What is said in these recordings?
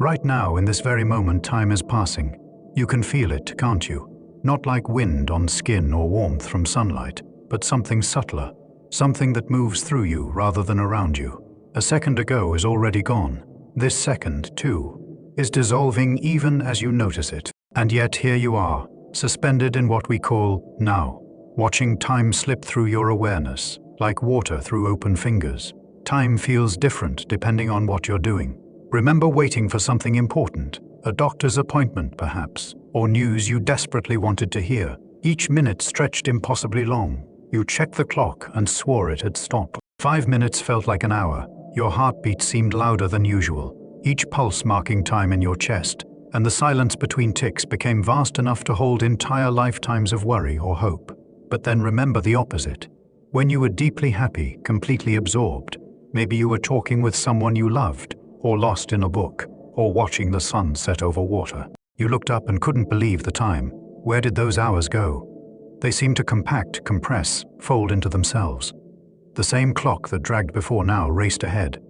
Right now, in this very moment, time is passing. You can feel it, can't you? Not like wind on skin or warmth from sunlight, but something subtler, something that moves through you rather than around you. A second ago is already gone. This second, too, is dissolving even as you notice it. And yet here you are, suspended in what we call now, watching time slip through your awareness, like water through open fingers. Time feels different depending on what you're doing. Remember waiting for something important, a doctor's appointment perhaps, or news you desperately wanted to hear. Each minute stretched impossibly long. You checked the clock and swore it had stopped. 5 minutes felt like an hour. Your heartbeat seemed louder than usual, each pulse marking time in your chest, and the silence between ticks became vast enough to hold entire lifetimes of worry or hope. But then remember the opposite. When you were deeply happy, completely absorbed, maybe you were talking with someone you loved, or lost in a book, or watching the sun set over water. You looked up and couldn't believe the time. Where did those hours go? They seemed to compact, compress, fold into themselves. The same clock that dragged before now raced ahead.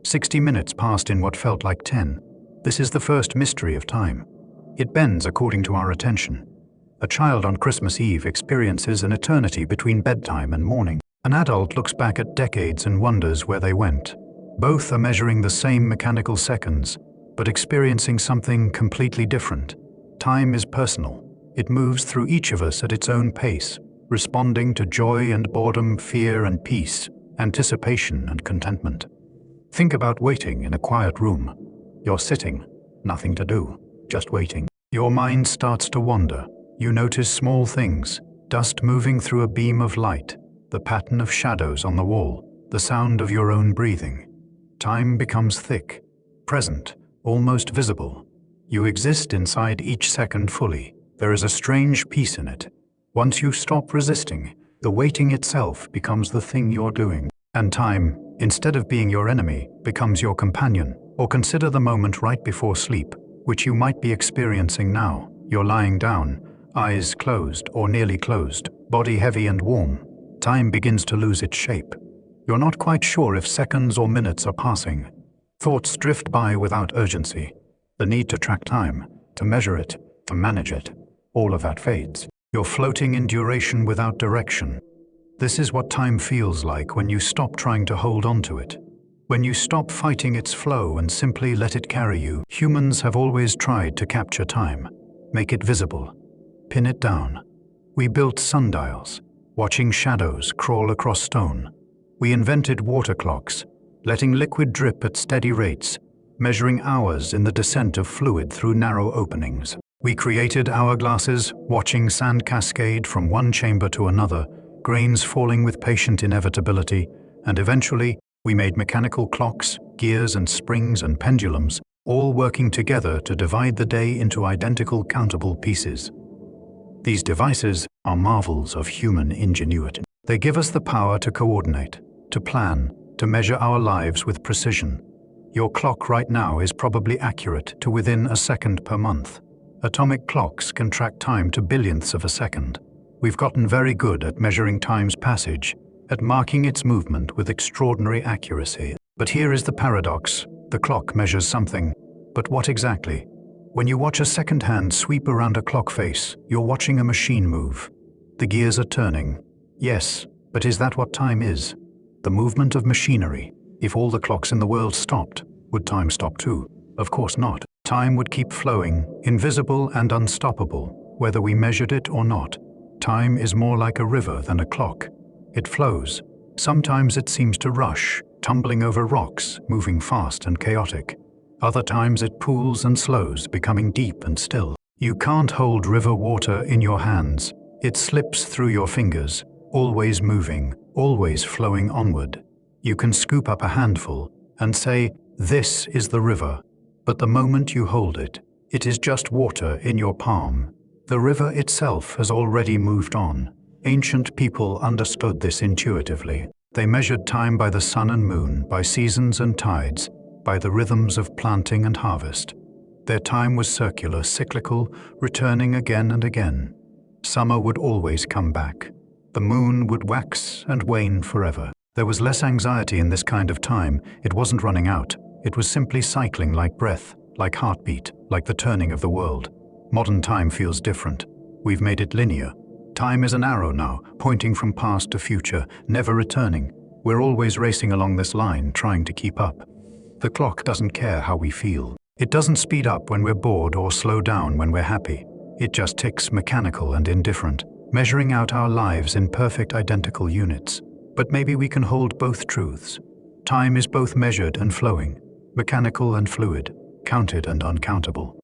60 minutes passed in what felt like 10. This is the first mystery of time. It bends according to our attention. A child on Christmas Eve experiences an eternity between bedtime and morning. An adult looks back at decades and wonders where they went. Both are measuring the same mechanical seconds, but experiencing something completely different. Time is personal. It moves through each of us at its own pace, responding to joy and boredom, fear and peace, anticipation and contentment. Think about waiting in a quiet room. You're sitting, nothing to do, just waiting. Your mind starts to wander. You notice small things, dust moving through a beam of light, the pattern of shadows on the wall, the sound of your own breathing. Time becomes thick, present, almost visible. You exist inside each second fully. There is a strange peace in it. Once you stop resisting, the waiting itself becomes the thing you're doing. And time, instead of being your enemy, becomes your companion. Or consider the moment right before sleep, which you might be experiencing now. You're lying down, eyes closed or nearly closed, body heavy and warm. Time begins to lose its shape. You're not quite sure if seconds or minutes are passing. Thoughts drift by without urgency. The need to track time, to measure it, to manage it, all of that fades. You're floating in duration without direction. This is what time feels like when you stop trying to hold on to it. When you stop fighting its flow and simply let it carry you. Humans have always tried to capture time, make it visible, pin it down. We built sundials, watching shadows crawl across stone. We invented water clocks, letting liquid drip at steady rates, measuring hours in the descent of fluid through narrow openings. We created hourglasses, watching sand cascade from one chamber to another, grains falling with patient inevitability, and eventually we made mechanical clocks, gears and springs and pendulums, all working together to divide the day into identical countable pieces. These devices are marvels of human ingenuity. They give us the power to coordinate, to plan, to measure our lives with precision. Your clock right now is probably accurate to within a second per month. Atomic clocks can track time to billionths of a second. We've gotten very good at measuring time's passage, at marking its movement with extraordinary accuracy. But here is the paradox. The clock measures something, but what exactly? When you watch a second hand sweep around a clock face, you're watching a machine move. The gears are turning. Yes, but is that what time is? The movement of machinery. If all the clocks in the world stopped, would time stop too? Of course not. Time would keep flowing, invisible and unstoppable, whether we measured it or not. Time is more like a river than a clock. It flows. Sometimes it seems to rush, tumbling over rocks, moving fast and chaotic. Other times it pools and slows, becoming deep and still. You can't hold river water in your hands. It slips through your fingers, always moving, always flowing onward. You can scoop up a handful and say, "This is the river." But the moment you hold it, it is just water in your palm. The river itself has already moved on. Ancient people understood this intuitively. They measured time by the sun and moon, by seasons and tides, by the rhythms of planting and harvest. Their time was circular, cyclical, returning again and again. Summer would always come back. The moon would wax and wane forever. There was less anxiety in this kind of time. It wasn't running out. It was simply cycling like breath, like heartbeat, like the turning of the world. Modern time feels different. We've made it linear. Time is an arrow now, pointing from past to future, never returning. We're always racing along this line, trying to keep up. The clock doesn't care how we feel. It doesn't speed up when we're bored or slow down when we're happy. It just ticks, mechanical and indifferent, measuring out our lives in perfect identical units. But maybe we can hold both truths. Time is both measured and flowing, mechanical and fluid, counted and uncountable.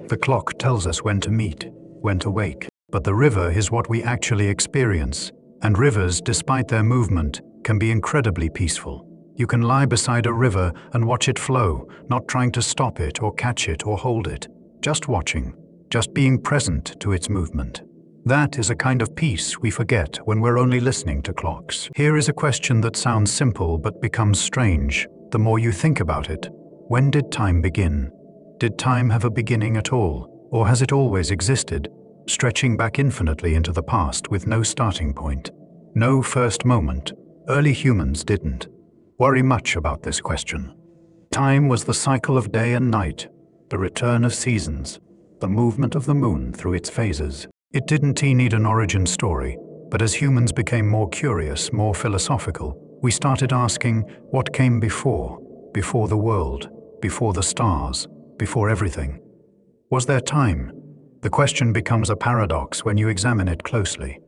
The clock tells us when to meet, when to wake, but the river is what we actually experience, and rivers, despite their movement, can be incredibly peaceful. You can lie beside a river and watch it flow, not trying to stop it or catch it or hold it, just watching, just being present to its movement. That is a kind of peace we forget when we're only listening to clocks. Here is a question that sounds simple but becomes strange the more you think about it. When did time begin? Did time have a beginning at all, or has it always existed, stretching back infinitely into the past with no starting point? No first moment. Early humans didn't worry much about this question. Time was the cycle of day and night, the return of seasons, the movement of the moon through its phases. It didn't need an origin story, but as humans became more curious, more philosophical, we started asking what came before the world, before the stars, before everything. Was there time? The question becomes a paradox when you examine it closely.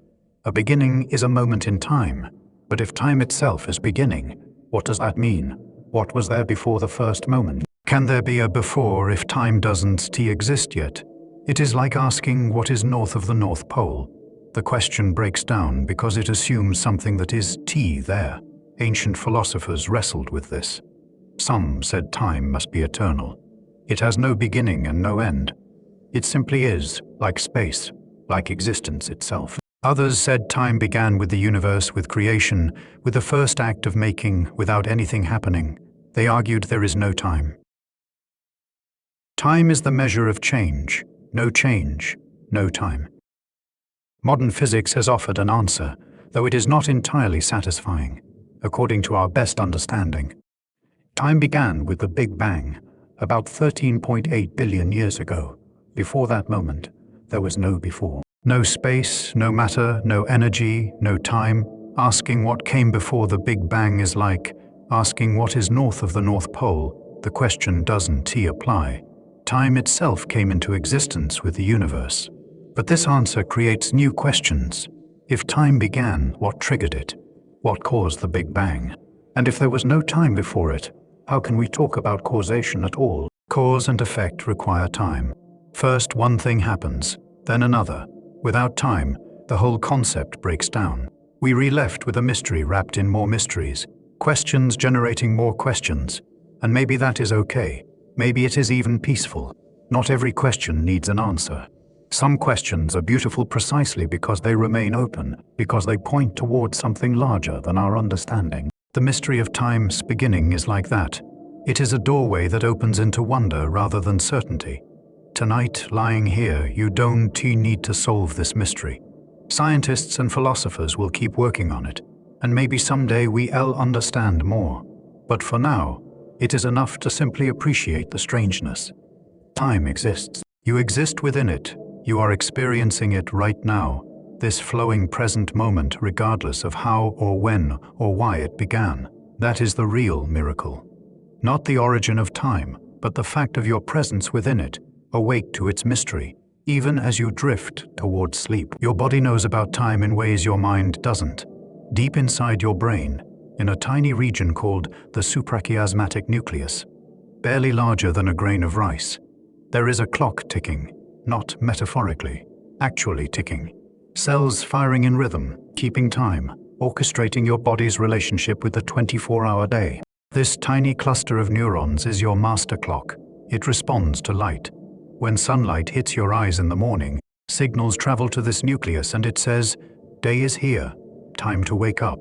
A beginning is a moment in time, but if time itself is beginning, what does that mean? What was there before the first moment? Can there be a before if time doesn't exist yet? It is like asking what is north of the North Pole. The question breaks down because it assumes something that is there. Ancient philosophers wrestled with this. Some said time must be eternal. It has no beginning and no end. It simply is, like space, like existence itself. Others said time began with the universe, with creation, with the first act of making, without anything happening. They argued there is no time. Time is the measure of change. No change, no time. Modern physics has offered an answer, though it is not entirely satisfying, according to our best understanding. Time began with the Big Bang, about 13.8 billion years ago. Before that moment, there was no before. No space, no matter, no energy, no time. Asking what came before the Big Bang is like asking what is north of the North Pole. The question doesn't apply. Time itself came into existence with the universe. But this answer creates new questions. If time began, what triggered it? What caused the Big Bang? And if there was no time before it, how can we talk about causation at all? Cause and effect require time. First one thing happens, then another. Without time, the whole concept breaks down. We're left with a mystery wrapped in more mysteries, questions generating more questions. And maybe that is okay. Maybe it is even peaceful. Not every question needs an answer. Some questions are beautiful precisely because they remain open, because they point towards something larger than our understanding. The mystery of time's beginning is like that. It is a doorway that opens into wonder rather than certainty. Tonight, lying here, you don't need to solve this mystery. Scientists and philosophers will keep working on it, and maybe someday we'll understand more. But for now, it is enough to simply appreciate the strangeness. Time exists. You exist within it. You are experiencing it right now, this flowing present moment, regardless of how or when or why it began. That is the real miracle. Not the origin of time, but the fact of your presence within it, awake to its mystery, even as you drift towards sleep. Your body knows about time in ways your mind doesn't. Deep inside your brain, in a tiny region called the suprachiasmatic nucleus, barely larger than a grain of rice, there is a clock ticking, not metaphorically, actually ticking. Cells firing in rhythm, keeping time, orchestrating your body's relationship with the 24-hour day. This tiny cluster of neurons is your master clock. It responds to light. When sunlight hits your eyes in the morning, signals travel to this nucleus and it says, "Day is here, time to wake up."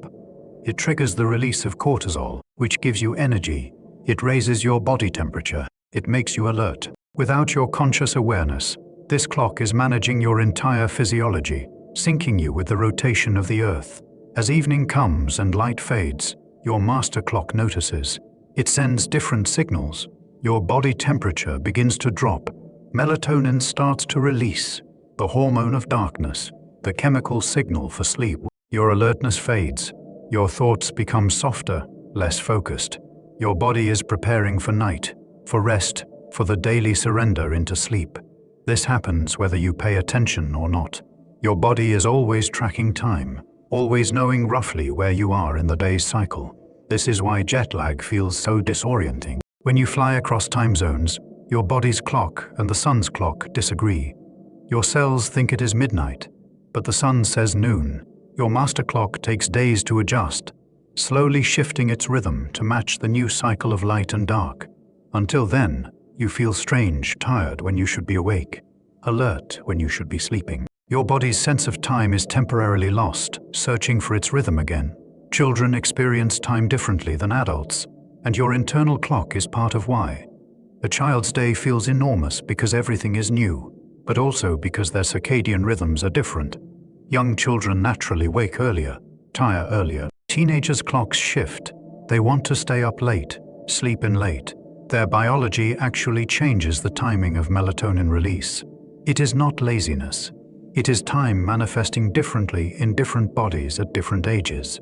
It triggers the release of cortisol, which gives you energy. It raises your body temperature. It makes you alert. Without your conscious awareness, this clock is managing your entire physiology, syncing you with the rotation of the Earth. As evening comes and light fades, your master clock notices. It sends different signals. Your body temperature begins to drop. Melatonin starts to release, the hormone of darkness, the chemical signal for sleep. Your alertness fades. Your thoughts become softer, less focused. Your body is preparing for night, for rest, for the daily surrender into sleep. This happens whether you pay attention or not. Your body is always tracking time, always knowing roughly where you are in the day's cycle. This is why jet lag feels so disorienting. When you fly across time zones, your body's clock and the sun's clock disagree. Your cells think it is midnight, but the sun says noon. Your master clock takes days to adjust, slowly shifting its rhythm to match the new cycle of light and dark. Until then, you feel strange, tired when you should be awake, alert when you should be sleeping. Your body's sense of time is temporarily lost, searching for its rhythm again. Children experience time differently than adults, and your internal clock is part of why. A child's day feels enormous because everything is new, but also because their circadian rhythms are different. Young children naturally wake earlier, tire earlier. Teenagers' clocks shift. They want to stay up late, sleep in late. Their biology actually changes the timing of melatonin release. It is not laziness. It is time manifesting differently in different bodies at different ages.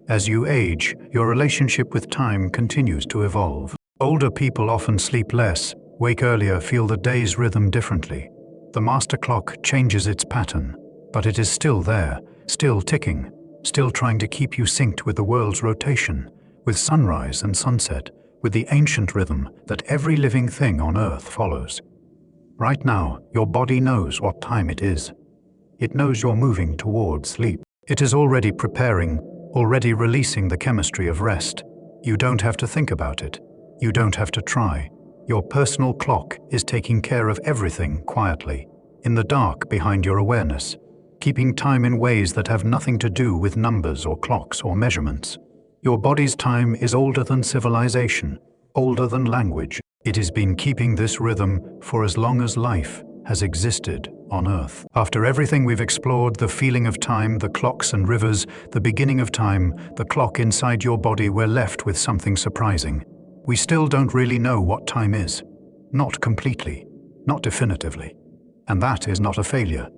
As you age, your relationship with time continues to evolve. Older people often sleep less, wake earlier, feel the day's rhythm differently. The master clock changes its pattern, but it is still there, still ticking, still trying to keep you synced with the world's rotation, with sunrise and sunset, with the ancient rhythm that every living thing on Earth follows. Right now, your body knows what time it is. It knows you're moving towards sleep. It is already preparing, already releasing the chemistry of rest. You don't have to think about it. You don't have to try. Your personal clock is taking care of everything quietly, in the dark behind your awareness, keeping time in ways that have nothing to do with numbers or clocks or measurements. Your body's time is older than civilization, older than language. It has been keeping this rhythm for as long as life has existed on Earth. After everything we've explored, the feeling of time, the clocks and rivers, the beginning of time, the clock inside your body, we're left with something surprising. We still don't really know what time is. Not completely, not definitively. And that is not a failure.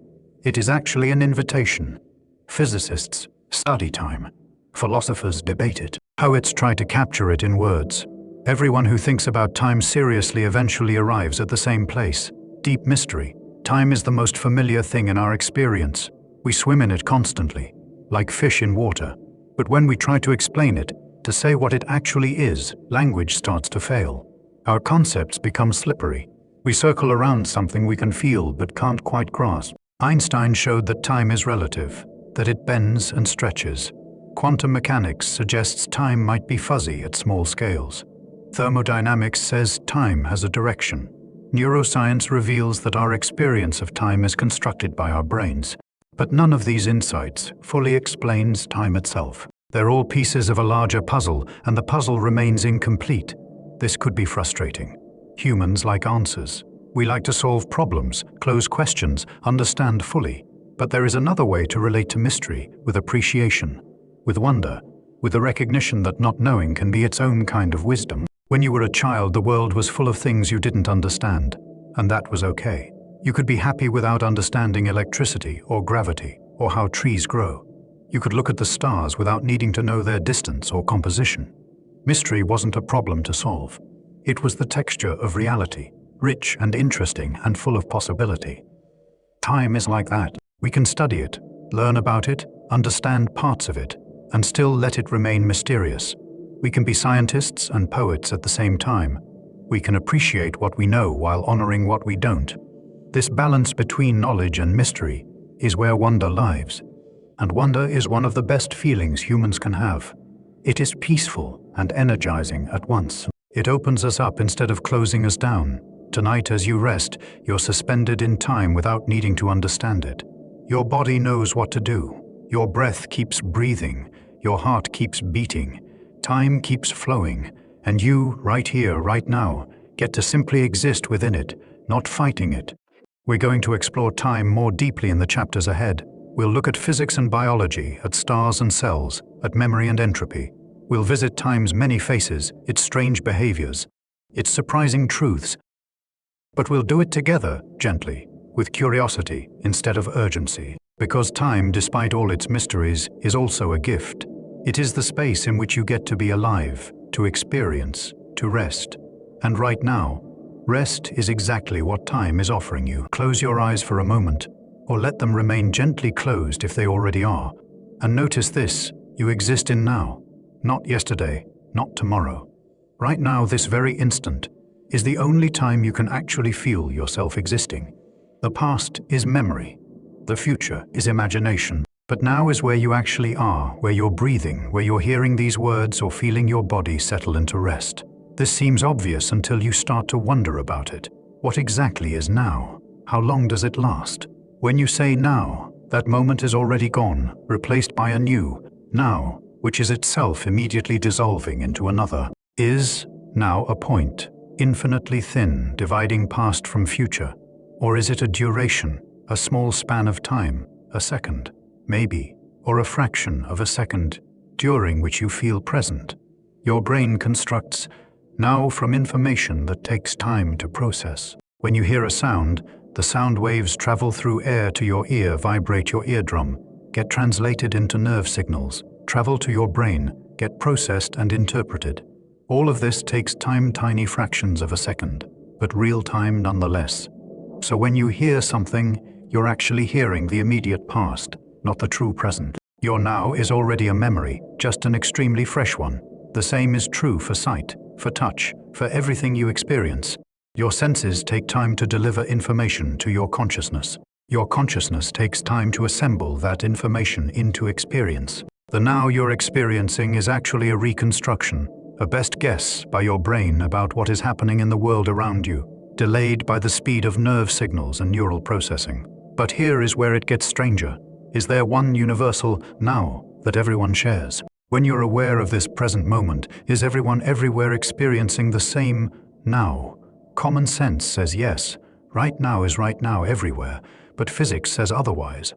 It is actually an invitation. Physicists study time. Philosophers debate it. Poets try to capture it in words. Everyone who thinks about time seriously eventually arrives at the same place. Deep mystery. Time is the most familiar thing in our experience. We swim in it constantly, like fish in water. But when we try to explain it, to say what it actually is, language starts to fail. Our concepts become slippery. We circle around something we can feel but can't quite grasp. Einstein showed that time is relative, that it bends and stretches. Quantum mechanics suggests time might be fuzzy at small scales. Thermodynamics says time has a direction. Neuroscience reveals that our experience of time is constructed by our brains. But none of these insights fully explains time itself. They're all pieces of a larger puzzle, and the puzzle remains incomplete. This could be frustrating. Humans like answers. We like to solve problems, close questions, understand fully. But there is another way to relate to mystery, with appreciation, with wonder, with the recognition that not knowing can be its own kind of wisdom. When you were a child, the world was full of things you didn't understand, and that was okay. You could be happy without understanding electricity or gravity or how trees grow. You could look at the stars without needing to know their distance or composition. Mystery wasn't a problem to solve. It was the texture of reality, rich and interesting and full of possibility. Time is like that. We can study it, learn about it, understand parts of it, and still let it remain mysterious. We can be scientists and poets at the same time. We can appreciate what we know while honoring what we don't. This balance between knowledge and mystery is where wonder lives. And wonder is one of the best feelings humans can have. It is peaceful and energizing at once. It opens us up instead of closing us down. Tonight, as you rest, you're suspended in time without needing to understand it. Your body knows what to do. Your breath keeps breathing. Your heart keeps beating. Time keeps flowing. And you, right here, right now, get to simply exist within it, not fighting it. We're going to explore time more deeply in the chapters ahead. We'll look at physics and biology, at stars and cells, at memory and entropy. We'll visit time's many faces, its strange behaviors, its surprising truths. But we'll do it together, gently, with curiosity instead of urgency. Because time, despite all its mysteries, is also a gift. It is the space in which you get to be alive, to experience, to rest. And right now, rest is exactly what time is offering you. Close your eyes for a moment, or let them remain gently closed if they already are. And notice this, you exist in now, not yesterday, not tomorrow. Right now, this very instant, is the only time you can actually feel yourself existing. The past is memory. The future is imagination. But now is where you actually are, where you're breathing, where you're hearing these words or feeling your body settle into rest. This seems obvious until you start to wonder about it. What exactly is now? How long does it last? When you say now, that moment is already gone, replaced by a new now, which is itself immediately dissolving into another. Is now a point, infinitely thin, dividing past from future? Or is it a duration, a small span of time, a second, maybe, or a fraction of a second, during which you feel present? Your brain constructs now from information that takes time to process. When you hear a sound, the sound waves travel through air to your ear, vibrate your eardrum, get translated into nerve signals, travel to your brain, get processed and interpreted. All of this takes time, tiny fractions of a second, but real time nonetheless. So when you hear something, you're actually hearing the immediate past, not the true present. Your now is already a memory, just an extremely fresh one. The same is true for sight, for touch, for everything you experience. Your senses take time to deliver information to your consciousness. Your consciousness takes time to assemble that information into experience. The now you're experiencing is actually a reconstruction, a best guess by your brain about what is happening in the world around you, delayed by the speed of nerve signals and neural processing. But here is where it gets stranger. Is there one universal now that everyone shares? When you're aware of this present moment, is everyone everywhere experiencing the same now? Common sense says yes. Right now is right now everywhere, but physics says otherwise.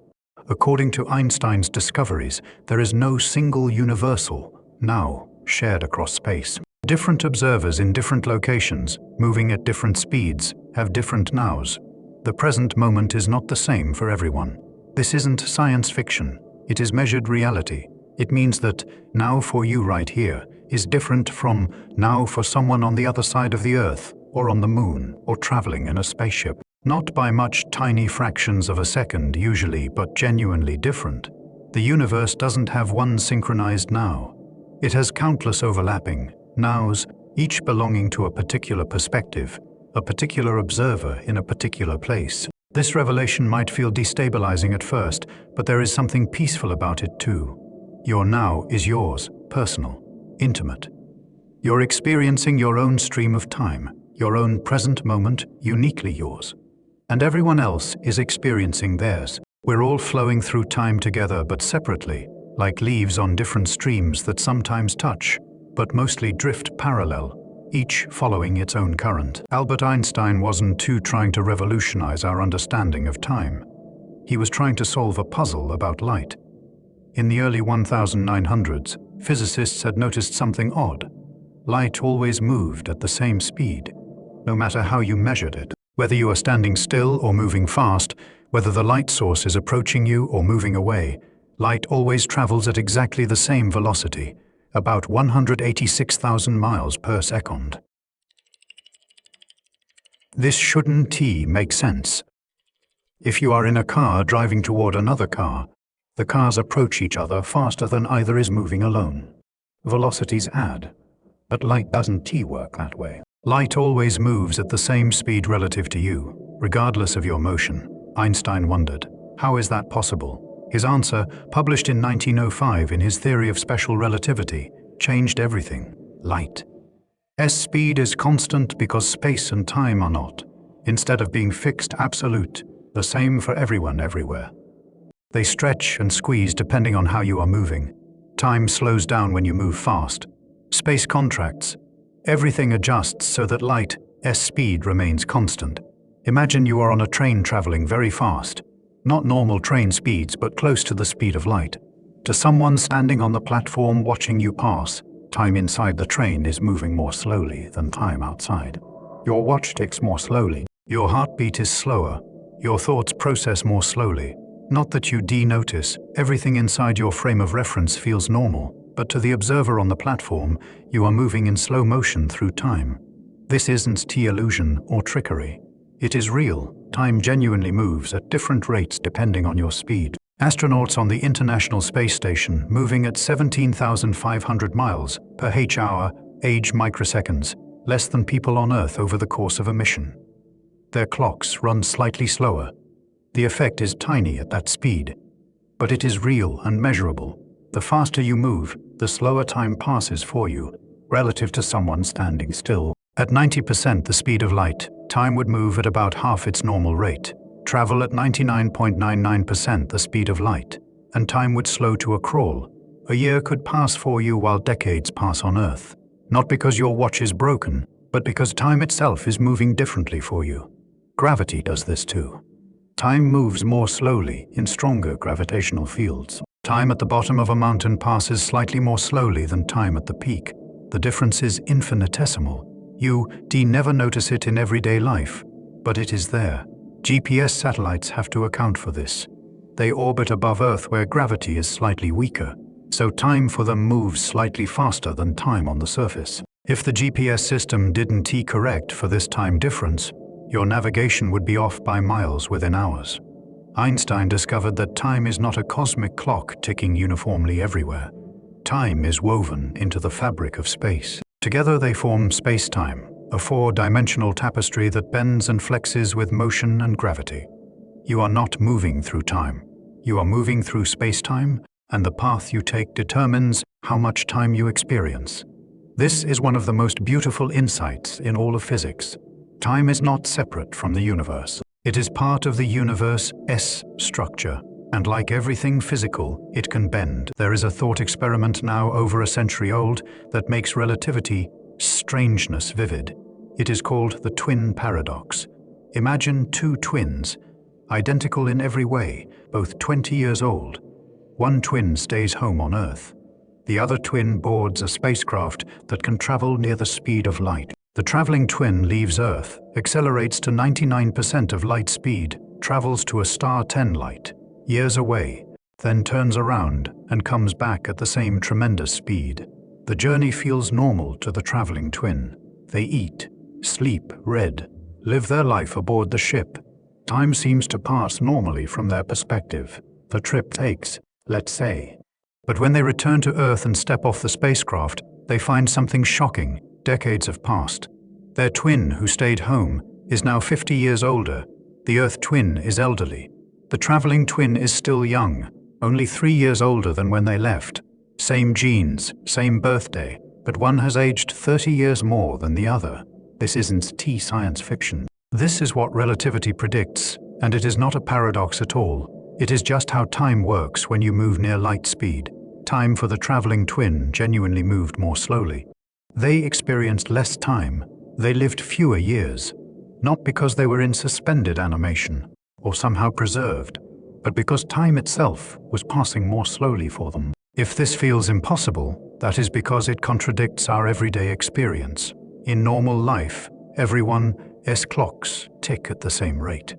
According to Einstein's discoveries, there is no single universal now shared across space. Different observers in different locations, moving at different speeds, have different nows. The present moment is not the same for everyone. This isn't science fiction. It is measured reality. It means that now for you right here is different from now for someone on the other side of the Earth, or on the moon, or traveling in a spaceship. Not by much, tiny fractions of a second usually, but genuinely different. The universe doesn't have one synchronized now. It has countless overlapping nows, each belonging to a particular perspective, a particular observer in a particular place. This revelation might feel destabilizing at first, but there is something peaceful about it too. Your now is yours, personal, intimate. You're experiencing your own stream of time, your own present moment, uniquely yours. And everyone else is experiencing theirs. We're all flowing through time together, but separately, like leaves on different streams that sometimes touch, but mostly drift parallel, each following its own current. Albert Einstein wasn't too trying to revolutionize our understanding of time. He was trying to solve a puzzle about light. In the early 1900s, physicists had noticed something odd. Light always moved at the same speed, no matter how you measured it. Whether you are standing still or moving fast, whether the light source is approaching you or moving away, light always travels at exactly the same velocity, about 186,000 miles per second. This shouldn't make sense. If you are in a car driving toward another car, the cars approach each other faster than either is moving alone. Velocities add, but light doesn't work that way. Light always moves at the same speed relative to you, regardless of your motion. Einstein wondered, how is that possible? His answer, published in 1905 in his theory of special relativity, changed everything. Light. Speed is constant because space and time are not. Instead of being fixed, absolute, the same for everyone everywhere. They stretch and squeeze depending on how you are moving. Time slows down when you move fast. Space contracts. Everything adjusts so that light, speed remains constant. Imagine you are on a train traveling very fast. Not normal train speeds, but close to the speed of light. To someone standing on the platform watching you pass, Time inside the train is moving more slowly than time outside. Your watch ticks more slowly. Your heartbeat is slower. Your thoughts process more slowly. Not that you denotice, everything inside your frame of reference feels normal, but to the observer on the platform, you are moving in slow motion through time. This isn't illusion or trickery. It is real. Time genuinely moves at different rates depending on your speed. Astronauts on the International Space Station moving at 17,500 miles per h-hour age microseconds, less than people on Earth over the course of a mission. Their clocks run slightly slower. The effect is tiny at that speed, but it is real and measurable. The faster you move, the slower time passes for you, relative to someone standing still. At 90% the speed of light, time would move at about half its normal rate. Travel at 99.99% the speed of light, and time would slow to a crawl. A year could pass for you while decades pass on Earth. Not because your watch is broken, but because time itself is moving differently for you. Gravity does this too. Time moves more slowly in stronger gravitational fields. Time at the bottom of a mountain passes slightly more slowly than time at the peak. The difference is infinitesimal. You never notice it in everyday life, but it is there. GPS satellites have to account for this. They orbit above Earth where gravity is slightly weaker, so time for them moves slightly faster than time on the surface. If the GPS system didn't correct for this time difference, your navigation would be off by miles within hours. Einstein discovered that time is not a cosmic clock ticking uniformly everywhere. Time is woven into the fabric of space. Together they form spacetime, a four-dimensional tapestry that bends and flexes with motion and gravity. You are not moving through time. You are moving through spacetime, and the path you take determines how much time you experience. This is one of the most beautiful insights in all of physics. Time is not separate from the universe. It is part of the universe's structure, and like everything physical, it can bend. There is a thought experiment now over a century old that makes relativity strangeness vivid. It is called the twin paradox. Imagine two twins, identical in every way, both 20 years old. One twin stays home on Earth. The other twin boards a spacecraft that can travel near the speed of light. The traveling twin leaves Earth, accelerates to 99% of light speed, travels to a star 10 light, years away, then turns around and comes back at the same tremendous speed. The journey feels normal to the traveling twin. They eat, sleep, read, live their life aboard the ship. Time seems to pass normally from their perspective. The trip takes, let's say. But when they return to Earth and step off the spacecraft, they find something shocking. Decades have passed. Their twin, who stayed home, is now 50 years older. The Earth twin is elderly. The traveling twin is still young, only 3 years older than when they left. Same genes, same birthday, but one has aged 30 years more than the other. This isn't science fiction. This is what relativity predicts, and it is not a paradox at all. It is just how time works when you move near light speed. Time for the traveling twin genuinely moved more slowly. They experienced less time. They lived fewer years, not because they were in suspended animation or somehow preserved, but because time itself was passing more slowly for them. If this feels impossible, that is because it contradicts our everyday experience. In normal life, everyone's clocks tick at the same rate.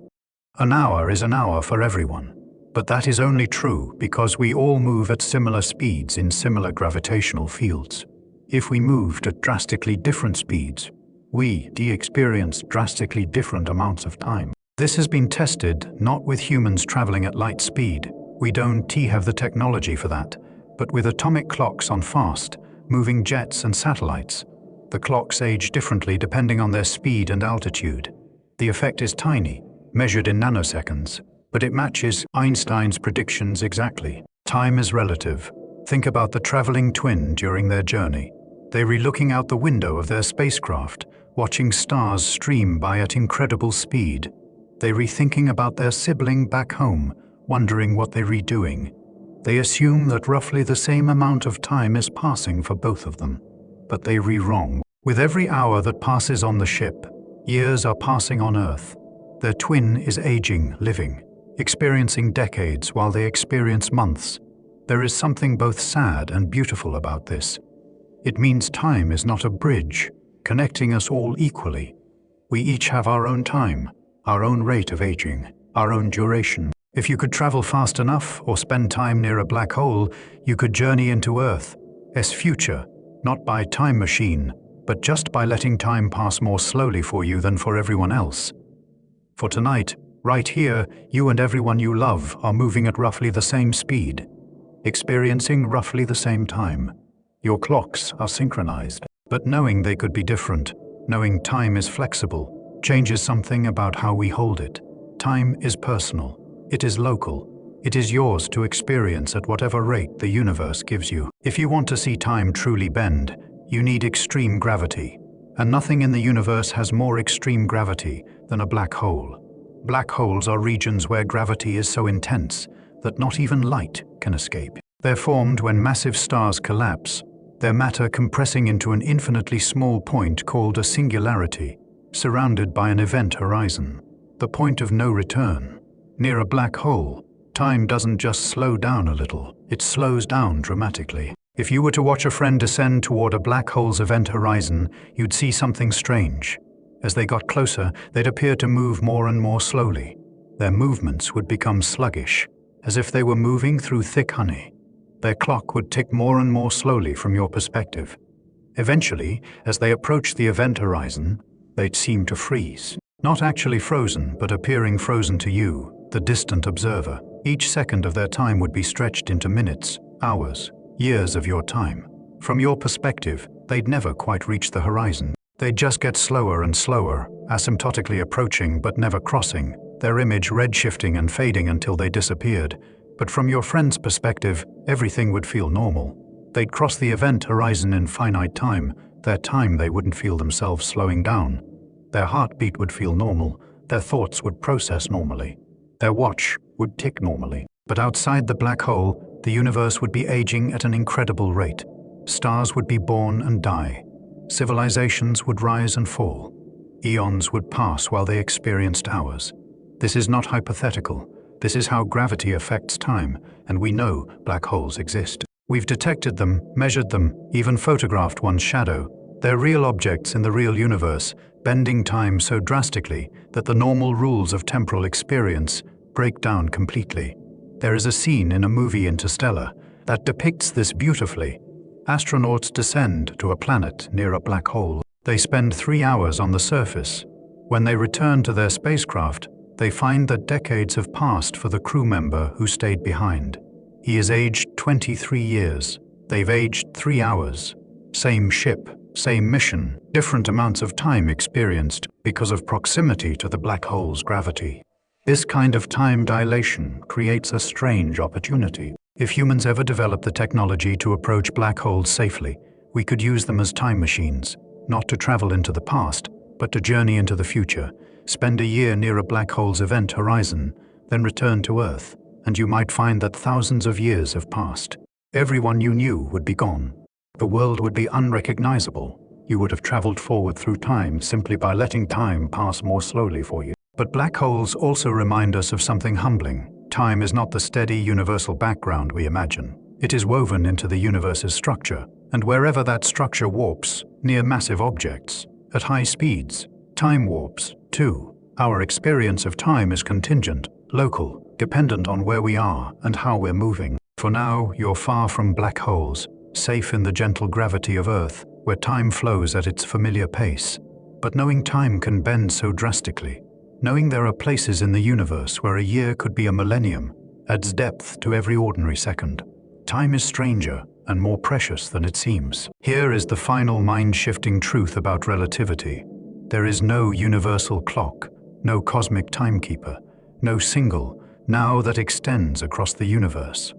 An hour is an hour for everyone, but that is only true because we all move at similar speeds in similar gravitational fields. If we moved at drastically different speeds, we experience drastically different amounts of time. This has been tested not with humans traveling at light speed. We don't have the technology for that, but with atomic clocks on fast, moving jets and satellites. The clocks age differently depending on their speed and altitude. The effect is tiny, measured in nanoseconds, but it matches Einstein's predictions exactly. Time is relative. Think about the traveling twin during their journey. They were looking out the window of their spacecraft, watching stars stream by at incredible speed. They were thinking about their sibling back home, wondering what they were doing. They assume that roughly the same amount of time is passing for both of them. But they were wrong. With every hour that passes on the ship, years are passing on Earth. Their twin is aging, living, experiencing decades while they experience months. There is something both sad and beautiful about this. It means time is not a bridge, connecting us all equally. We each have our own time, our own rate of aging, our own duration. If you could travel fast enough or spend time near a black hole, you could journey into Earth's future, not by time machine, but just by letting time pass more slowly for you than for everyone else. For tonight, right here, you and everyone you love are moving at roughly the same speed, experiencing roughly the same time. Your clocks are synchronized, but knowing they could be different, knowing time is flexible, changes something about how we hold it. Time is personal. It is local. It is yours to experience at whatever rate the universe gives you. If you want to see time truly bend, you need extreme gravity. And nothing in the universe has more extreme gravity than a black hole. Black holes are regions where gravity is so intense that not even light can escape. They're formed when massive stars collapse, their matter compressing into an infinitely small point called a singularity, surrounded by an event horizon, the point of no return. Near a black hole, time doesn't just slow down a little, it slows down dramatically. If you were to watch a friend descend toward a black hole's event horizon, you'd see something strange. As they got closer, they'd appear to move more and more slowly. Their movements would become sluggish, as if they were moving through thick honey. Their clock would tick more and more slowly from your perspective. Eventually, as they approached the event horizon, they'd seem to freeze. Not actually frozen, but appearing frozen to you, the distant observer. Each second of their time would be stretched into minutes, hours, years of your time. From your perspective, they'd never quite reach the horizon. They'd just get slower and slower, asymptotically approaching but never crossing, their image red-shifting and fading until they disappeared. But from your friend's perspective, everything would feel normal. They'd cross the event horizon in finite time, their time they wouldn't feel themselves slowing down. Their heartbeat would feel normal, their thoughts would process normally. Their watch would tick normally. But outside the black hole, the universe would be aging at an incredible rate. Stars would be born and die. Civilizations would rise and fall. Eons would pass while they experienced hours. This is not hypothetical. This is how gravity affects time, and we know black holes exist. We've detected them, measured them, even photographed one's shadow. They're real objects in the real universe, bending time so drastically that the normal rules of temporal experience break down completely. There is a scene in a movie Interstellar that depicts this beautifully. Astronauts descend to a planet near a black hole. They spend 3 hours on the surface. When they return to their spacecraft, they find that decades have passed for the crew member who stayed behind. He is aged 23 years. They've aged 3 hours. Same ship, same mission, different amounts of time experienced because of proximity to the black hole's gravity. This kind of time dilation creates a strange opportunity. If humans ever develop the technology to approach black holes safely, we could use them as time machines, not to travel into the past, but to journey into the future, spend a year near a black hole's event horizon, then return to Earth, and you might find that thousands of years have passed. Everyone you knew would be gone. The world would be unrecognizable. You would have traveled forward through time simply by letting time pass more slowly for you. But black holes also remind us of something humbling. Time is not the steady, universal background we imagine. It is woven into the universe's structure, and wherever that structure warps, near massive objects, at high speeds, time warps, too. Our experience of time is contingent, local, dependent on where we are and how we're moving. For now, you're far from black holes, safe in the gentle gravity of Earth, where time flows at its familiar pace. But knowing time can bend so drastically, knowing there are places in the universe where a year could be a millennium, adds depth to every ordinary second. Time is stranger and more precious than it seems. Here is the final mind-shifting truth about relativity. There is no universal clock, no cosmic timekeeper, no single now that extends across the universe.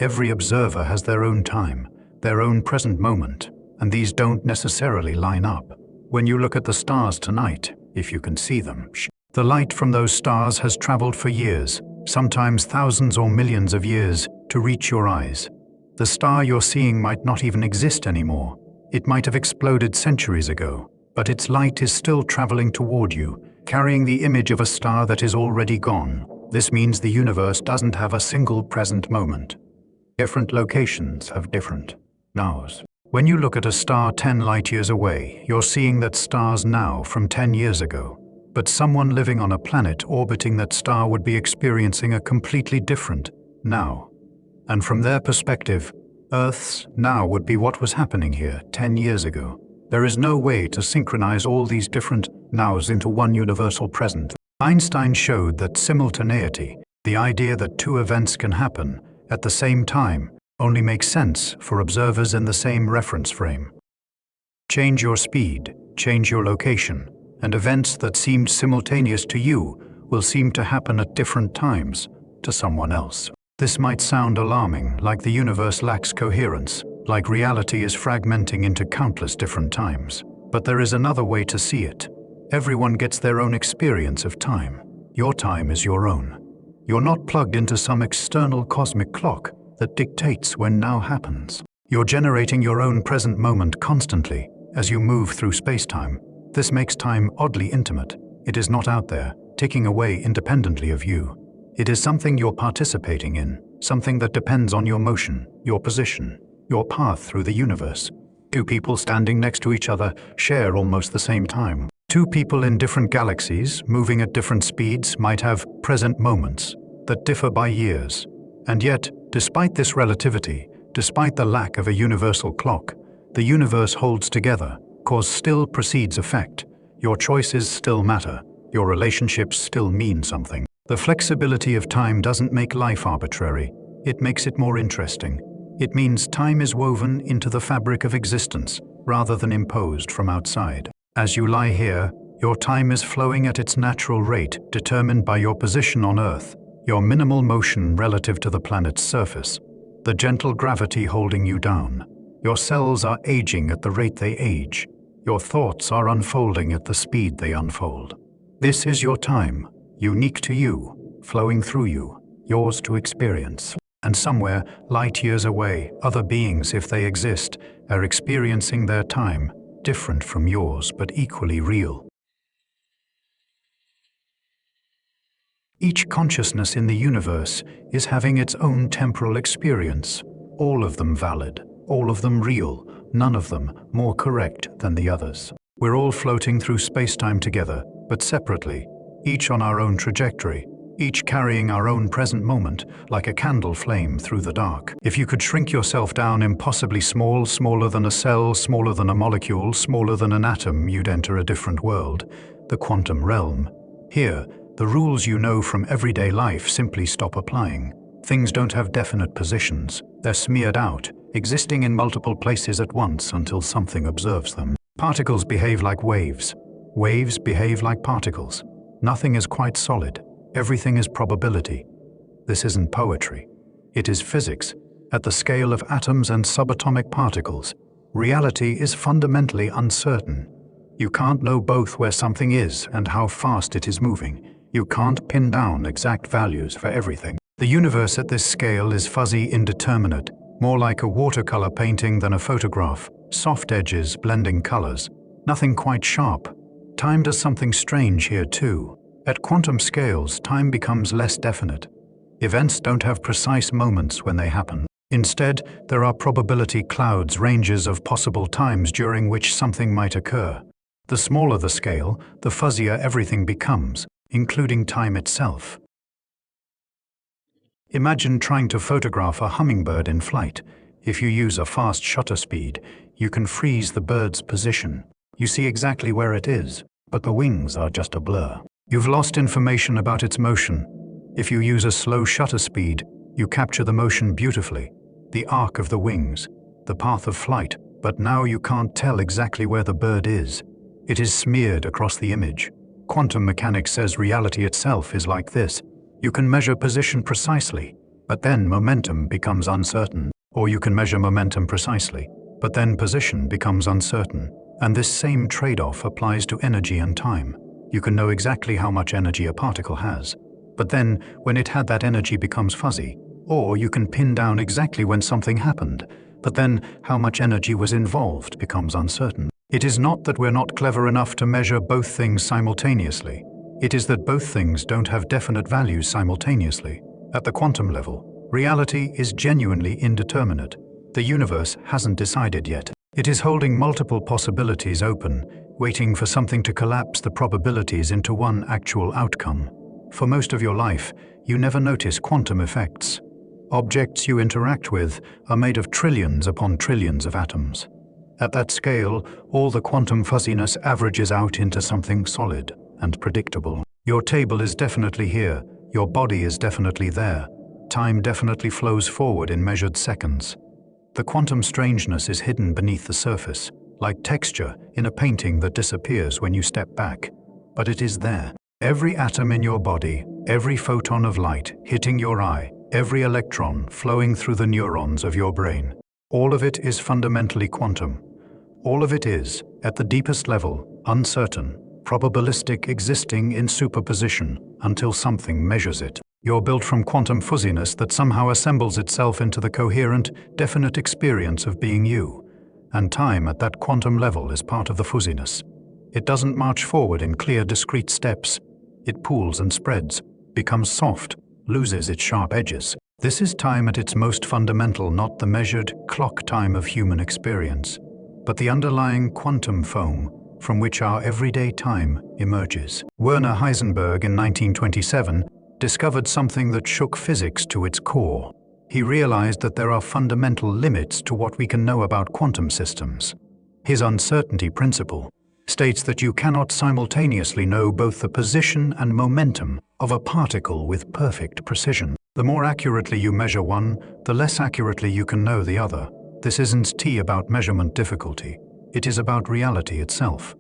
Every observer has their own time, their own present moment, and these don't necessarily line up. When you look at the stars tonight, if you can see them, the light from those stars has traveled for years, sometimes thousands or millions of years, to reach your eyes. The star you're seeing might not even exist anymore. It might have exploded centuries ago, but its light is still traveling toward you, carrying the image of a star that is already gone. This means the universe doesn't have a single present moment. Different locations have different nows. When you look at a star 10 light years away, you're seeing that star's now from 10 years ago. But someone living on a planet orbiting that star would be experiencing a completely different now. And from their perspective, Earth's now would be what was happening here 10 years ago. There is no way to synchronize all these different nows into one universal present. Einstein showed that simultaneity, the idea that two events can happen at the same time, only makes sense for observers in the same reference frame. Change your speed, change your location, and events that seemed simultaneous to you will seem to happen at different times to someone else. This might sound alarming, like the universe lacks coherence, like reality is fragmenting into countless different times. But there is another way to see it. Everyone gets their own experience of time. Your time is your own. You're not plugged into some external cosmic clock that dictates when now happens. You're generating your own present moment constantly as you move through space-time. This makes time oddly intimate. It is not out there, ticking away independently of you. It is something you're participating in, something that depends on your motion, your position, your path through the universe. Two people standing next to each other share almost the same time. Two people in different galaxies, moving at different speeds, might have present moments that differ by years. And yet, despite this relativity, despite the lack of a universal clock, the universe holds together. Cause still precedes effect. Your choices still matter. Your relationships still mean something. The flexibility of time doesn't make life arbitrary. It makes it more interesting. It means time is woven into the fabric of existence, rather than imposed from outside. As you lie here, your time is flowing at its natural rate, determined by your position on Earth, your minimal motion relative to the planet's surface, the gentle gravity holding you down. Your cells are aging at the rate they age. Your thoughts are unfolding at the speed they unfold. This is your time, unique to you, flowing through you, yours to experience. And somewhere, light years away, other beings, if they exist, are experiencing their time, different from yours but equally real. Each consciousness in the universe is having its own temporal experience, all of them valid, all of them real, none of them more correct than the others. We're all floating through space-time together, but separately, each on our own trajectory, each carrying our own present moment like a candle flame through the dark. If you could shrink yourself down impossibly small, smaller than a cell, smaller than a molecule, smaller than an atom, you'd enter a different world, the quantum realm. Here, the rules you know from everyday life simply stop applying. Things don't have definite positions. They're smeared out, existing in multiple places at once until something observes them. Particles behave like waves. Waves behave like particles. Nothing is quite solid. Everything is probability. This isn't poetry. It is physics. At the scale of atoms and subatomic particles, reality is fundamentally uncertain. You can't know both where something is and how fast it is moving. You can't pin down exact values for everything. The universe at this scale is fuzzy, indeterminate, more like a watercolor painting than a photograph, soft edges blending colors, nothing quite sharp. Time does something strange here too. At quantum scales, time becomes less definite. Events don't have precise moments when they happen. Instead, there are probability clouds, ranges of possible times during which something might occur. The smaller the scale, the fuzzier everything becomes, including time itself. Imagine trying to photograph a hummingbird in flight. If you use a fast shutter speed, you can freeze the bird's position. You see exactly where it is, but the wings are just a blur. You've lost information about its motion. If you use a slow shutter speed, you capture the motion beautifully, the arc of the wings, the path of flight, but now you can't tell exactly where the bird is. It is smeared across the image. Quantum mechanics says reality itself is like this. You can measure position precisely, but then momentum becomes uncertain. Or you can measure momentum precisely, but then position becomes uncertain. And this same trade-off applies to energy and time. You can know exactly how much energy a particle has, but then when it had that energy becomes fuzzy. Or you can pin down exactly when something happened, but then how much energy was involved becomes uncertain. It is not that we're not clever enough to measure both things simultaneously. It is that both things don't have definite values simultaneously. At the quantum level, reality is genuinely indeterminate. The universe hasn't decided yet. It is holding multiple possibilities open, waiting for something to collapse the probabilities into one actual outcome. For most of your life, you never notice quantum effects. Objects you interact with are made of trillions upon trillions of atoms. At that scale, all the quantum fuzziness averages out into something solid and predictable. Your table is definitely here, your body is definitely there. Time definitely flows forward in measured seconds. The quantum strangeness is hidden beneath the surface, like texture in a painting that disappears when you step back. But it is there. Every atom in your body, every photon of light hitting your eye, every electron flowing through the neurons of your brain. All of it is fundamentally quantum. All of it is, at the deepest level, uncertain, probabilistic, existing in superposition until something measures it. You're built from quantum fuzziness that somehow assembles itself into the coherent, definite experience of being you. And time at that quantum level is part of the fuzziness. It doesn't march forward in clear, discrete steps. It pools and spreads, becomes soft, loses its sharp edges. This is time at its most fundamental, not the measured clock time of human experience, but the underlying quantum foam from which our everyday time emerges. Werner Heisenberg in 1927 discovered something that shook physics to its core. He realized that there are fundamental limits to what we can know about quantum systems. His uncertainty principle states that you cannot simultaneously know both the position and momentum of a particle with perfect precision. The more accurately you measure one, the less accurately you can know the other. This isn't about measurement difficulty. It is about reality itself.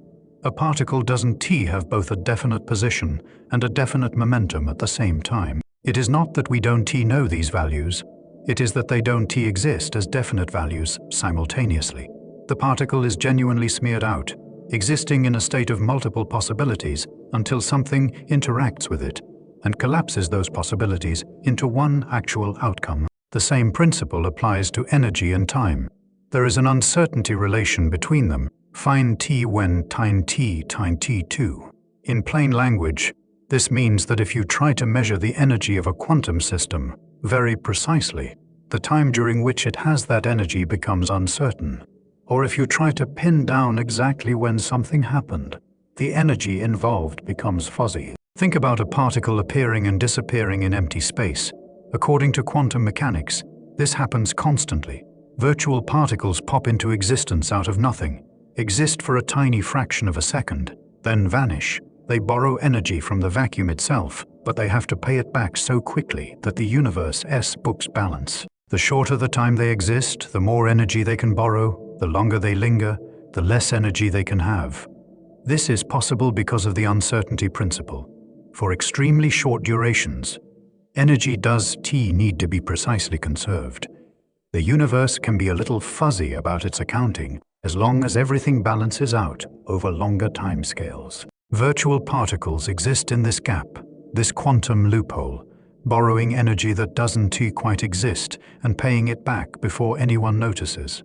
A particle doesn't have both a definite position and a definite momentum at the same time. It is not that we don't know these values. It is that they don't exist as definite values simultaneously. The particle is genuinely smeared out, existing in a state of multiple possibilities until something interacts with it and collapses those possibilities into one actual outcome. The same principle applies to energy and time. There is an uncertainty relation between them, fine t when tine t too. In plain language, this means that if you try to measure the energy of a quantum system very precisely, the time during which it has that energy becomes uncertain. Or if you try to pin down exactly when something happened, the energy involved becomes fuzzy. Think about a particle appearing and disappearing in empty space. According to quantum mechanics, this happens constantly. Virtual particles pop into existence out of nothing, exist for a tiny fraction of a second, then vanish. They borrow energy from the vacuum itself, but they have to pay it back so quickly that the universe's books balance. The shorter the time they exist, the more energy they can borrow. The longer they linger, the less energy they can have. This is possible because of the uncertainty principle. For extremely short durations, energy does need to be precisely conserved. The universe can be a little fuzzy about its accounting as long as everything balances out over longer timescales. Virtual particles exist in this gap, this quantum loophole, borrowing energy that doesn't quite exist and paying it back before anyone notices.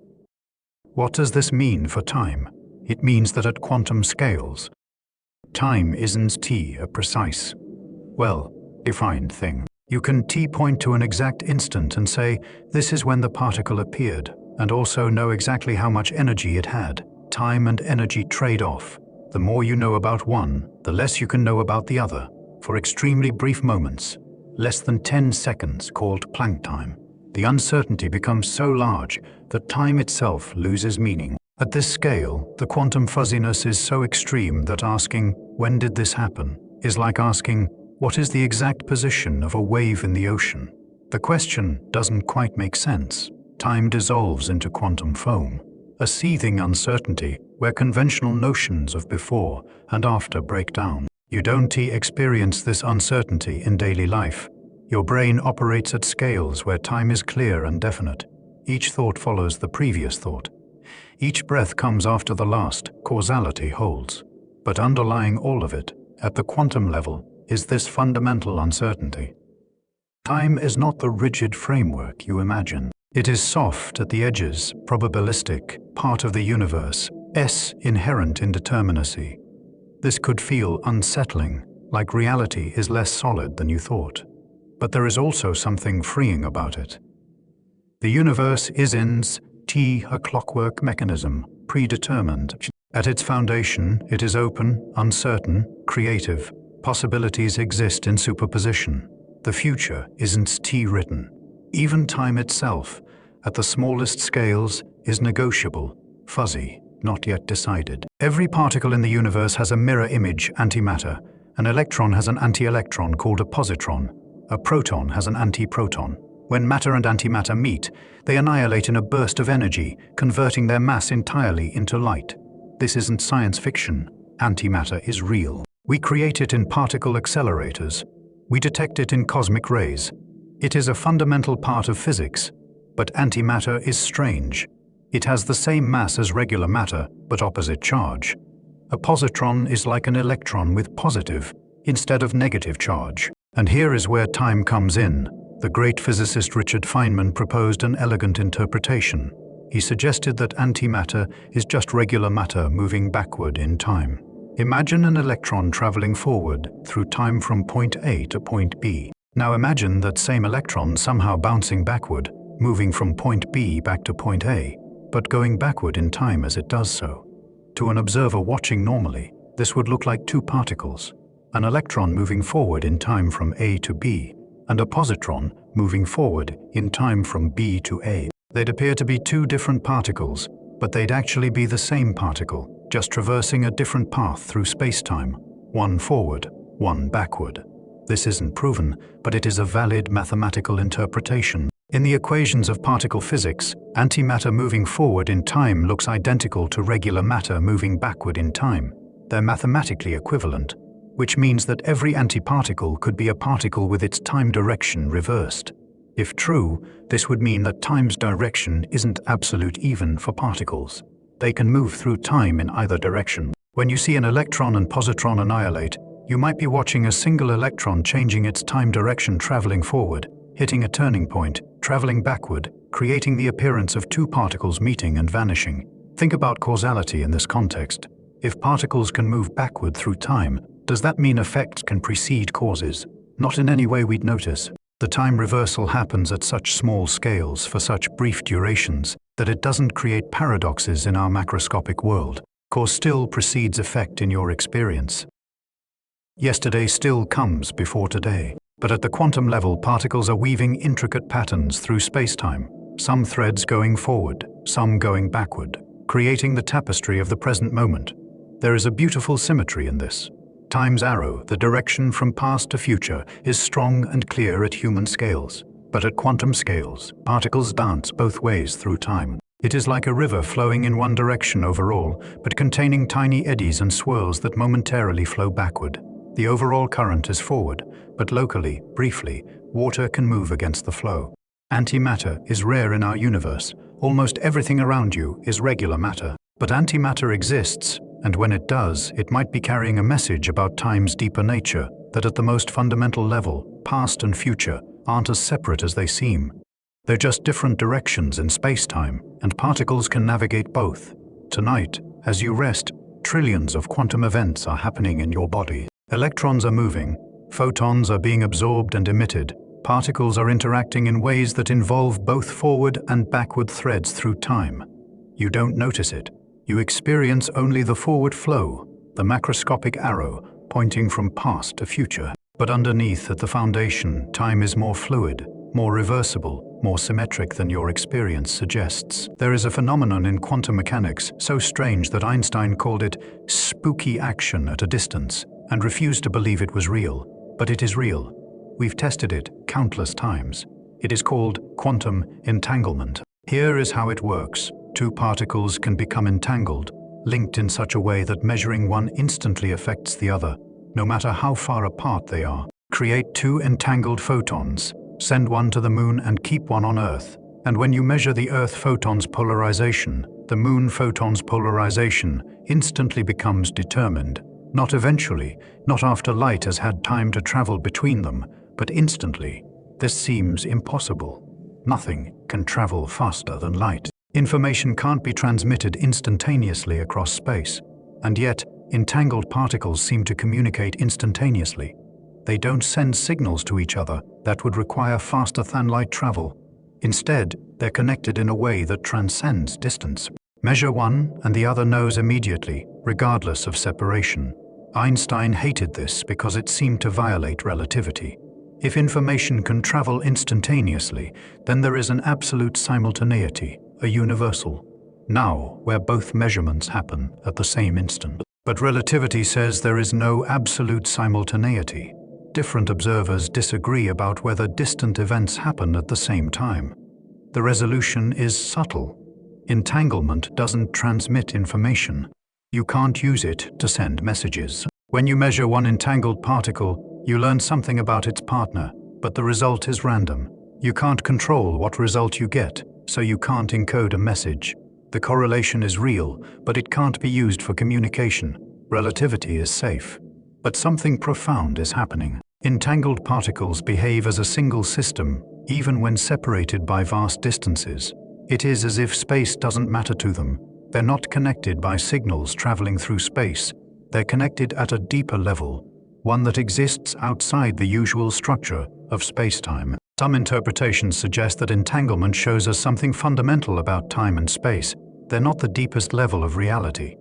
What does this mean for time? It means that at quantum scales, time isn't a precise, defined thing. You can point to an exact instant and say, this is when the particle appeared, and also know exactly how much energy it had. Time and energy trade off. The more you know about one, the less you can know about the other. For extremely brief moments, less than 10 seconds called Planck time, the uncertainty becomes so large that time itself loses meaning. At this scale, the quantum fuzziness is so extreme that asking, when did this happen, is like asking, what is the exact position of a wave in the ocean? The question doesn't quite make sense. Time dissolves into quantum foam, a seething uncertainty where conventional notions of before and after break down. You don't experience this uncertainty in daily life. Your brain operates at scales where time is clear and definite. Each thought follows the previous thought. Each breath comes after the last. Causality holds. But underlying all of it, at the quantum level, is this fundamental uncertainty. Time is not the rigid framework you imagine. It is soft at the edges, probabilistic, part of the universe, inherent indeterminacy. This could feel unsettling, like reality is less solid than you thought. But there is also something freeing about it. The universe isn't T, a clockwork mechanism, predetermined. At its foundation, it is open, uncertain, creative. Possibilities exist in superposition. The future isn't T-written. Even time itself, at the smallest scales, is negotiable, fuzzy, not yet decided. Every particle in the universe has a mirror image, antimatter. An electron has an anti-electron called a positron. A proton has an anti-proton. When matter and antimatter meet, they annihilate in a burst of energy, converting their mass entirely into light. This isn't science fiction. Antimatter is real. We create it in particle accelerators. We detect it in cosmic rays. It is a fundamental part of physics. But antimatter is strange. It has the same mass as regular matter, but opposite charge. A positron is like an electron with positive, instead of negative charge. And here is where time comes in. The great physicist Richard Feynman proposed an elegant interpretation. He suggested that antimatter is just regular matter moving backward in time. Imagine an electron traveling forward through time from point A to point B. Now imagine that same electron somehow bouncing backward, moving from point B back to point A, but going backward in time as it does so. To an observer watching normally, this would look like two particles, an electron moving forward in time from A to B, and a positron moving forward in time from B to A. They'd appear to be two different particles, but they'd actually be the same particle, just traversing a different path through spacetime, one forward, one backward. This isn't proven, but it is a valid mathematical interpretation. In the equations of particle physics, antimatter moving forward in time looks identical to regular matter moving backward in time. They're mathematically equivalent, which means that every antiparticle could be a particle with its time direction reversed. If true, this would mean that time's direction isn't absolute even for particles. They can move through time in either direction. When you see an electron and positron annihilate, you might be watching a single electron changing its time direction, traveling forward, hitting a turning point, traveling backward, creating the appearance of two particles meeting and vanishing. Think about causality in this context. If particles can move backward through time, does that mean effects can precede causes? Not in any way we'd notice. The time reversal happens at such small scales for such brief durations that it doesn't create paradoxes in our macroscopic world. Cause still precedes effect in your experience. Yesterday still comes before today. But at the quantum level, particles are weaving intricate patterns through spacetime, some threads going forward, some going backward, creating the tapestry of the present moment. There is a beautiful symmetry in this. Time's arrow, the direction from past to future, is strong and clear at human scales. But at quantum scales, particles dance both ways through time. It is like a river flowing in one direction overall, but containing tiny eddies and swirls that momentarily flow backward. The overall current is forward, but locally, briefly, water can move against the flow. Antimatter is rare in our universe. Almost everything around you is regular matter. But antimatter exists, and when it does, it might be carrying a message about time's deeper nature, that at the most fundamental level, past and future aren't as separate as they seem. They're just different directions in space-time, and particles can navigate both. Tonight, as you rest, trillions of quantum events are happening in your body. Electrons are moving, photons are being absorbed and emitted, particles are interacting in ways that involve both forward and backward threads through time. You don't notice it. You experience only the forward flow, the macroscopic arrow pointing from past to future. But underneath, at the foundation, time is more fluid, more reversible, more symmetric than your experience suggests. There is a phenomenon in quantum mechanics so strange that Einstein called it spooky action at a distance and refused to believe it was real. But it is real. We've tested it countless times. It is called quantum entanglement. Here is how it works. Two particles can become entangled, linked in such a way that measuring one instantly affects the other, no matter how far apart they are. Create two entangled photons, send one to the moon and keep one on Earth. And when you measure the Earth photon's polarization, the moon photon's polarization instantly becomes determined. Not eventually, not after light has had time to travel between them, but instantly. This seems impossible. Nothing can travel faster than light. Information can't be transmitted instantaneously across space, and yet entangled particles seem to communicate instantaneously. They don't send signals to each other that would require faster than light travel. Instead, they're connected in a way that transcends distance. Measure one and the other knows immediately, regardless of separation. Einstein hated this because it seemed to violate relativity. If information can travel instantaneously, then there is an absolute simultaneity, a universal. Now, where both measurements happen at the same instant. But relativity says there is no absolute simultaneity. Different observers disagree about whether distant events happen at the same time. The resolution is subtle. Entanglement doesn't transmit information. You can't use it to send messages. When you measure one entangled particle, you learn something about its partner, but the result is random. You can't control what result you get, so you can't encode a message. The correlation is real, but it can't be used for communication. Relativity is safe. But something profound is happening. Entangled particles behave as a single system, even when separated by vast distances. It is as if space doesn't matter to them. They're not connected by signals traveling through space. They're connected at a deeper level, one that exists outside the usual structure of spacetime. Some interpretations suggest that entanglement shows us something fundamental about time and space. They're not the deepest level of reality.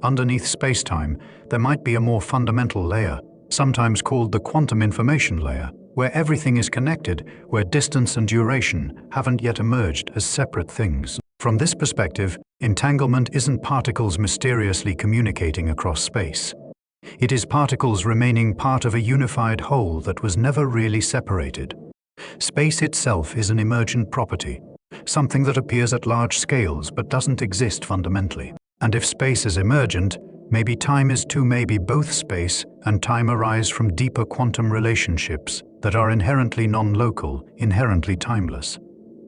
Underneath spacetime, there might be a more fundamental layer, sometimes called the quantum information layer, where everything is connected, where distance and duration haven't yet emerged as separate things. From this perspective, entanglement isn't particles mysteriously communicating across space. It is particles remaining part of a unified whole that was never really separated. Space itself is an emergent property, something that appears at large scales but doesn't exist fundamentally. And if space is emergent, maybe time is too. Maybe both space and time arise from deeper quantum relationships that are inherently non-local, inherently timeless.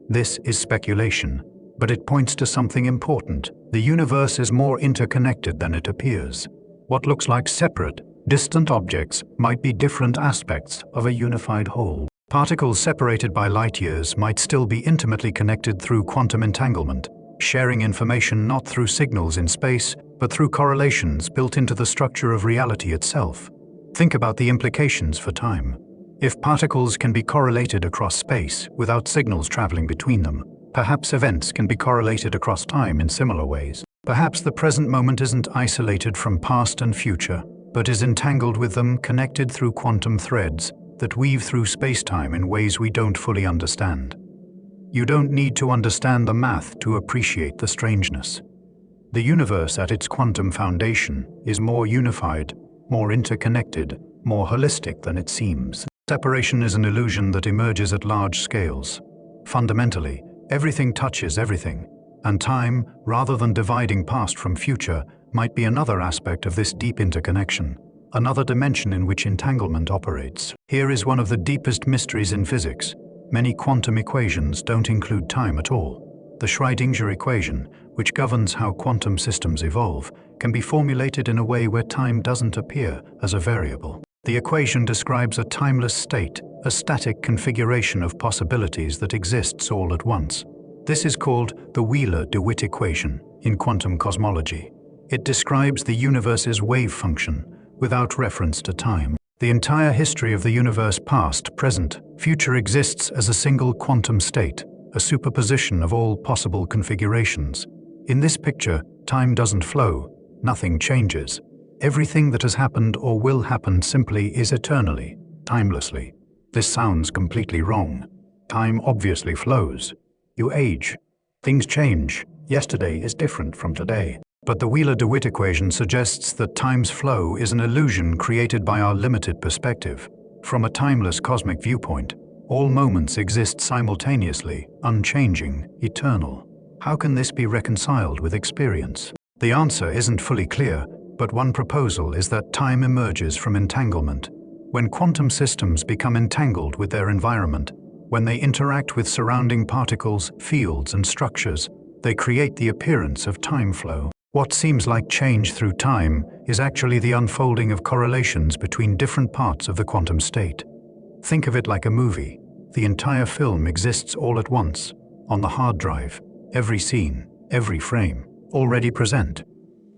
This is speculation, but it points to something important. The universe is more interconnected than it appears. What looks like separate, distant objects might be different aspects of a unified whole. Particles separated by light years might still be intimately connected through quantum entanglement, sharing information not through signals in space, but through correlations built into the structure of reality itself. Think about the implications for time. If particles can be correlated across space without signals traveling between them, perhaps events can be correlated across time in similar ways. Perhaps the present moment isn't isolated from past and future, but is entangled with them, connected through quantum threads that weave through spacetime in ways we don't fully understand. You don't need to understand the math to appreciate the strangeness. The universe at its quantum foundation is more unified, more interconnected, more holistic than it seems. Separation is an illusion that emerges at large scales. Fundamentally, everything touches everything, and time, rather than dividing past from future, might be another aspect of this deep interconnection, another dimension in which entanglement operates. Here is one of the deepest mysteries in physics. Many quantum equations don't include time at all. The Schrödinger equation, which governs how quantum systems evolve, can be formulated in a way where time doesn't appear as a variable. The equation describes a timeless state, a static configuration of possibilities that exists all at once. This is called the Wheeler-DeWitt equation in quantum cosmology. It describes the universe's wave function without reference to time. The entire history of the universe, past, present, future, exists as a single quantum state, a superposition of all possible configurations. In this picture, time doesn't flow, nothing changes. Everything that has happened or will happen simply is eternally, timelessly. This sounds completely wrong. Time obviously flows. You age. Things change. Yesterday is different from today. But the Wheeler-DeWitt equation suggests that time's flow is an illusion created by our limited perspective. From a timeless cosmic viewpoint, all moments exist simultaneously, unchanging, eternal. How can this be reconciled with experience? The answer isn't fully clear, but one proposal is that time emerges from entanglement. When quantum systems become entangled with their environment, when they interact with surrounding particles, fields, and structures, they create the appearance of time flow. What seems like change through time is actually the unfolding of correlations between different parts of the quantum state. Think of it like a movie. The entire film exists all at once, on the hard drive, every scene, every frame, already present.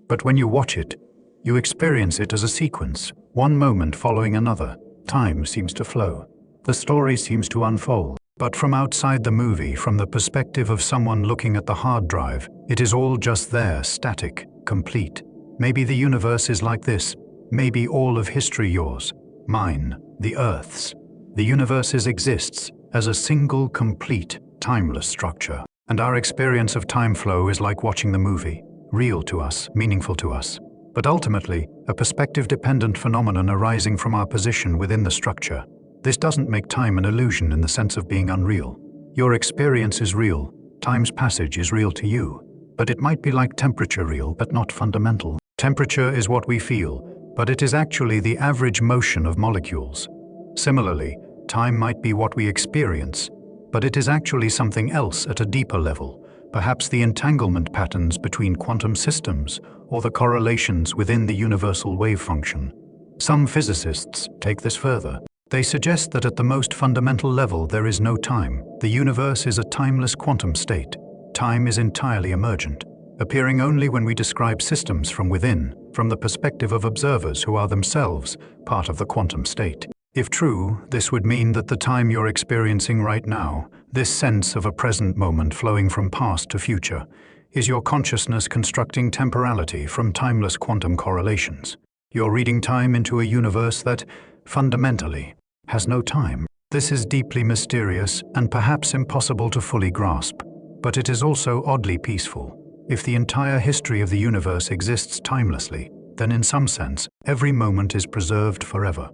But when you watch it, you experience it as a sequence, one moment following another. Time seems to flow. The story seems to unfold. But from outside the movie, from the perspective of someone looking at the hard drive, it is all just there, static, complete. Maybe the universe is like this. Maybe all of history yours, mine, the Earth's. The universe exists as a single, complete, timeless structure. And our experience of time flow is like watching the movie, real to us, meaningful to us. But ultimately, a perspective-dependent phenomenon arising from our position within the structure. This doesn't make time an illusion in the sense of being unreal. Your experience is real, time's passage is real to you. But it might be like temperature real, but not fundamental. Temperature is what we feel, but it is actually the average motion of molecules. Similarly, time might be what we experience, but it is actually something else at a deeper level, perhaps the entanglement patterns between quantum systems or the correlations within the universal wave function. Some physicists take this further. They suggest that at the most fundamental level there is no time. The universe is a timeless quantum state. Time is entirely emergent, appearing only when we describe systems from within, from the perspective of observers who are themselves part of the quantum state. If true, this would mean that the time you're experiencing right now, this sense of a present moment flowing from past to future, is your consciousness constructing temporality from timeless quantum correlations. You're reading time into a universe that, fundamentally, has no time. This is deeply mysterious and perhaps impossible to fully grasp, but it is also oddly peaceful. If the entire history of the universe exists timelessly, then in some sense, every moment is preserved forever.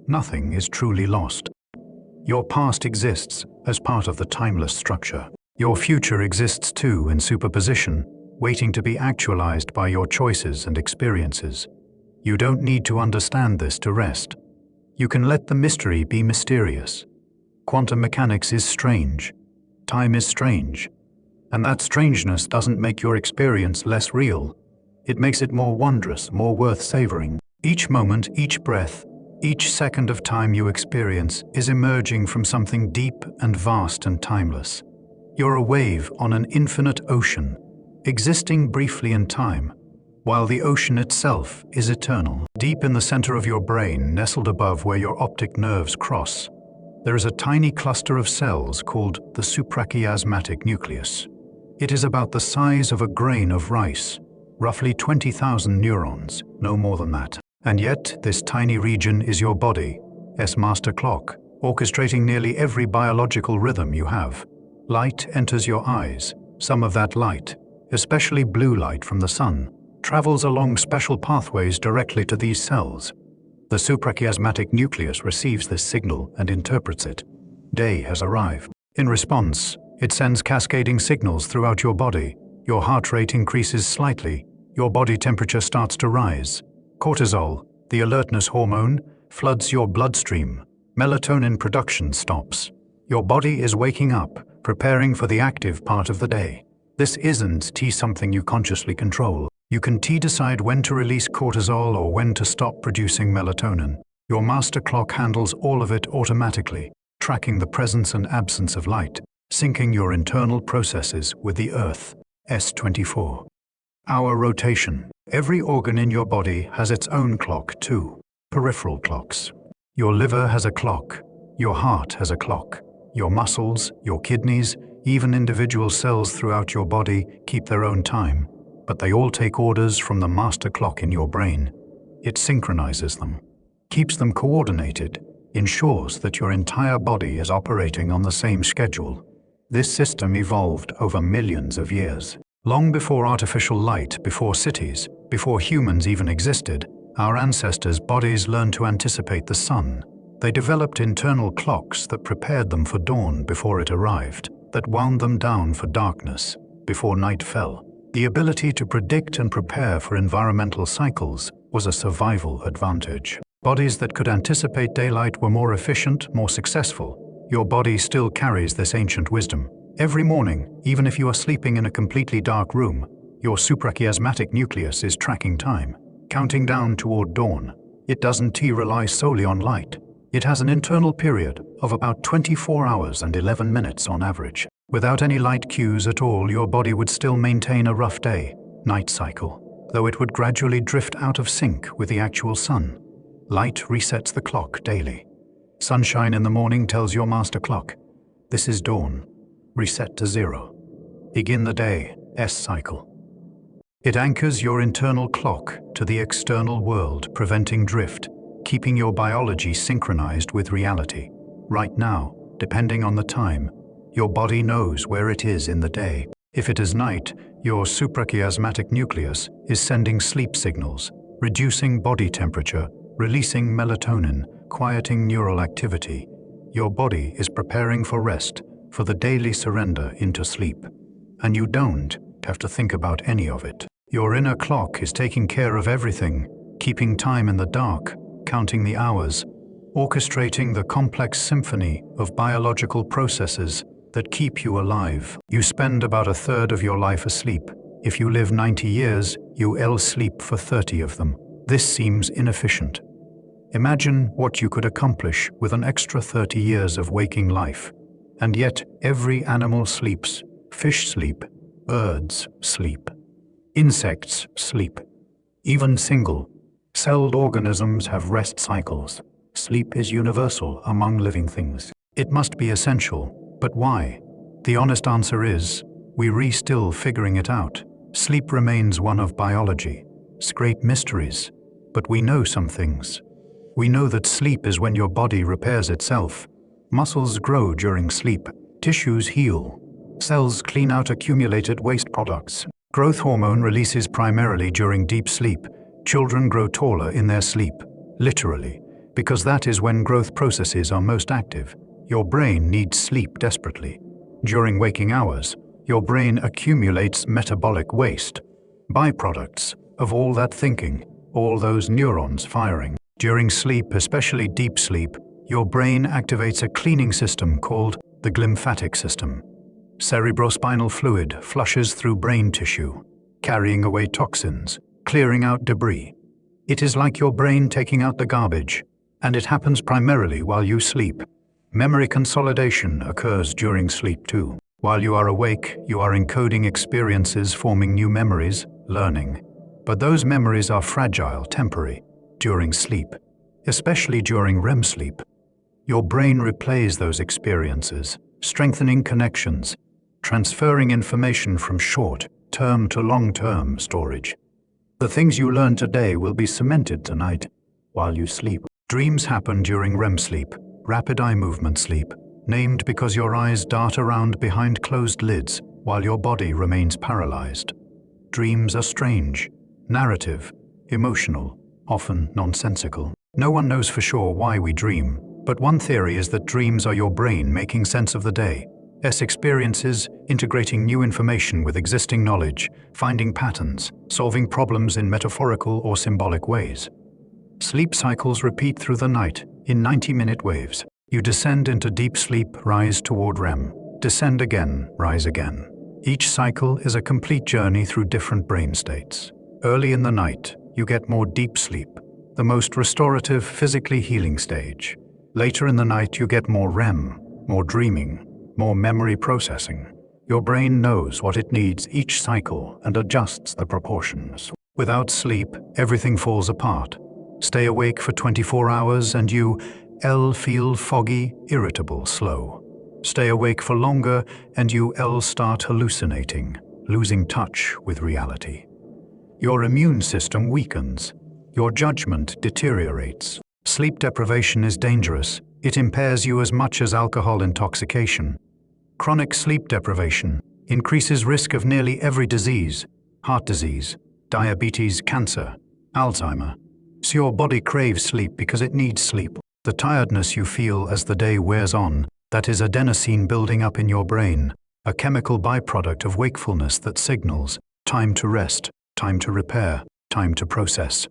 Nothing is truly lost. Your past exists as part of the timeless structure. Your future exists too in superposition, waiting to be actualized by your choices and experiences. You don't need to understand this to rest. You can let the mystery be mysterious. Quantum mechanics is strange. Time is strange. And that strangeness doesn't make your experience less real. It makes it more wondrous, more worth savoring. Each moment, each breath, each second of time you experience is emerging from something deep and vast and timeless. You're a wave on an infinite ocean, existing briefly in time, while the ocean itself is eternal. Deep in the center of your brain, nestled above where your optic nerves cross, there is a tiny cluster of cells called the suprachiasmatic nucleus. It is about the size of a grain of rice, roughly 20,000 neurons, no more than that. And yet, this tiny region is your body's master clock, orchestrating nearly every biological rhythm you have. Light enters your eyes. Some of that light, especially blue light from the sun, travels along special pathways directly to these cells. The suprachiasmatic nucleus receives this signal and interprets it. Day has arrived. In response, it sends cascading signals throughout your body. Your heart rate increases slightly. Your body temperature starts to rise. Cortisol, the alertness hormone, floods your bloodstream. Melatonin production stops. Your body is waking up, preparing for the active part of the day. This isn't something you consciously control. You can decide when to release cortisol or when to stop producing melatonin. Your master clock handles all of it automatically, tracking the presence and absence of light, syncing your internal processes with the Earth's 24 hour rotation. Every organ in your body has its own clock too, peripheral clocks. Your liver has a clock, your heart has a clock, your muscles, your kidneys, even individual cells throughout your body keep their own time, but they all take orders from the master clock in your brain. It synchronizes them, keeps them coordinated, ensures that your entire body is operating on the same schedule. This system evolved over millions of years. Long before artificial light, before cities, before humans even existed, our ancestors' bodies learned to anticipate the sun. They developed internal clocks that prepared them for dawn before it arrived, that wound them down for darkness before night fell. The ability to predict and prepare for environmental cycles was a survival advantage. Bodies that could anticipate daylight were more efficient, more successful. Your body still carries this ancient wisdom. Every morning, even if you are sleeping in a completely dark room, your suprachiasmatic nucleus is tracking time, counting down toward dawn. It doesn't rely solely on light. It has an internal period of about 24 hours and 11 minutes on average. Without any light cues at all, your body would still maintain a rough day-night cycle, though it would gradually drift out of sync with the actual sun. Light resets the clock daily. Sunshine in the morning tells your master clock, This is dawn. Reset to zero. Begin the day, S cycle. It anchors your internal clock to the external world, preventing drift, keeping your biology synchronized with reality. Right now, depending on the time, your body knows where it is in the day. If it is night, your suprachiasmatic nucleus is sending sleep signals, reducing body temperature, releasing melatonin, quieting neural activity. Your body is preparing for rest, for the daily surrender into sleep. And you don't have to think about any of it. Your inner clock is taking care of everything, keeping time in the dark, counting the hours, orchestrating the complex symphony of biological processes that keep you alive. You spend about a third of your life asleep. If you live 90 years, you'll sleep for 30 of them. This seems inefficient. Imagine what you could accomplish with an extra 30 years of waking life. And yet, every animal sleeps. Fish sleep, birds sleep, insects sleep. Even single-celled organisms have rest cycles. Sleep is universal among living things. It must be essential, but why? The honest answer is, we're still figuring it out. Sleep remains one of biology's great mysteries, but we know some things. We know that sleep is when your body repairs itself. Muscles grow during sleep, tissues heal, cells clean out accumulated waste products. Growth hormone releases primarily during deep sleep. Children grow taller in their sleep, literally, because that is when growth processes are most active. Your brain needs sleep desperately. During waking hours, your brain accumulates metabolic waste, byproducts of all that thinking, all those neurons firing. During sleep, especially deep sleep, your brain activates a cleaning system called the glymphatic system. Cerebrospinal fluid flushes through brain tissue, carrying away toxins, clearing out debris. It is like your brain taking out the garbage, and it happens primarily while you sleep. Memory consolidation occurs during sleep too. While you are awake, you are encoding experiences, forming new memories, learning. But those memories are fragile, temporary. During sleep, especially during REM sleep, your brain replays those experiences, strengthening connections, transferring information from short-term to long-term storage. The things you learn today will be cemented tonight while you sleep. Dreams happen during REM sleep, rapid eye movement sleep, named because your eyes dart around behind closed lids while your body remains paralyzed. Dreams are strange, narrative, emotional, often nonsensical. No one knows for sure why we dream, but one theory is that dreams are your brain making sense of the day's experiences, integrating new information with existing knowledge, finding patterns, solving problems in metaphorical or symbolic ways. Sleep cycles repeat through the night in 90-minute waves. You descend into deep sleep, rise toward REM, descend again, rise again. Each cycle is a complete journey through different brain states. Early in the night, you get more deep sleep, the most restorative, physically healing stage. Later in the night, you get more REM, more dreaming, more memory processing. Your brain knows what it needs each cycle and adjusts the proportions. Without sleep, everything falls apart. Stay awake for 24 hours and you feel foggy, irritable, slow. Stay awake for longer and you start hallucinating, losing touch with reality. Your immune system weakens. Your judgment deteriorates. Sleep deprivation is dangerous. It impairs you as much as alcohol intoxication. Chronic sleep deprivation increases risk of nearly every disease: heart disease, diabetes, cancer, Alzheimer. So your body craves sleep because it needs sleep. The tiredness you feel as the day wears on, that is adenosine building up in your brain, a chemical byproduct of wakefulness that signals time to rest, time to repair, time to process.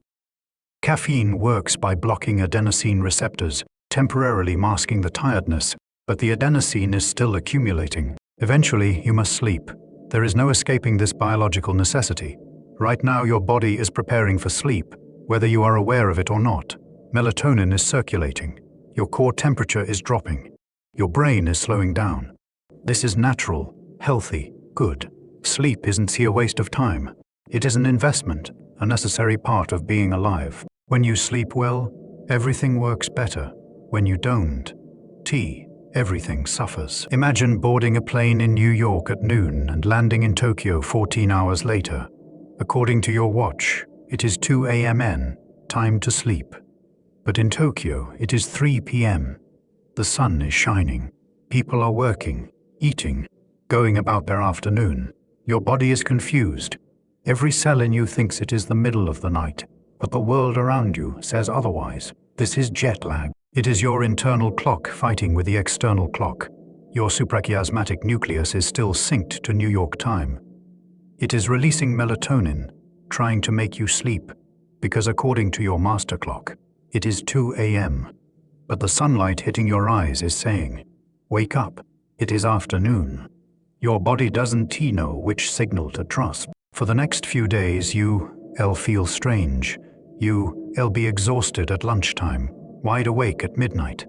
Caffeine works by blocking adenosine receptors, temporarily masking the tiredness, but the adenosine is still accumulating. Eventually, you must sleep. There is no escaping this biological necessity. Right now, your body is preparing for sleep, whether you are aware of it or not. Melatonin is circulating. Your core temperature is dropping. Your brain is slowing down. This is natural, healthy, good. Sleep isn't a waste of time. It is an investment, a necessary part of being alive. When you sleep well, everything works better. When you don't, everything suffers. Imagine boarding a plane in New York at noon and landing in Tokyo 14 hours later. According to your watch, it is 2 a.m. time to sleep. But in Tokyo, it is 3 p.m. The sun is shining. People are working, eating, going about their afternoon. Your body is confused. Every cell in you thinks it is the middle of the night, but the world around you says otherwise. This is jet lag. It is your internal clock fighting with the external clock. Your suprachiasmatic nucleus is still synced to New York time. It is releasing melatonin, trying to make you sleep, because according to your master clock, it is 2 a.m. But the sunlight hitting your eyes is saying, wake up, it is afternoon. Your body doesn't know which signal to trust. For the next few days, you'll feel strange. You'll be exhausted at lunchtime, wide awake at midnight.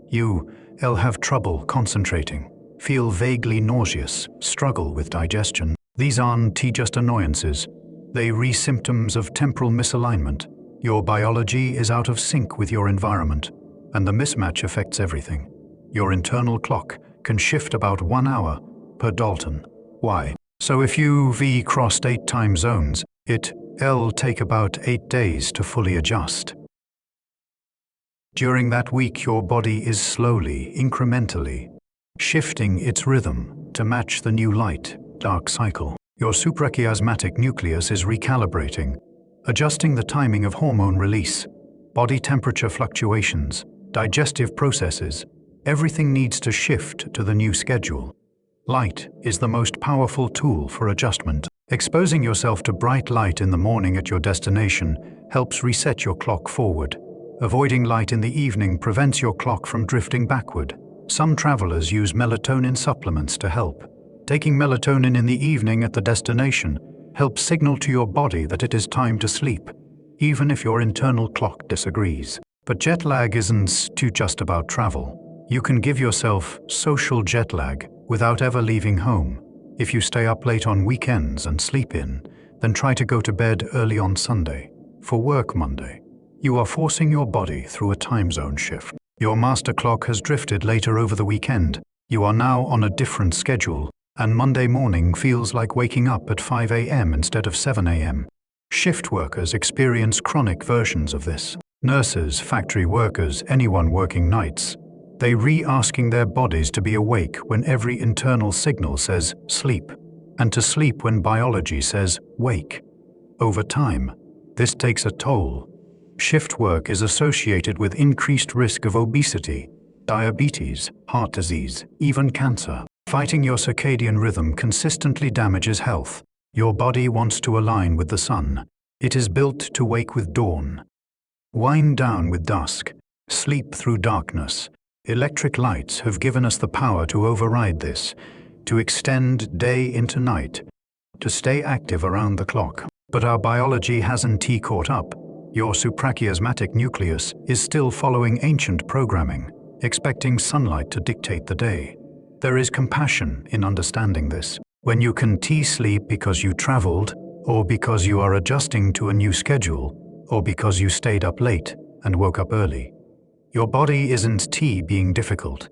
You'll have trouble concentrating, feel vaguely nauseous, struggle with digestion. These aren't just annoyances. They are symptoms of temporal misalignment. Your biology is out of sync with your environment, and the mismatch affects everything. Your internal clock can shift about 1 hour per Dalton. Why? So if you've crossed 8 time zones, it'll take about 8 days to fully adjust. During that week, your body is slowly, incrementally, shifting its rhythm to match the new light-dark cycle. Your suprachiasmatic nucleus is recalibrating, adjusting the timing of hormone release, body temperature fluctuations, digestive processes. Everything needs to shift to the new schedule. Light is the most powerful tool for adjustment. Exposing yourself to bright light in the morning at your destination helps reset your clock forward. Avoiding light in the evening prevents your clock from drifting backward. Some travelers use melatonin supplements to help. Taking melatonin in the evening at the destination helps signal to your body that it is time to sleep, even if your internal clock disagrees. But jet lag isn't just about travel. You can give yourself social jet lag without ever leaving home. If you stay up late on weekends and sleep in, then try to go to bed early on Sunday, for work Monday. You are forcing your body through a time zone shift. Your master clock has drifted later over the weekend. You are now on a different schedule, and Monday morning feels like waking up at 5 a.m. instead of 7 a.m. Shift workers experience chronic versions of this. Nurses, factory workers, anyone working nights. They re-asking their bodies to be awake when every internal signal says sleep, and to sleep when biology says wake. Over time, this takes a toll. Shift work is associated with increased risk of obesity, diabetes, heart disease, even cancer. Fighting your circadian rhythm consistently damages health. Your body wants to align with the sun. It is built to wake with dawn, wind down with dusk, sleep through darkness. Electric lights have given us the power to override this, to extend day into night, to stay active around the clock. But our biology hasn't caught up. Your suprachiasmatic nucleus is still following ancient programming, expecting sunlight to dictate the day. There is compassion in understanding this. When you can sleep because you traveled, or because you are adjusting to a new schedule, or because you stayed up late and woke up early. Your body isn't being difficult.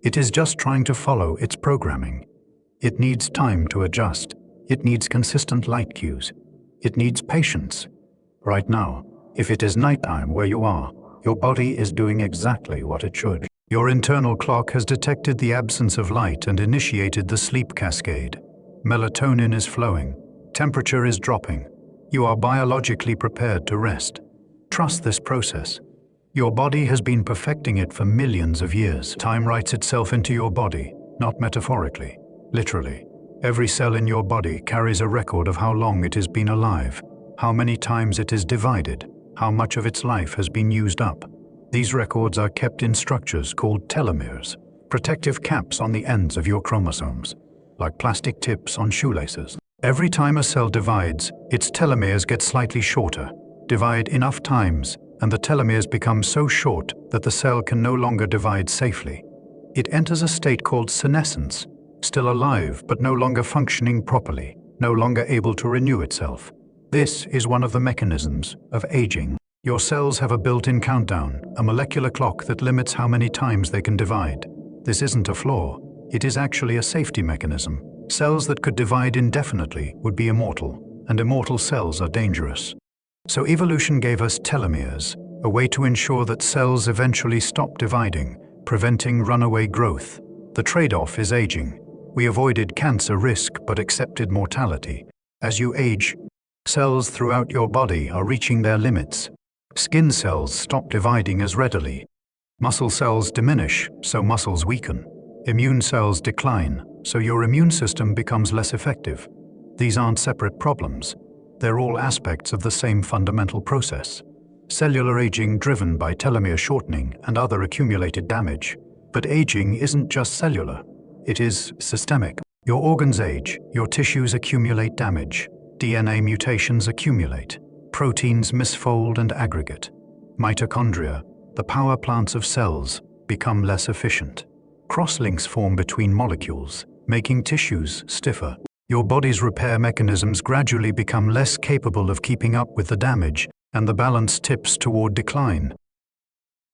It is just trying to follow its programming. It needs time to adjust. It needs consistent light cues. It needs patience. Right now, if it is nighttime where you are, your body is doing exactly what it should. Your internal clock has detected the absence of light and initiated the sleep cascade. Melatonin is flowing. Temperature is dropping. You are biologically prepared to rest. Trust this process. Your body has been perfecting it for millions of years. Time writes itself into your body, not metaphorically, literally. Every cell in your body carries a record of how long it has been alive, how many times it is divided, how much of its life has been used up. These records are kept in structures called telomeres, protective caps on the ends of your chromosomes, like plastic tips on shoelaces. Every time a cell divides, its telomeres get slightly shorter. Divide enough times, and the telomeres become so short that the cell can no longer divide safely. It enters a state called senescence, still alive but no longer functioning properly, no longer able to renew itself. This is one of the mechanisms of aging. Your cells have a built-in countdown, a molecular clock that limits how many times they can divide. This isn't a flaw. It is actually a safety mechanism. Cells that could divide indefinitely would be immortal, and immortal cells are dangerous. So evolution gave us telomeres, a way to ensure that cells eventually stop dividing, preventing runaway growth. The trade-off is aging. We avoided cancer risk but accepted mortality. As you age, cells throughout your body are reaching their limits. Skin cells stop dividing as readily. Muscle cells diminish, so muscles weaken. Immune cells decline, so your immune system becomes less effective. These aren't separate problems. They're all aspects of the same fundamental process. Cellular aging driven by telomere shortening and other accumulated damage. But aging isn't just cellular. It is systemic. Your organs age, your tissues accumulate damage. DNA mutations accumulate. Proteins misfold and aggregate. Mitochondria, the power plants of cells, become less efficient. Crosslinks form between molecules, making tissues stiffer. Your body's repair mechanisms gradually become less capable of keeping up with the damage, and the balance tips toward decline.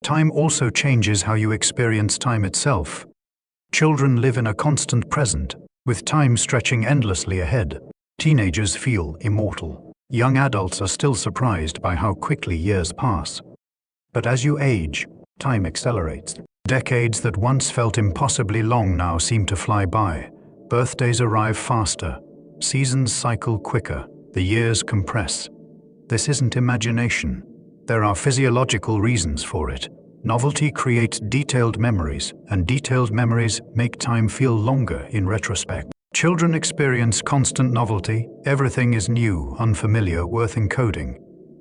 Time also changes how you experience time itself. Children live in a constant present, with time stretching endlessly ahead. Teenagers feel immortal. Young adults are still surprised by how quickly years pass. But as you age, time accelerates. Decades that once felt impossibly long now seem to fly by. Birthdays arrive faster. Seasons cycle quicker. The years compress. This isn't imagination. There are physiological reasons for it. Novelty creates detailed memories, and detailed memories make time feel longer in retrospect. Children experience constant novelty. Everything is new, unfamiliar, worth encoding.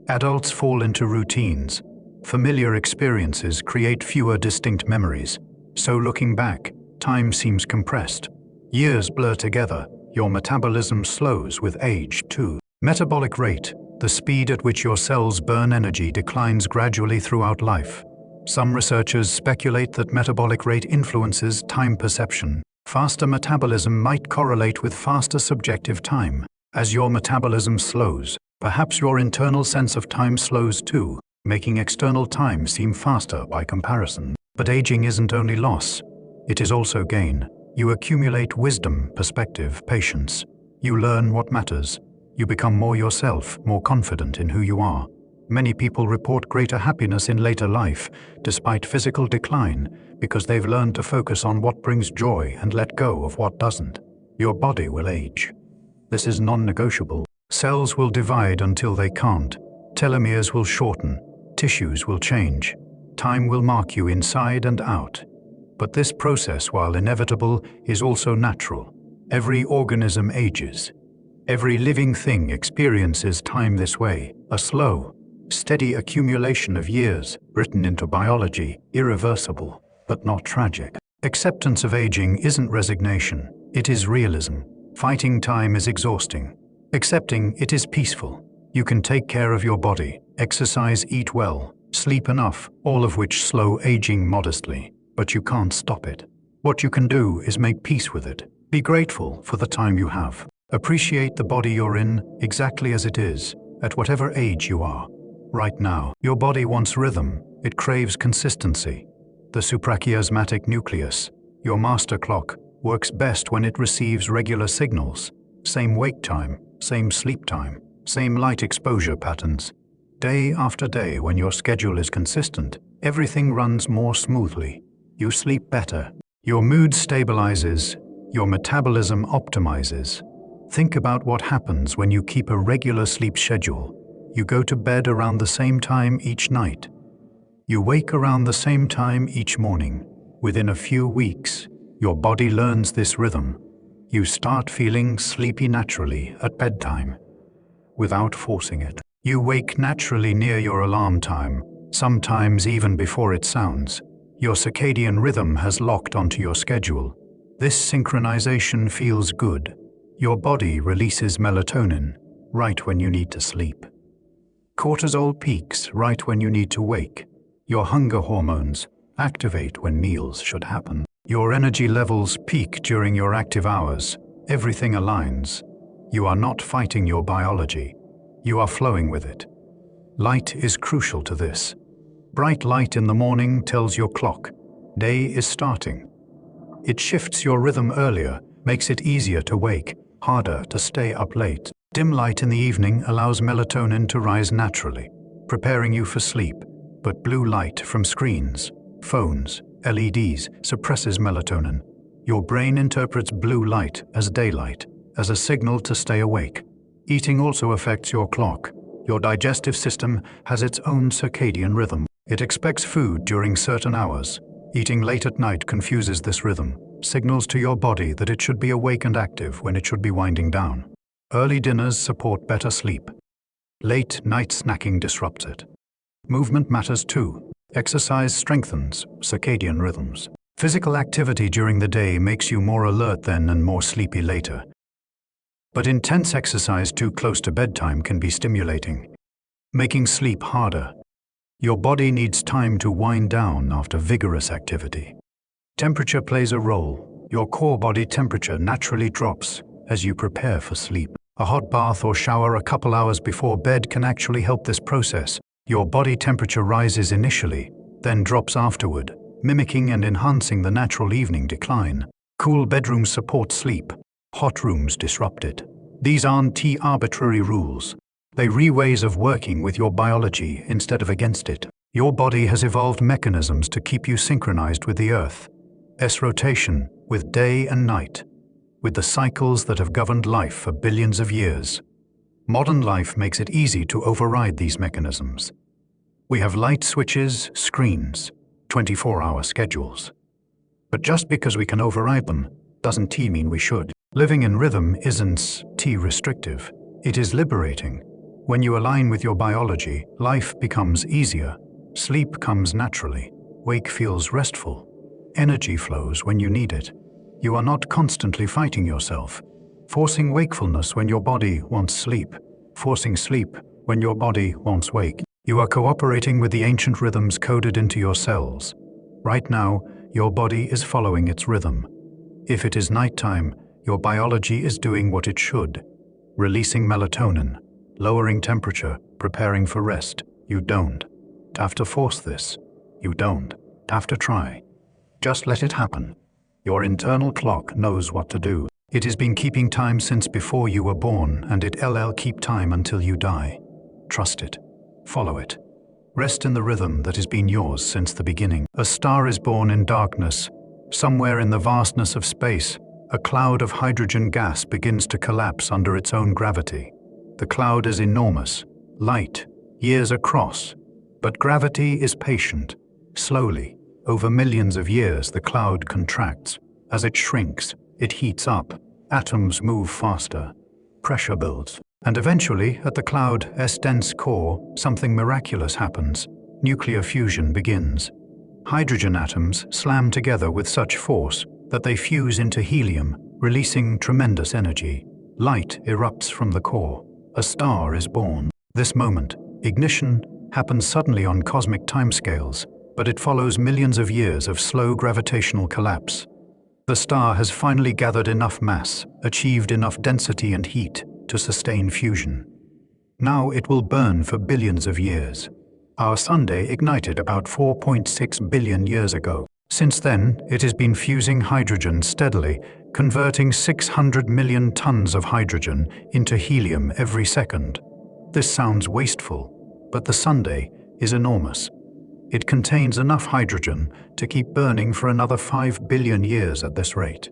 Adults fall into routines. Familiar experiences create fewer distinct memories. So looking back, time seems compressed. Years blur together. Your metabolism slows with age, too. Metabolic rate, the speed at which your cells burn energy, declines gradually throughout life. Some researchers speculate that metabolic rate influences time perception. Faster metabolism might correlate with faster subjective time. As your metabolism slows, perhaps your internal sense of time slows too, making external time seem faster by comparison. But aging isn't only loss. It is also gain. You accumulate wisdom, perspective, patience. You learn what matters. You become more yourself, more confident in who you are. Many people report greater happiness in later life, despite physical decline, because they've learned to focus on what brings joy and let go of what doesn't. Your body will age. This is non-negotiable. Cells will divide until they can't. Telomeres will shorten. Tissues will change. Time will mark you inside and out. But this process, while inevitable, is also natural. Every organism ages. Every living thing experiences time this way, a slow, steady accumulation of years, written into biology, irreversible, but not tragic. Acceptance of aging isn't resignation, it is realism. Fighting time is exhausting. Accepting it is peaceful. You can take care of your body, exercise, eat well, sleep enough, all of which slow aging modestly, but you can't stop it. What you can do is make peace with it. Be grateful for the time you have. Appreciate the body you're in exactly as it is, at whatever age you are. Right now, your body wants rhythm. It craves consistency. The suprachiasmatic nucleus, your master clock, works best when it receives regular signals. Same wake time, same sleep time, same light exposure patterns. Day after day, when your schedule is consistent, everything runs more smoothly. You sleep better. Your mood stabilizes. Your metabolism optimizes. Think about what happens when you keep a regular sleep schedule. You go to bed around the same time each night. You wake around the same time each morning. Within a few weeks, your body learns this rhythm. You start feeling sleepy naturally at bedtime, without forcing it. You wake naturally near your alarm time, sometimes even before it sounds. Your circadian rhythm has locked onto your schedule. This synchronization feels good. Your body releases melatonin right when you need to sleep. Cortisol peaks right when you need to wake. Your hunger hormones activate when meals should happen. Your energy levels peak during your active hours. Everything aligns. You are not fighting your biology. You are flowing with it. Light is crucial to this. Bright light in the morning tells your clock. Day is starting. It shifts your rhythm earlier, makes it easier to wake, harder to stay up late. Dim light in the evening allows melatonin to rise naturally, preparing you for sleep, but blue light from screens, phones, LEDs suppresses melatonin. Your brain interprets blue light as daylight, as a signal to stay awake. Eating also affects your clock. Your digestive system has its own circadian rhythm. It expects food during certain hours. Eating late at night confuses this rhythm, signals to your body that it should be awake and active when it should be winding down. Early dinners support better sleep. Late night snacking disrupts it. Movement matters too. Exercise strengthens circadian rhythms. Physical activity during the day makes you more alert then and more sleepy later. But intense exercise too close to bedtime can be stimulating, making sleep harder. Your body needs time to wind down after vigorous activity. Temperature plays a role. Your core body temperature naturally drops as you prepare for sleep. A hot bath or shower a couple hours before bed can actually help this process. Your body temperature rises initially, then drops afterward, mimicking and enhancing the natural evening decline. Cool bedrooms support sleep. Hot rooms disrupt it. These aren't arbitrary rules. They're ways of working with your biology instead of against it. Your body has evolved mechanisms to keep you synchronized with the Earth's rotation, with day and night, with the cycles that have governed life for billions of years. Modern life makes it easy to override these mechanisms. We have light switches, screens, 24-hour schedules. But just because we can override them doesn't mean we should. Living in rhythm isn't restrictive. It is liberating. When you align with your biology, life becomes easier. Sleep comes naturally. Wake feels restful. Energy flows when you need it. You are not constantly fighting yourself, forcing wakefulness when your body wants sleep, forcing sleep when your body wants wake. You are cooperating with the ancient rhythms coded into your cells. Right now, your body is following its rhythm. If it is nighttime, your biology is doing what it should, releasing melatonin, lowering temperature, preparing for rest. You don't have to force this. You don't have to try. Just let it happen. Your internal clock knows what to do. It has been keeping time since before you were born, and it'll keep time until you die. Trust it. Follow it. Rest in the rhythm that has been yours since the beginning. A star is born in darkness. Somewhere in the vastness of space, a cloud of hydrogen gas begins to collapse under its own gravity. The cloud is enormous, light, years across, but gravity is patient. Slowly, over millions of years, the cloud contracts. As it shrinks, it heats up. Atoms move faster. Pressure builds. And eventually, at the cloud's dense core, something miraculous happens. Nuclear fusion begins. Hydrogen atoms slam together with such force that they fuse into helium, releasing tremendous energy. Light erupts from the core. A star is born. This moment, ignition, happens suddenly on cosmic timescales, but it follows millions of years of slow gravitational collapse. The star has finally gathered enough mass, achieved enough density and heat to sustain fusion. Now it will burn for billions of years. Our Sunday ignited about 4.6 billion years ago. Since then, it has been fusing hydrogen steadily, converting 600 million tons of hydrogen into helium every second. This sounds wasteful, but the Sunday is enormous. It contains enough hydrogen to keep burning for another 5 billion years at this rate.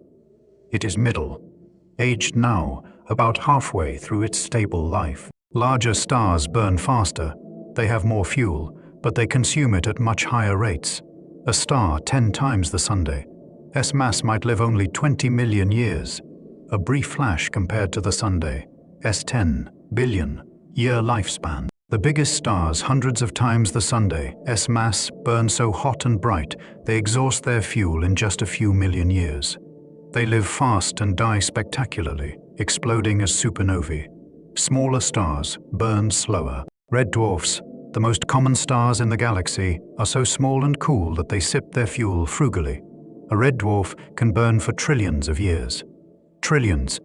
It is middle-aged now, about halfway through its stable life. Larger stars burn faster. They have more fuel, but they consume it at much higher rates. A star 10 times the Sunday's mass might live only 20 million years, a brief flash compared to the Sunday's 10 billion year lifespan. The biggest stars, hundreds of times the Sunday's mass, burn so hot and bright they exhaust their fuel in just a few million years. They live fast and die spectacularly, exploding as supernovae. Smaller stars burn slower. Red dwarfs, the most common stars in the galaxy, are so small and cool that they sip their fuel frugally. A red dwarf can burn for trillions of years. Trillions.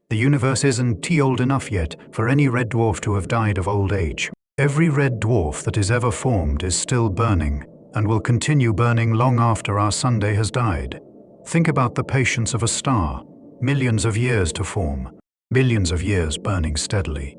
The universe isn't old enough yet for any red dwarf to have died of old age. Every red dwarf that is ever formed is still burning and will continue burning long after our Sunday has died. Think about the patience of a star, millions of years to form, billions of years burning steadily.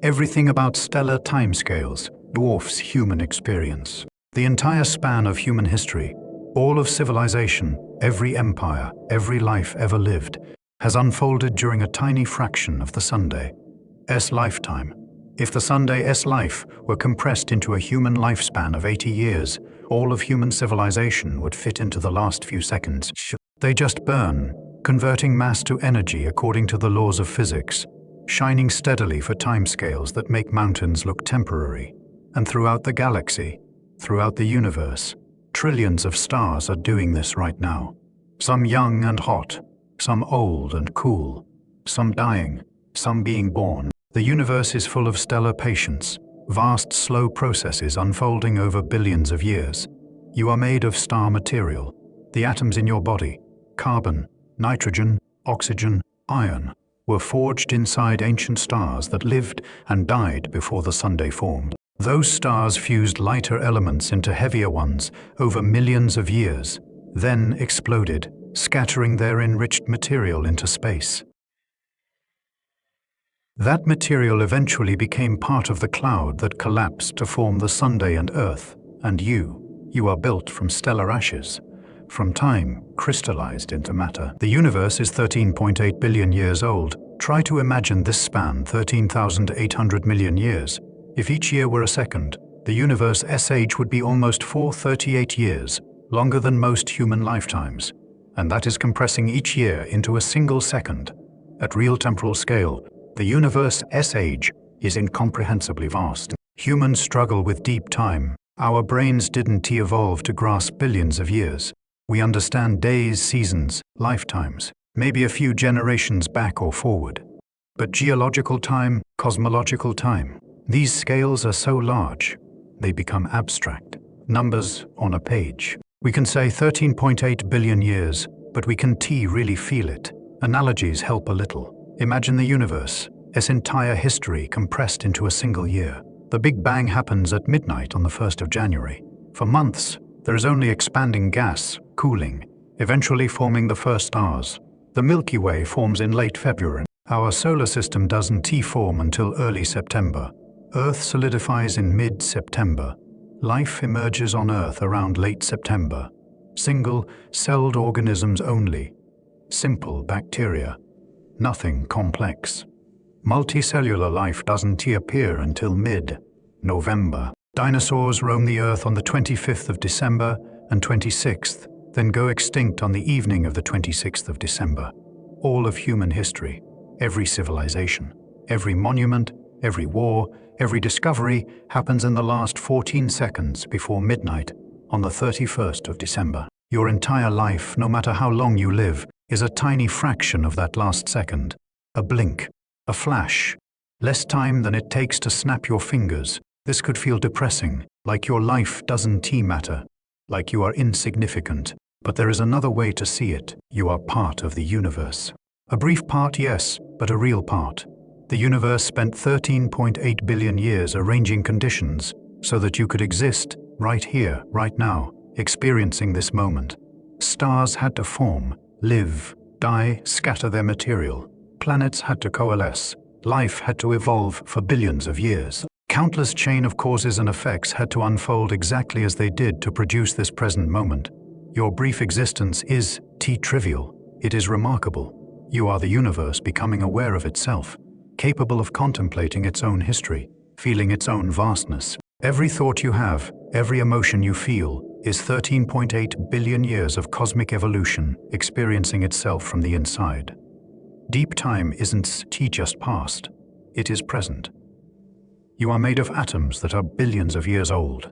Everything about stellar timescales dwarfs human experience. The entire span of human history, all of civilization, every empire, every life ever lived, has unfolded during a tiny fraction of the Sunday's lifetime. If the Sunday's life were compressed into a human lifespan of 80 years, all of human civilization would fit into the last few seconds. They just burn, converting mass to energy according to the laws of physics, shining steadily for timescales that make mountains look temporary. And throughout the galaxy, throughout the universe, trillions of stars are doing this right now. Some young and hot, some old and cool, some dying, some being born. The universe is full of stellar patience, vast slow processes unfolding over billions of years. You are made of star material. The atoms in your body, carbon, nitrogen, oxygen, iron, were forged inside ancient stars that lived and died before the Sunday formed. Those stars fused lighter elements into heavier ones over millions of years, then exploded, scattering their enriched material into space. That material eventually became part of the cloud that collapsed to form the Sunday and Earth, and you are built from stellar ashes, from time crystallized into matter. The universe is 13.8 billion years old. Try to imagine this span 13,800 million years. If each year were a second, the universe's age would be almost 438 years, longer than most human lifetimes. And that is compressing each year into a single second. At real temporal scale, the universe's age is incomprehensibly vast. Humans struggle with deep time. Our brains didn't evolve to grasp billions of years. We understand days, seasons, lifetimes, maybe a few generations back or forward. But geological time, cosmological time, these scales are so large, they become abstract, numbers on a page. We can say 13.8 billion years, but we can really feel it. Analogies help a little. Imagine the universe, its entire history compressed into a single year. The Big Bang happens at midnight on the 1st of January. For months, there is only expanding gas, cooling, eventually forming the first stars. The Milky Way forms in late February. Our solar system doesn't form until early September. Earth solidifies in mid-September. Life emerges on Earth around late September. Single-celled organisms only. Simple bacteria. Nothing complex. Multicellular life doesn't appear until mid-November. Dinosaurs roam the Earth on the 25th of December and 26th, then go extinct on the evening of the 26th of December. All of human history, every civilization, every monument, every war, every discovery happens in the last 14 seconds before midnight on the 31st of December. Your entire life, no matter how long you live, is a tiny fraction of that last second. A blink, a flash, less time than it takes to snap your fingers. This could feel depressing, like your life doesn't matter, like you are insignificant. But there is another way to see it. You are part of the universe. A brief part, yes, but a real part. The universe spent 13.8 billion years arranging conditions so that you could exist right here, right now, experiencing this moment. Stars had to form, live, die, scatter their material. Planets had to coalesce. Life had to evolve for billions of years. Countless chain of causes and effects had to unfold exactly as they did to produce this present moment. Your brief existence is trivial. It is remarkable. You are the universe becoming aware of itself, capable of contemplating its own history, feeling its own vastness. Every thought you have, every emotion you feel, is 13.8 billion years of cosmic evolution experiencing itself from the inside. Deep time isn't just past, it is present. You are made of atoms that are billions of years old.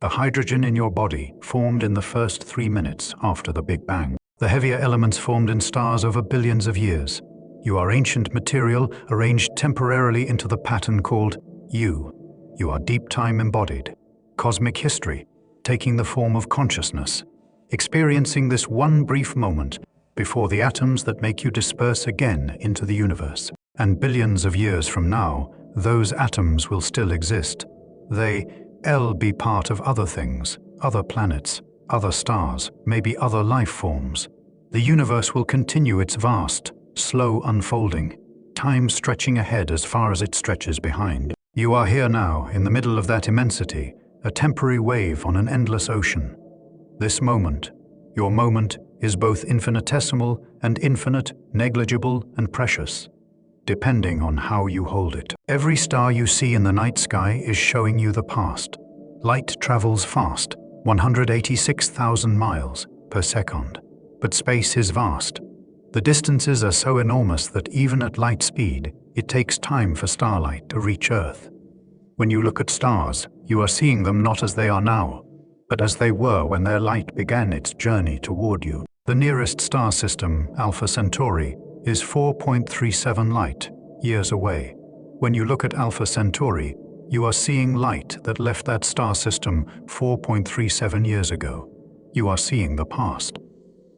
The hydrogen in your body formed in the first 3 minutes after the Big Bang. The heavier elements formed in stars over billions of years. You are ancient material arranged temporarily into the pattern called you. You are deep time embodied. Cosmic history, taking the form of consciousness. Experiencing this one brief moment before the atoms that make you disperse again into the universe. And billions of years from now, those atoms will still exist. They'll be part of other things, other planets, other stars, maybe other life forms. The universe will continue its vast, slow unfolding, time stretching ahead as far as it stretches behind. You are here now, in the middle of that immensity, a temporary wave on an endless ocean. This moment, your moment, is both infinitesimal and infinite, negligible and precious, depending on how you hold it. Every star you see in the night sky is showing you the past. Light travels fast, 186,000 miles per second. But space is vast. The distances are so enormous that even at light speed, it takes time for starlight to reach Earth. When you look at stars, you are seeing them not as they are now, but as they were when their light began its journey toward you. The nearest star system, Alpha Centauri, is 4.37 light years away. When you look at Alpha Centauri, you are seeing light that left that star system 4.37 years ago. You are seeing the past.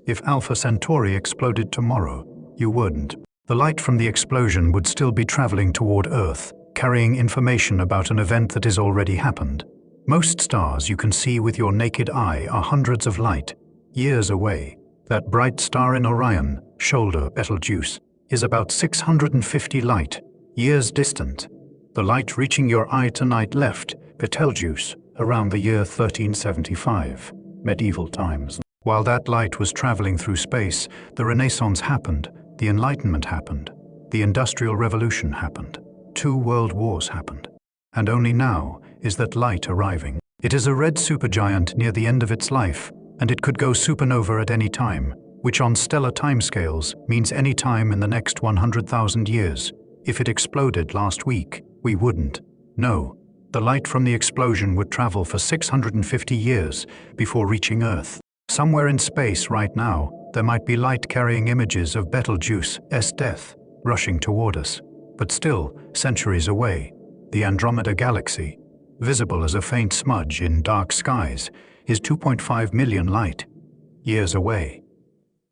If Alpha Centauri exploded tomorrow, you wouldn't. The light from the explosion would still be traveling toward Earth, carrying information about an event that has already happened. Most stars you can see with your naked eye are hundreds of light years away. That bright star in Orion, shoulder Betelgeuse, is about 650 light years distant. The light reaching your eye tonight left Betelgeuse around the year 1375, medieval times. While that light was traveling through space, the Renaissance happened, the Enlightenment happened, the Industrial Revolution happened, 2 world wars happened. And only now is that light arriving. It is a red supergiant near the end of its life, and it could go supernova at any time, which on stellar timescales means any time in the next 100,000 years. If it exploded last week, we wouldn't. No, the light from the explosion would travel for 650 years before reaching Earth. Somewhere in space right now, there might be light carrying images of Betelgeuse's death rushing toward us. But still, centuries away, the Andromeda Galaxy, visible as a faint smudge in dark skies, is 2.5 million light years away.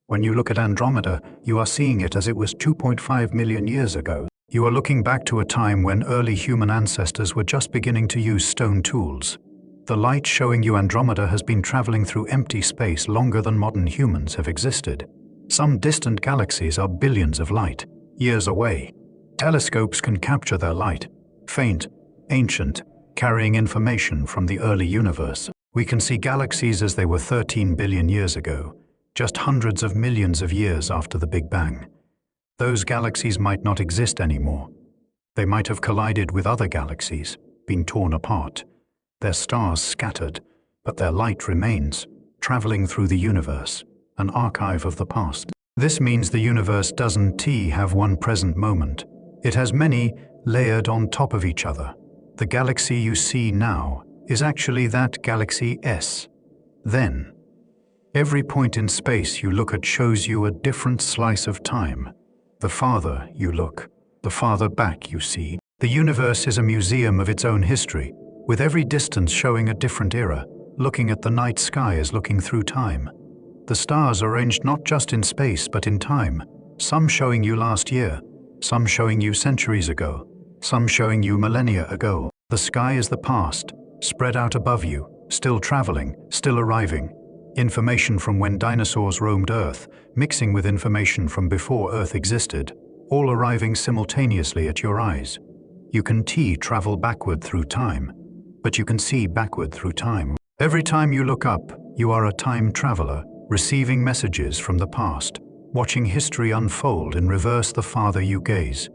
When you look at Andromeda, you are seeing it as it was 2.5 million years ago. You are looking back to a time when early human ancestors were just beginning to use stone tools. The light showing you Andromeda has been traveling through empty space longer than modern humans have existed. Some distant galaxies are billions of light years away. Telescopes can capture their light, faint, ancient, carrying information from the early universe. We can see galaxies as they were 13 billion years ago, just hundreds of millions of years after the Big Bang. Those galaxies might not exist anymore. They might have collided with other galaxies, been torn apart, their stars scattered, but their light remains, traveling through the universe, an archive of the past. This means the universe doesn't have one present moment. It has many layered on top of each other. The galaxy you see now is actually that galaxy S. Then, every point in space you look at shows you a different slice of time. The farther you look, the farther back you see. The universe is a museum of its own history, with every distance showing a different era. Looking at the night sky is looking through time. The stars are arranged not just in space but in time, some showing you last year, some showing you centuries ago, some showing you millennia ago. The sky is the past, spread out above you, still traveling, still arriving. Information from when dinosaurs roamed Earth, mixing with information from before Earth existed, all arriving simultaneously at your eyes. You can travel backward through time, but you can see backward through time. Every time you look up, you are a time traveler, receiving messages from the past, watching history unfold in reverse the farther you gaze.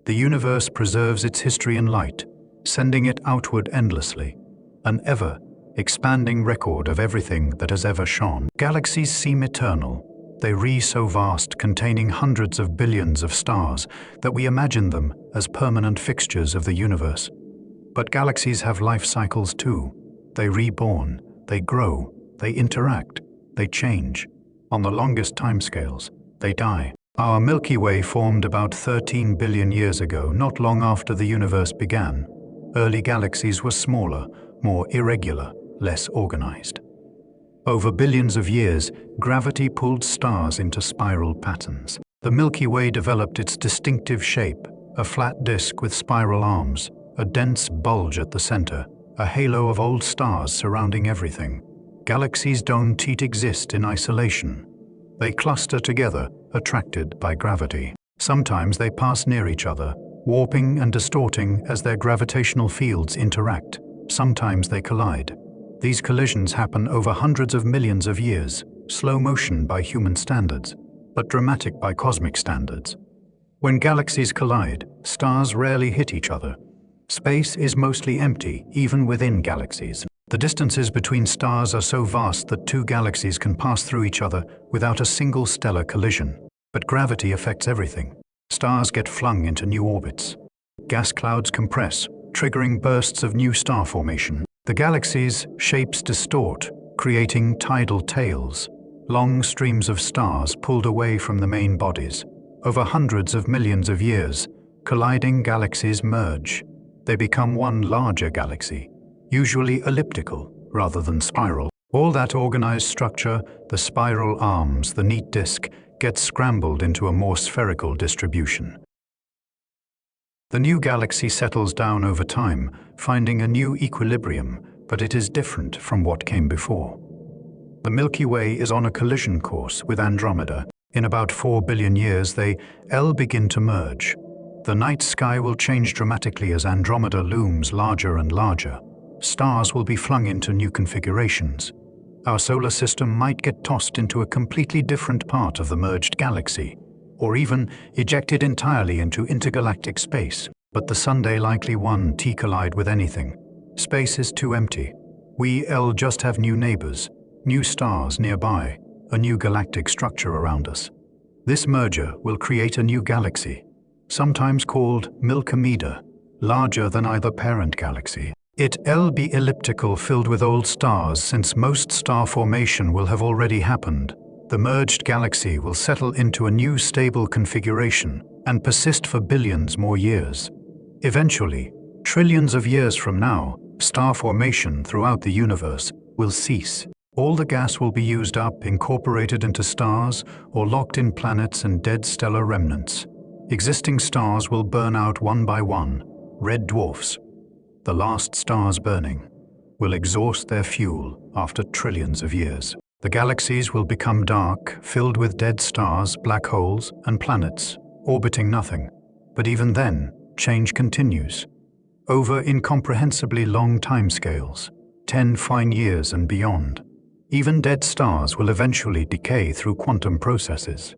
The universe preserves its history in light, sending it outward endlessly, an ever-expanding record of everything that has ever shone. Galaxies seem eternal. They so vast, containing hundreds of billions of stars, that we imagine them as permanent fixtures of the universe. But galaxies have life cycles too. They reborn, they grow, they interact, they change. On the longest timescales, they die. Our Milky Way formed about 13 billion years ago, not long after the universe began. Early galaxies were smaller, more irregular, less organized. Over billions of years, gravity pulled stars into spiral patterns. The Milky Way developed its distinctive shape, a flat disk with spiral arms, a dense bulge at the center, a halo of old stars surrounding everything. Galaxies don't exist in isolation. They cluster together, attracted by gravity. Sometimes they pass near each other, warping and distorting as their gravitational fields interact. Sometimes they collide. These collisions happen over hundreds of millions of years, slow motion by human standards, but dramatic by cosmic standards. When galaxies collide, stars rarely hit each other. Space is mostly empty, even within galaxies. The distances between stars are so vast that two galaxies can pass through each other without a single stellar collision. But gravity affects everything. Stars get flung into new orbits. Gas clouds compress, triggering bursts of new star formation. The galaxy's shapes distort, creating tidal tails, long streams of stars pulled away from the main bodies. Over hundreds of millions of years, colliding galaxies merge. They become one larger galaxy, usually elliptical rather than spiral. All that organized structure, the spiral arms, the neat disk, gets scrambled into a more spherical distribution. The new galaxy settles down over time, finding a new equilibrium, but it is different from what came before. The Milky Way is on a collision course with Andromeda. In about 4 billion years, they'll begin to merge. The night sky will change dramatically as Andromeda looms larger and larger. Stars will be flung into new configurations. Our solar system might get tossed into a completely different part of the merged galaxy, or even ejected entirely into intergalactic space. But the Sunday likely won't collide with anything. Space is too empty. We'll just have new neighbors, new stars nearby, a new galactic structure around us. This merger will create a new galaxy, sometimes called Milkomeda, larger than either parent galaxy. It'll be elliptical, filled with old stars, since most star formation will have already happened. The merged galaxy will settle into a new stable configuration and persist for billions more years. Eventually, trillions of years from now, star formation throughout the universe will cease. All the gas will be used up, incorporated into stars, or locked in planets and dead stellar remnants. Existing stars will burn out one by one, red dwarfs. The last stars burning will exhaust their fuel after trillions of years. The galaxies will become dark, filled with dead stars, black holes, and planets, orbiting nothing. But even then, change continues. Over incomprehensibly long timescales, 10 fine years and beyond. Even dead stars will eventually decay through quantum processes.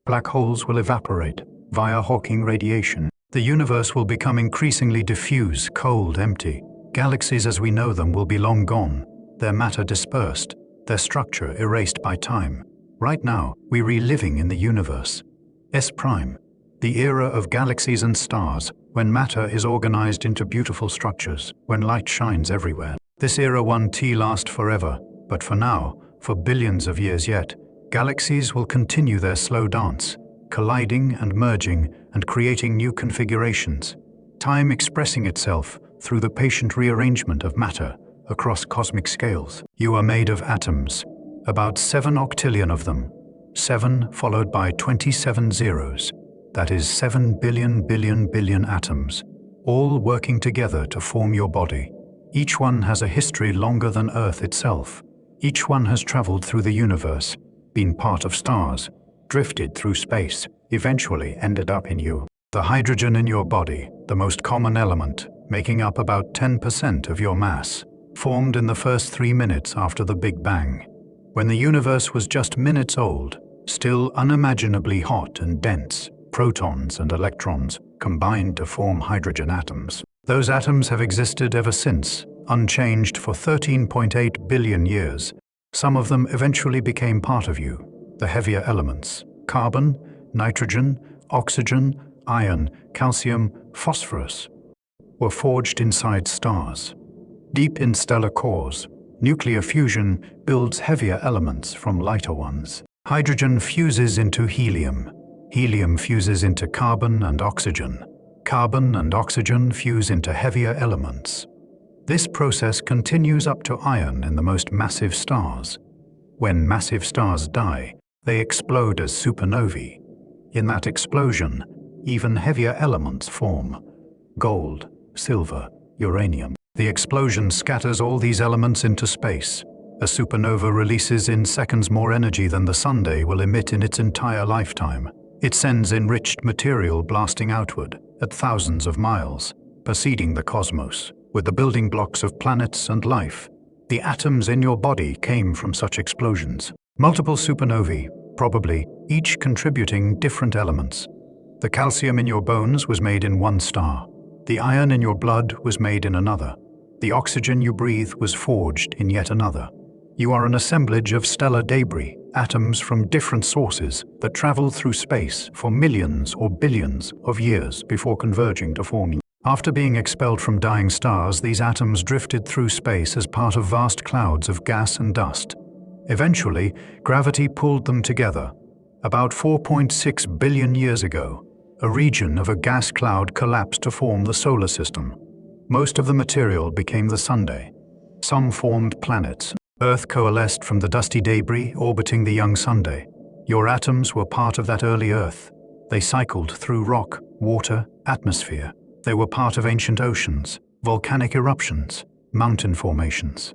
Black holes will evaporate via Hawking radiation. The universe will become increasingly diffuse, cold, empty. Galaxies as we know them will be long gone, their matter dispersed, their structure erased by time. Right now, we're reliving in the universe. S-prime, the era of galaxies and stars, when matter is organized into beautiful structures, when light shines everywhere. This era won't last forever, but for now, for billions of years yet, galaxies will continue their slow dance, colliding and merging and creating new configurations. Time expressing itself through the patient rearrangement of matter across cosmic scales. You are made of atoms, about 7 octillion of them, 7 followed by 27 zeros. That is 7 billion atoms, all working together to form your body. Each one has a history longer than Earth itself. Each one has traveled through the universe, been part of stars, drifted through space, eventually ended up in you. The hydrogen in your body, the most common element, making up about 10% of your mass, formed in the first 3 minutes after the Big Bang. When the universe was just minutes old, still unimaginably hot and dense, protons and electrons combined to form hydrogen atoms. Those atoms have existed ever since, unchanged for 13.8 billion years. Some of them eventually became part of you, the heavier elements. Carbon, nitrogen, oxygen, iron, calcium, phosphorus were forged inside stars. Deep in stellar cores, nuclear fusion builds heavier elements from lighter ones. Hydrogen fuses into helium. Helium fuses into carbon and oxygen. Carbon and oxygen fuse into heavier elements. This process continues up to iron in the most massive stars. When massive stars die, they explode as supernovae. In that explosion, even heavier elements form: gold, silver, uranium. The explosion scatters all these elements into space. A supernova releases in seconds more energy than the Sunday will emit in its entire lifetime. It sends enriched material blasting outward at thousands of miles, preceding the cosmos, with the building blocks of planets and life. The atoms in your body came from such explosions. Multiple supernovae, probably, each contributing different elements. The calcium in your bones was made in one star. The iron in your blood was made in another. The oxygen you breathe was forged in yet another. You are an assemblage of stellar debris, atoms from different sources that traveled through space for millions or billions of years before converging to form. After being expelled from dying stars, these atoms drifted through space as part of vast clouds of gas and dust. Eventually, gravity pulled them together. About 4.6 billion years ago, a region of a gas cloud collapsed to form the solar system. Most of the material became the Sunday. Some formed planets. Earth coalesced from the dusty debris orbiting the young Sunday. Your atoms were part of that early Earth. They cycled through rock, water, atmosphere. They were part of ancient oceans, volcanic eruptions, mountain formations.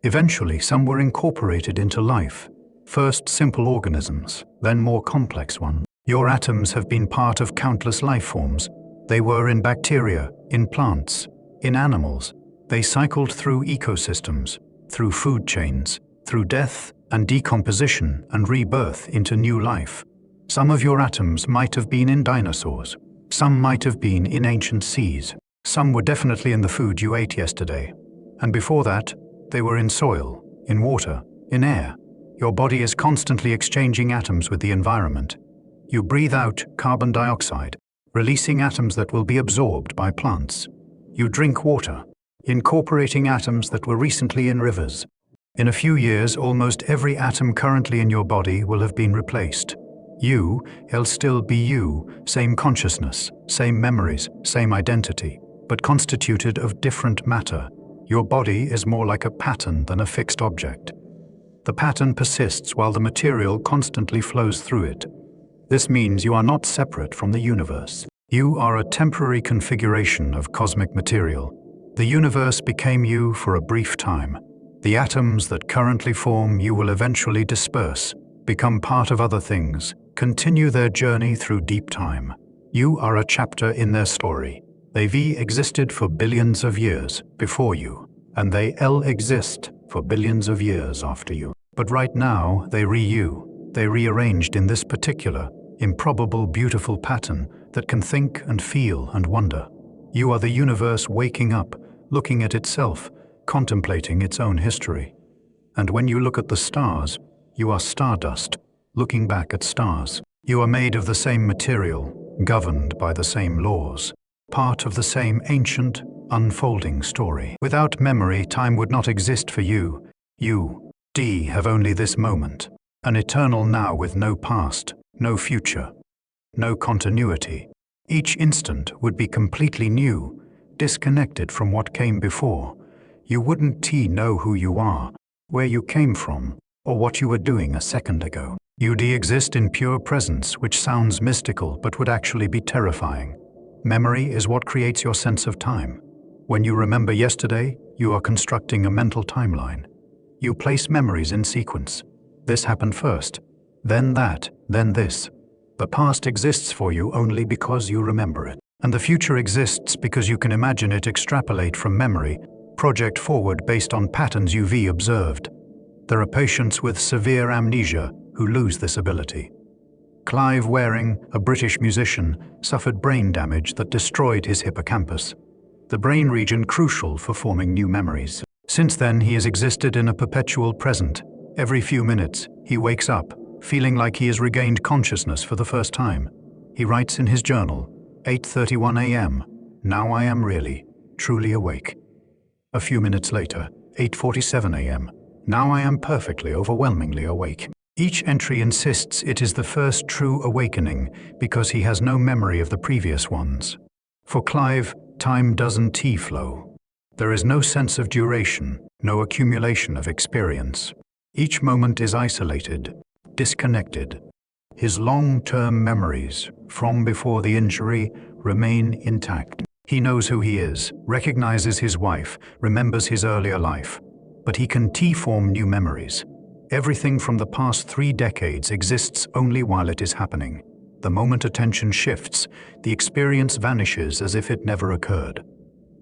Eventually, some were incorporated into life. First simple organisms, then more complex ones. Your atoms have been part of countless life forms. They were in bacteria, in plants, in animals. They cycled through ecosystems, through food chains, through death and decomposition and rebirth into new life. Some of your atoms might have been in dinosaurs. Some might have been in ancient seas. Some were definitely in the food you ate yesterday. And before that, they were in soil, in water, in air. Your body is constantly exchanging atoms with the environment. You breathe out carbon dioxide, releasing atoms that will be absorbed by plants. You drink water, incorporating atoms that were recently in rivers. In a few years, almost every atom currently in your body will have been replaced. You'll still be you, same consciousness, same memories, same identity, but constituted of different matter. Your body is more like a pattern than a fixed object. The pattern persists while the material constantly flows through it. This means you are not separate from the universe. You are a temporary configuration of cosmic material. The universe became you for a brief time. The atoms that currently form you will eventually disperse, become part of other things, continue their journey through deep time. You are a chapter in their story. They existed for billions of years before you, and they'll exist for billions of years after you. But right now, they rearranged in this particular, improbable, beautiful pattern that can think and feel and wonder. You are the universe waking up, looking at itself, contemplating its own history. And when you look at the stars, you are stardust, looking back at stars. You are made of the same material, governed by the same laws, part of the same ancient, unfolding story. Without memory, time would not exist for you. You have only this moment, an eternal now with no past, no future, no continuity. Each instant would be completely new, disconnected from what came before. You wouldn't know who you are, where you came from, or what you were doing a second ago. You'd exist in pure presence, which sounds mystical but would actually be terrifying. Memory is what creates your sense of time. When you remember yesterday, you are constructing a mental timeline. You place memories in sequence. This happened first, then that, then this. The past exists for you only because you remember it. And the future exists because you can imagine it, extrapolate from memory, project forward based on patterns you've observed. There are patients with severe amnesia who lose this ability. Clive Waring, a British musician, suffered brain damage that destroyed his hippocampus, the brain region crucial for forming new memories. Since then, he has existed in a perpetual present. Every few minutes, he wakes up, feeling like he has regained consciousness for the first time. He writes in his journal, 8:31 a.m., now I am really, truly awake. A few minutes later, 8:47 a.m., now I am perfectly, overwhelmingly awake. Each entry insists it is the first true awakening because he has no memory of the previous ones. For Clive, time doesn't flow. There is no sense of duration, no accumulation of experience. Each moment is isolated, disconnected. His long-term memories, from before the injury, remain intact. He knows who he is, recognizes his wife, remembers his earlier life. but he can T-form new memories. Everything from the past 3 decades exists only while it is happening. The moment attention shifts, the experience vanishes as if it never occurred.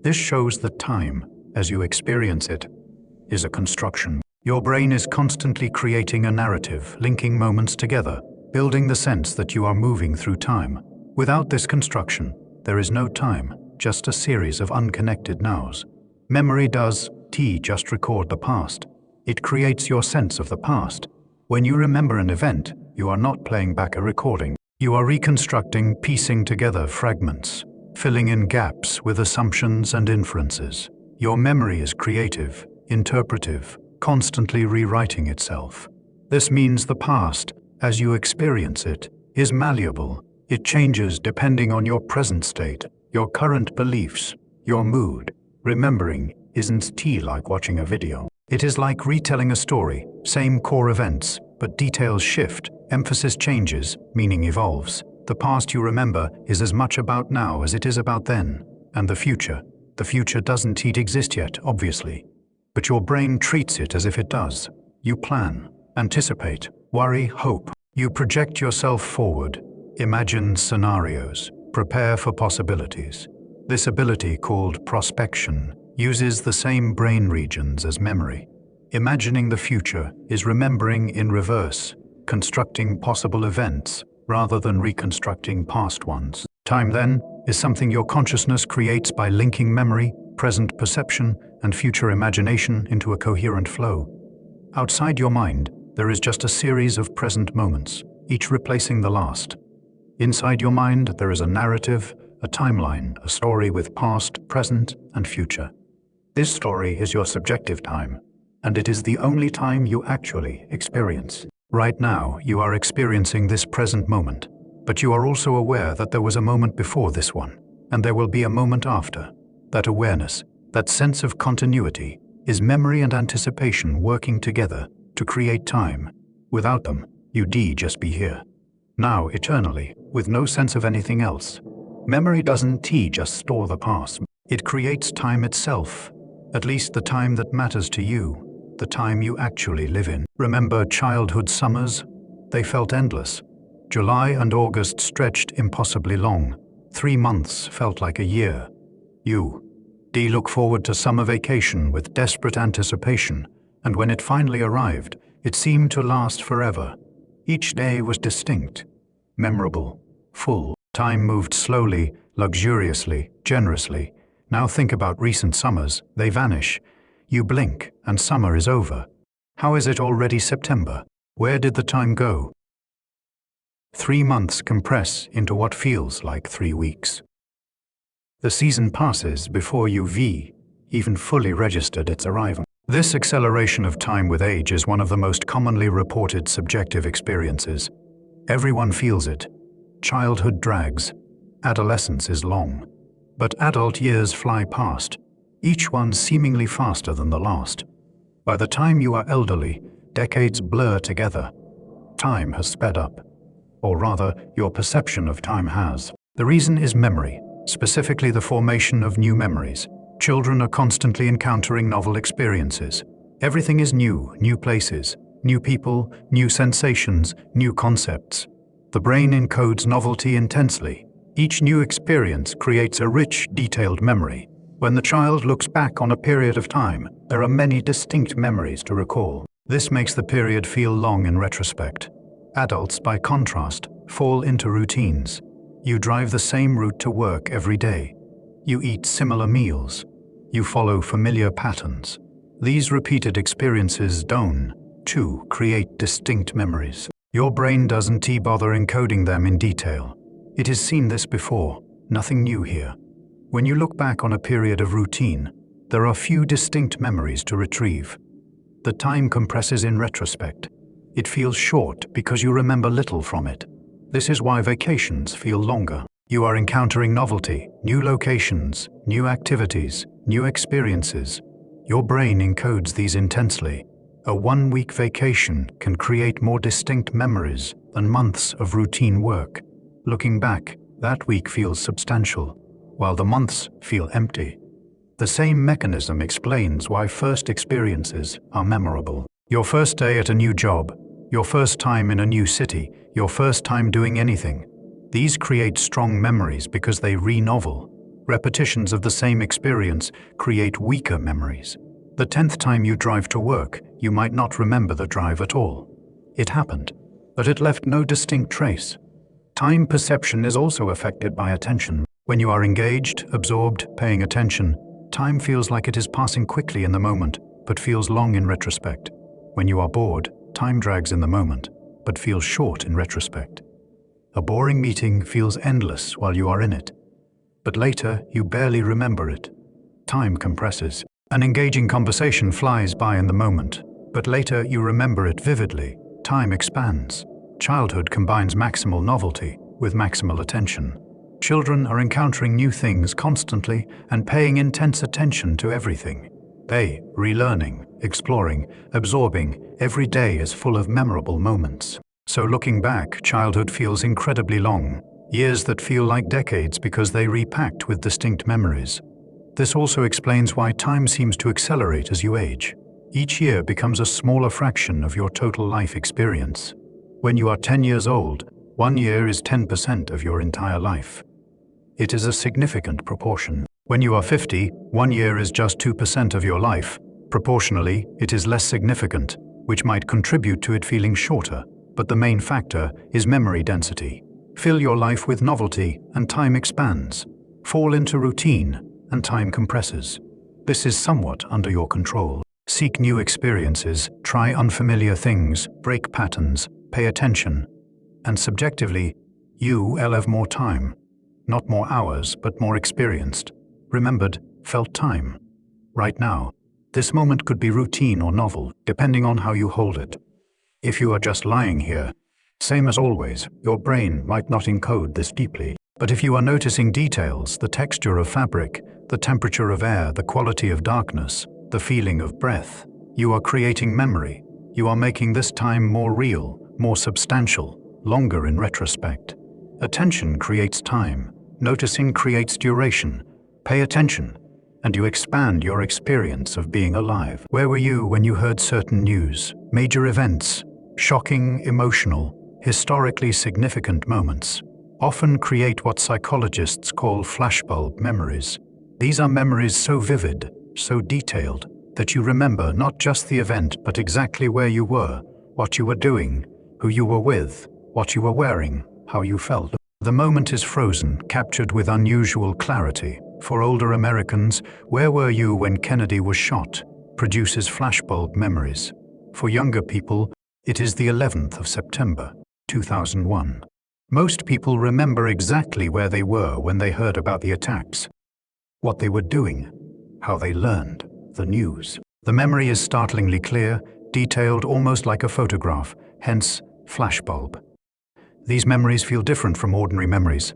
This shows that time, as you experience it, is a construction. Your brain is constantly creating a narrative, linking moments together, building the sense that you are moving through time. Without this construction, there is no time, just a series of unconnected nows. Memory does just record the past. It creates your sense of the past. When you remember an event, you are not playing back a recording. You are reconstructing, piecing together fragments, filling in gaps with assumptions and inferences. Your memory is creative, interpretive, constantly rewriting itself. This means the past, as you experience it, is malleable. It changes depending on your present state, your current beliefs, your mood. Remembering isn't like watching a video. It is like retelling a story, same core events, but details shift, emphasis changes, meaning evolves. The past you remember is as much about now as it is about then. And the future doesn't exist yet, obviously. But your brain treats it as if it does. You plan, anticipate, worry, hope. You project yourself forward, imagine scenarios, prepare for possibilities. This ability, called prospection, uses the same brain regions as memory. Imagining the future is remembering in reverse, constructing possible events rather than reconstructing past ones. Time, then, is something your consciousness creates by linking memory, present perception, and future imagination into a coherent flow. Outside your mind, there is just a series of present moments, each replacing the last. Inside your mind, there is a narrative, a timeline, a story with past, present, and future. This story is your subjective time, and it is the only time you actually experience. Right now, you are experiencing this present moment, but you are also aware that there was a moment before this one, and there will be a moment after. That awareness, that sense of continuity, is memory and anticipation working together to create time. Without them, you'd just be here, now eternally, with no sense of anything else. Memory doesn't just store the past. It creates time itself, at least the time that matters to you, the time you actually live in. Remember childhood summers? They felt endless. July and August stretched impossibly long. 3 months felt like a year. You look forward to summer vacation with desperate anticipation, and when it finally arrived, it seemed to last forever. Each day was distinct, memorable, full. Time moved slowly, luxuriously, generously. Now think about recent summers. They vanish. You blink, and summer is over. How is it already September? Where did the time go? 3 months compress into what feels like 3 weeks. The season passes before you've even fully registered its arrival. This acceleration of time with age is one of the most commonly reported subjective experiences. Everyone feels it. Childhood drags. Adolescence is long. But adult years fly past, each one seemingly faster than the last. By the time you are elderly, decades blur together. Time has sped up. Or rather, your perception of time has. The reason is memory, specifically the formation of new memories. Children are constantly encountering novel experiences. Everything is new, new places, new people, new sensations, new concepts. The brain encodes novelty intensely. Each new experience creates a rich, detailed memory. When the child looks back on a period of time, there are many distinct memories to recall. This makes the period feel long in retrospect. Adults, by contrast, fall into routines. You drive the same route to work every day. You eat similar meals. You follow familiar patterns. These repeated experiences don't, too, create distinct memories. Your brain doesn't bother encoding them in detail. It has seen this before, nothing new here. When you look back on a period of routine, there are few distinct memories to retrieve. The time compresses in retrospect. It feels short because you remember little from it. This is why vacations feel longer. You are encountering novelty, new locations, new activities, new experiences. Your brain encodes these intensely. A 1-week vacation can create more distinct memories than months of routine work. Looking back, that week feels substantial, while the months feel empty. The same mechanism explains why first experiences are memorable. Your first day at a new job, your first time in a new city, your first time doing anything. These create strong memories because they re-novel. Repetitions of the same experience create weaker memories. The 10th time you drive to work, you might not remember the drive at all. It happened, but it left no distinct trace. Time perception is also affected by attention. When you are engaged, absorbed, paying attention, time feels like it is passing quickly in the moment, but feels long in retrospect. When you are bored, time drags in the moment, but feels short in retrospect. A boring meeting feels endless while you are in it, but later you barely remember it. Time compresses. An engaging conversation flies by in the moment, but later you remember it vividly. Time expands. Childhood combines maximal novelty with maximal attention. Children are encountering new things constantly and paying intense attention to everything. They, relearning, exploring, absorbing, every day is full of memorable moments. So looking back, childhood feels incredibly long, years that feel like decades because they repacked with distinct memories. This also explains why time seems to accelerate as you age. Each year becomes a smaller fraction of your total life experience. When you are 10 years old, 1 year is 10% of your entire life. It is a significant proportion. When you are 50, 1 year is just 2% of your life. Proportionally, it is less significant, which might contribute to it feeling shorter. But the main factor is memory density. Fill your life with novelty and time expands. Fall into routine and time compresses. This is somewhat under your control. Seek new experiences, try unfamiliar things, break patterns, pay attention. And subjectively, you'll have more time. Not more hours, but more experienced. Remembered, felt time. Right now, this moment could be routine or novel, depending on how you hold it. If you are just lying here, same as always, your brain might not encode this deeply. But if you are noticing details, the texture of fabric, the temperature of air, the quality of darkness, the feeling of breath, you are creating memory. You are making this time more real, more substantial, longer in retrospect. Attention creates time. Noticing creates duration. Pay attention, and you expand your experience of being alive. Where were you when you heard certain news, major events, shocking, emotional, historically significant moments? Often create what psychologists call flashbulb memories. These are memories so vivid, so detailed, that you remember not just the event but exactly where you were, what you were doing, who you were with, what you were wearing, how you felt. The moment is frozen, captured with unusual clarity. For older Americans, where were you when Kennedy was shot? Produces flashbulb memories. For younger people, it is the 11th of September, 2001. Most people remember exactly where they were when they heard about the attacks, what they were doing, how they learned, the news. The memory is startlingly clear, detailed almost like a photograph, hence flashbulb. These memories feel different from ordinary memories.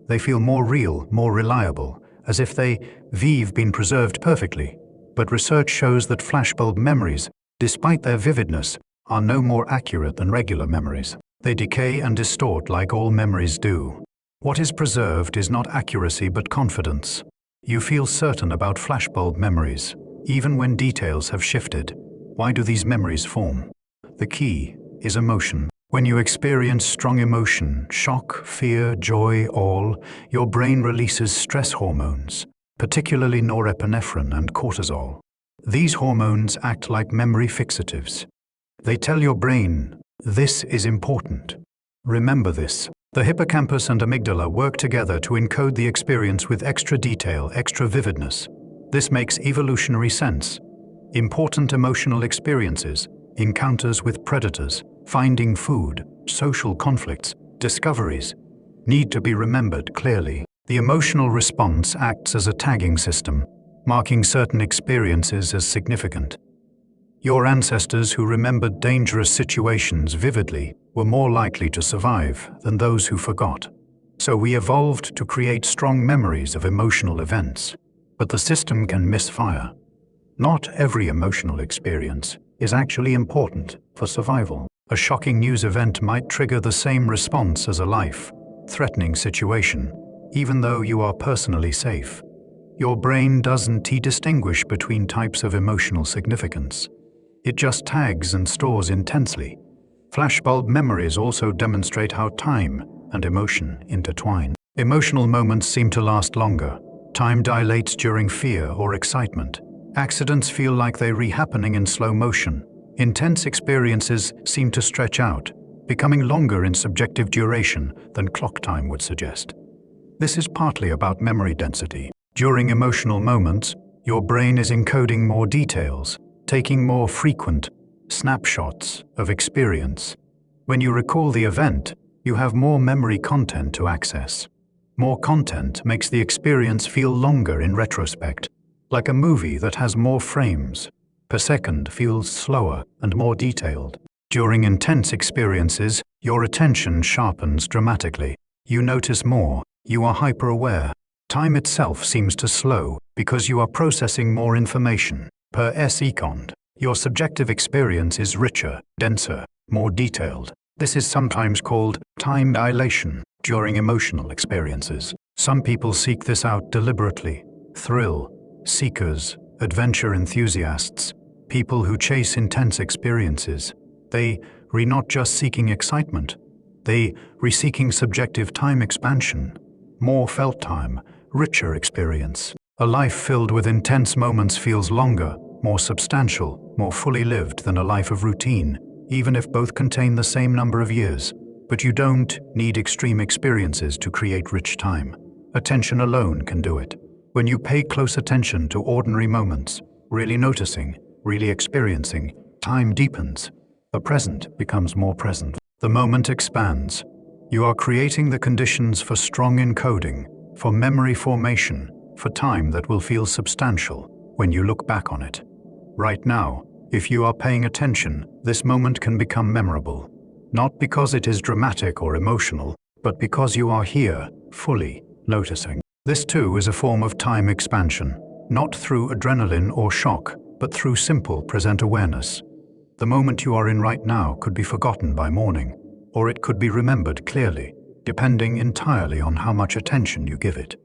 They feel more real, more reliable, as if they've been preserved perfectly. But research shows that flashbulb memories, despite their vividness, are no more accurate than regular memories. They decay and distort like all memories do. What is preserved is not accuracy but confidence. You feel certain about flashbulb memories, even when details have shifted. Why do these memories form? The key is emotion. When you experience strong emotion, shock, fear, joy, awe, your brain releases stress hormones, particularly norepinephrine and cortisol. These hormones act like memory fixatives. They tell your brain, this is important. Remember this. The hippocampus and amygdala work together to encode the experience with extra detail, extra vividness. This makes evolutionary sense. Important emotional experiences, encounters with predators, finding food, social conflicts, discoveries, need to be remembered clearly. The emotional response acts as a tagging system, marking certain experiences as significant. Your ancestors who remembered dangerous situations vividly were more likely to survive than those who forgot. So we evolved to create strong memories of emotional events. But the system can misfire. Not every emotional experience is actually important for survival. A shocking news event might trigger the same response as a life-threatening situation, even though you are personally safe. Your brain doesn't distinguish between types of emotional significance. It just tags and stores intensely. Flashbulb memories also demonstrate how time and emotion intertwine. Emotional moments seem to last longer. Time dilates during fear or excitement. Accidents feel like they're rehappening in slow motion. Intense experiences seem to stretch out, becoming longer in subjective duration than clock time would suggest. This is partly about memory density. During emotional moments, your brain is encoding more details, taking more frequent snapshots of experience. When you recall the event, you have more memory content to access. More content makes the experience feel longer in retrospect, like a movie that has more frames per second feels slower and more detailed. During intense experiences, your attention sharpens dramatically. You notice more, you are hyper-aware. Time itself seems to slow because you are processing more information per second. Your subjective experience is richer, denser, more detailed. This is sometimes called time dilation during emotional experiences. Some people seek this out deliberately. Thrill seekers, adventure enthusiasts, people who chase intense experiences. They not just seeking excitement, they seeking subjective time expansion, more felt time, richer experience. A life filled with intense moments feels longer, more substantial, more fully lived than a life of routine, even if both contain the same number of years. But you don't need extreme experiences to create rich time. Attention alone can do it. When you pay close attention to ordinary moments, really noticing, really experiencing, time deepens. The present becomes more present. The moment expands. You are creating the conditions for strong encoding, for memory formation, for time that will feel substantial when you look back on it. Right now, if you are paying attention, this moment can become memorable. Not because it is dramatic or emotional, but because you are here, fully noticing. This too is a form of time expansion, not through adrenaline or shock, but through simple present awareness. The moment you are in right now could be forgotten by morning, or it could be remembered clearly, depending entirely on how much attention you give it.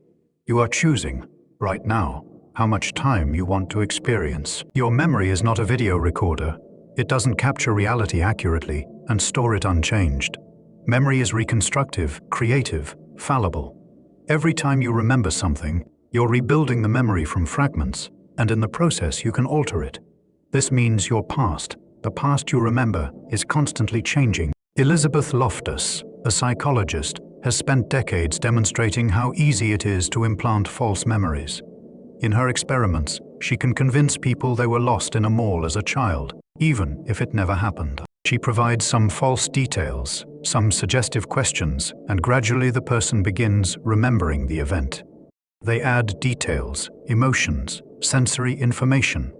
You are choosing, right now, how much time you want to experience. Your memory is not a video recorder. It doesn't capture reality accurately and store it unchanged. Memory is reconstructive, creative, fallible. Every time you remember something, you're rebuilding the memory from fragments, and in the process you can alter it. This means your past, the past you remember, is constantly changing. Elizabeth Loftus, a psychologist, has spent decades demonstrating how easy it is to implant false memories. In her experiments, she can convince people they were lost in a mall as a child, even if it never happened. She provides some false details, some suggestive questions, and gradually the person begins remembering the event. They add details, emotions, sensory information.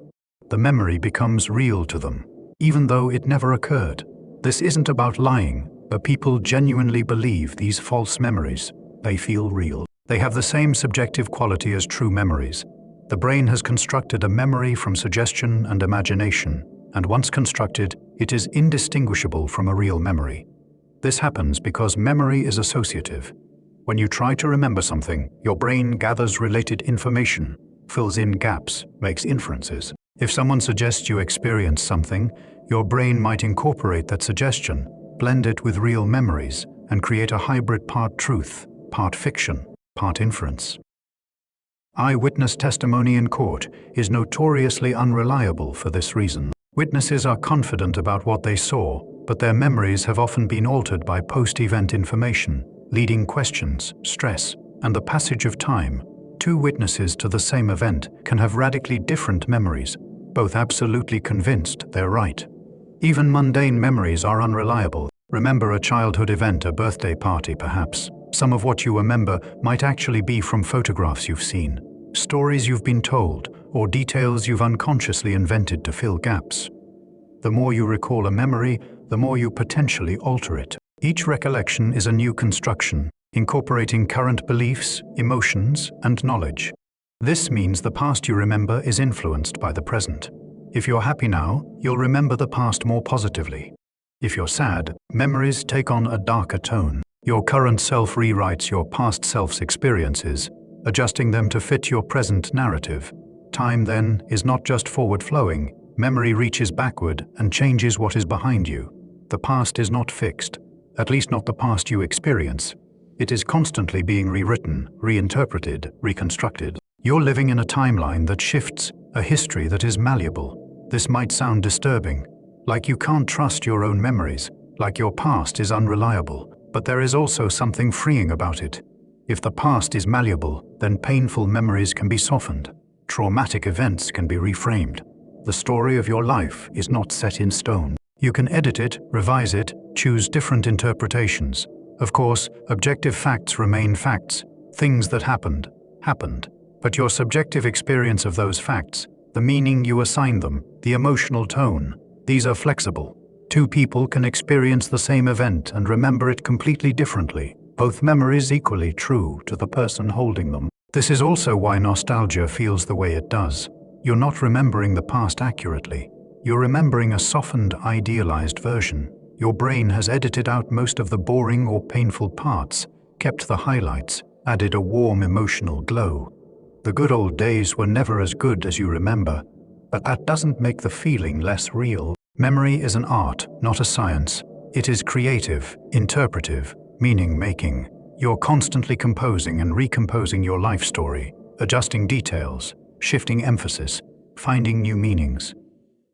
The memory becomes real to them, even though it never occurred. This isn't about lying, but people genuinely believe these false memories. They feel real. They have the same subjective quality as true memories. The brain has constructed a memory from suggestion and imagination, and once constructed, it is indistinguishable from a real memory. This happens because memory is associative. When you try to remember something, your brain gathers related information, fills in gaps, makes inferences. If someone suggests you experience something, your brain might incorporate that suggestion, blend it with real memories, and create a hybrid part truth, part fiction, part inference. Eyewitness testimony in court is notoriously unreliable for this reason. Witnesses are confident about what they saw, but their memories have often been altered by post-event information, leading questions, stress, and the passage of time. Two witnesses to the same event can have radically different memories, both absolutely convinced they're right. Even mundane memories are unreliable. Remember a childhood event, a birthday party perhaps. Some of what you remember might actually be from photographs you've seen, stories you've been told, or details you've unconsciously invented to fill gaps. The more you recall a memory, the more you potentially alter it. Each recollection is a new construction, incorporating current beliefs, emotions, and knowledge. This means the past you remember is influenced by the present. If you're happy now, you'll remember the past more positively. If you're sad, memories take on a darker tone. Your current self rewrites your past self's experiences, adjusting them to fit your present narrative. Time, then, is not just forward-flowing. Memory reaches backward and changes what is behind you. The past is not fixed, at least not the past you experience. It is constantly being rewritten, reinterpreted, reconstructed. You're living in a timeline that shifts, a history that is malleable. This might sound disturbing, like you can't trust your own memories, like your past is unreliable, but there is also something freeing about it. If the past is malleable, then painful memories can be softened. Traumatic events can be reframed. The story of your life is not set in stone. You can edit it, revise it, choose different interpretations. Of course, objective facts remain facts. Things that happened, happened. But your subjective experience of those facts, the meaning you assign them, the emotional tone, these are flexible. Two people can experience the same event and remember it completely differently, both memories equally true to the person holding them. This is also why nostalgia feels the way it does. You're not remembering the past accurately. You're remembering a softened, idealized version. Your brain has edited out most of the boring or painful parts, kept the highlights, added a warm emotional glow. The good old days were never as good as you remember, but that doesn't make the feeling less real. Memory is an art, not a science. It is creative, interpretive, meaning-making. You're constantly composing and recomposing your life story, adjusting details, shifting emphasis, finding new meanings.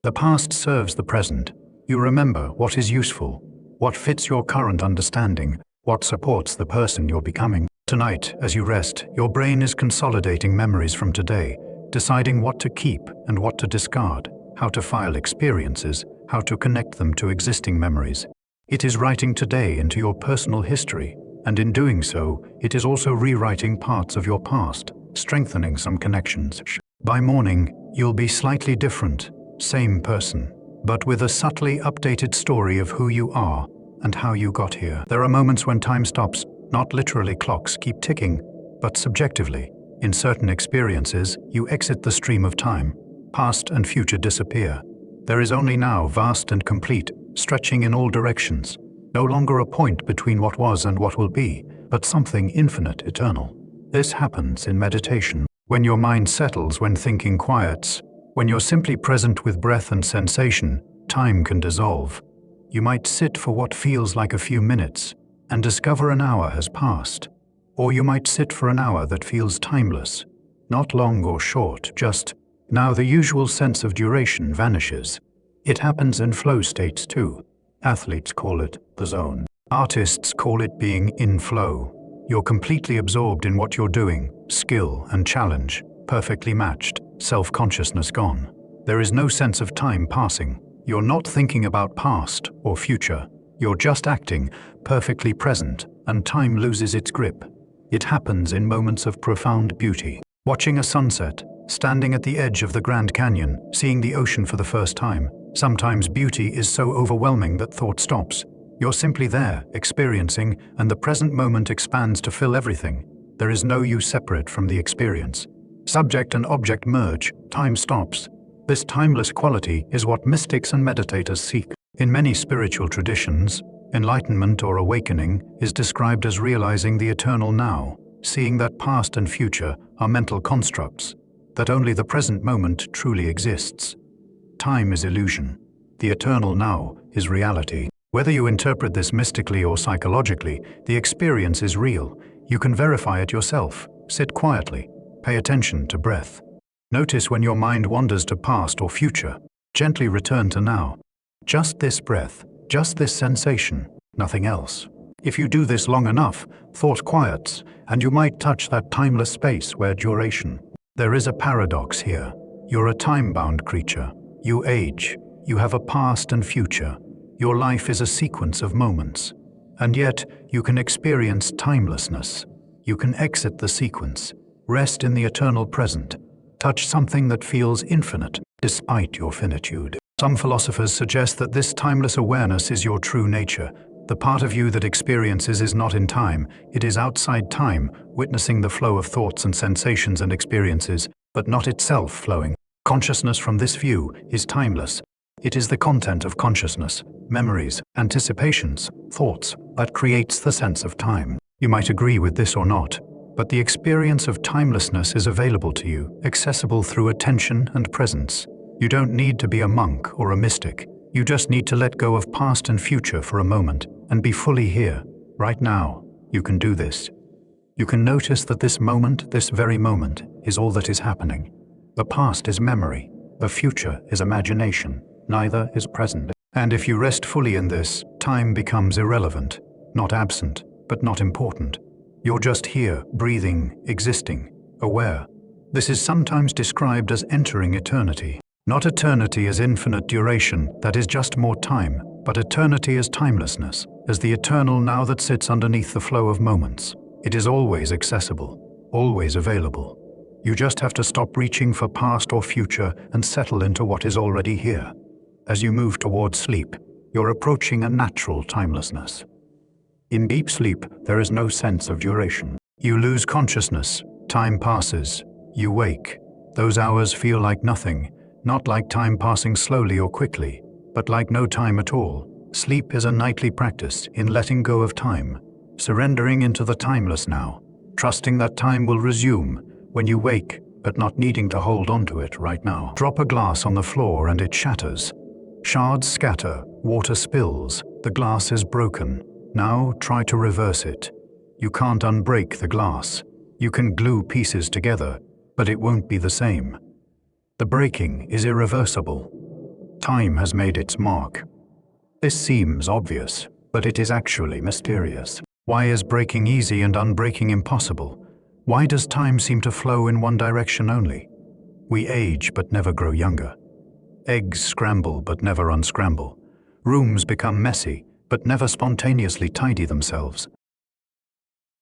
The past serves the present. You remember what is useful, what fits your current understanding, what supports the person you're becoming. Tonight, as you rest, your brain is consolidating memories from today, deciding what to keep and what to discard, how to file experiences, how to connect them to existing memories. It is writing today into your personal history, and in doing so, it is also rewriting parts of your past, strengthening some connections. By morning, you'll be slightly different, same person, but with a subtly updated story of who you are and how you got here. There are moments when time stops, not literally clocks keep ticking, but subjectively. In certain experiences, you exit the stream of time. Past and future disappear. There is only now, vast and complete, stretching in all directions. No longer a point between what was and what will be, but something infinite, eternal. This happens in meditation, when your mind settles, when thinking quiets, when you're simply present with breath and sensation. Time can dissolve. You might sit for what feels like a few minutes and discover an hour has passed. Or you might sit for an hour that feels timeless, not long or short, just now. The usual sense of duration vanishes. It happens in flow states too. Athletes call it the zone. Artists call it being in flow. You're completely absorbed in what you're doing, skill and challenge, perfectly matched, self-consciousness gone. There is no sense of time passing. You're not thinking about past or future. You're just acting, perfectly present, and time loses its grip. It happens in moments of profound beauty. Watching a sunset, standing at the edge of the Grand Canyon, seeing the ocean for the first time. Sometimes beauty is so overwhelming that thought stops. You're simply there, experiencing, and the present moment expands to fill everything. There is no you separate from the experience. Subject and object merge, time stops. This timeless quality is what mystics and meditators seek. In many spiritual traditions, enlightenment or awakening is described as realizing the eternal now, seeing that past and future are mental constructs, that only the present moment truly exists. Time is illusion. The eternal now is reality. Whether you interpret this mystically or psychologically, the experience is real. You can verify it yourself. Sit quietly. Pay attention to breath. Notice when your mind wanders to past or future. Gently return to now. Just this breath, just this sensation, nothing else. If you do this long enough, thought quiets, and you might touch that timeless space where duration. There is a paradox here. You're a time-bound creature. You age. You have a past and future. Your life is a sequence of moments. And yet, you can experience timelessness. You can exit the sequence, rest in the eternal present, touch something that feels infinite, despite your finitude. Some philosophers suggest that this timeless awareness is your true nature. The part of you that experiences is not in time, it is outside time, witnessing the flow of thoughts and sensations and experiences, but not itself flowing. Consciousness from this view is timeless. It is the content of consciousness, memories, anticipations, thoughts, that creates the sense of time. You might agree with this or not, but the experience of timelessness is available to you, accessible through attention and presence. You don't need to be a monk or a mystic. You just need to let go of past and future for a moment and be fully here, right now. You can do this. You can notice that this moment, this very moment, is all that is happening. The past is memory. The future is imagination. Neither is present. And if you rest fully in this, time becomes irrelevant. Not absent, but not important. You're just here, breathing, existing, aware. This is sometimes described as entering eternity. Not eternity as infinite duration, that is just more time, but eternity as timelessness, as the eternal now that sits underneath the flow of moments. It is always accessible, always available. You just have to stop reaching for past or future and settle into what is already here. As you move towards sleep, you're approaching a natural timelessness. In deep sleep, there is no sense of duration. You lose consciousness, time passes, you wake. Those hours feel like nothing, not like time passing slowly or quickly, but like no time at all. Sleep is a nightly practice in letting go of time, surrendering into the timeless now, trusting that time will resume when you wake, but not needing to hold on to it right now. Drop a glass on the floor and it shatters. Shards scatter, water spills, the glass is broken. Now try to reverse it. You can't unbreak the glass. You can glue pieces together, but it won't be the same. The breaking is irreversible. Time has made its mark. This seems obvious, but it is actually mysterious. Why is breaking easy and unbreaking impossible? Why does time seem to flow in one direction only? We age but never grow younger. Eggs scramble but never unscramble. Rooms become messy but never spontaneously tidy themselves.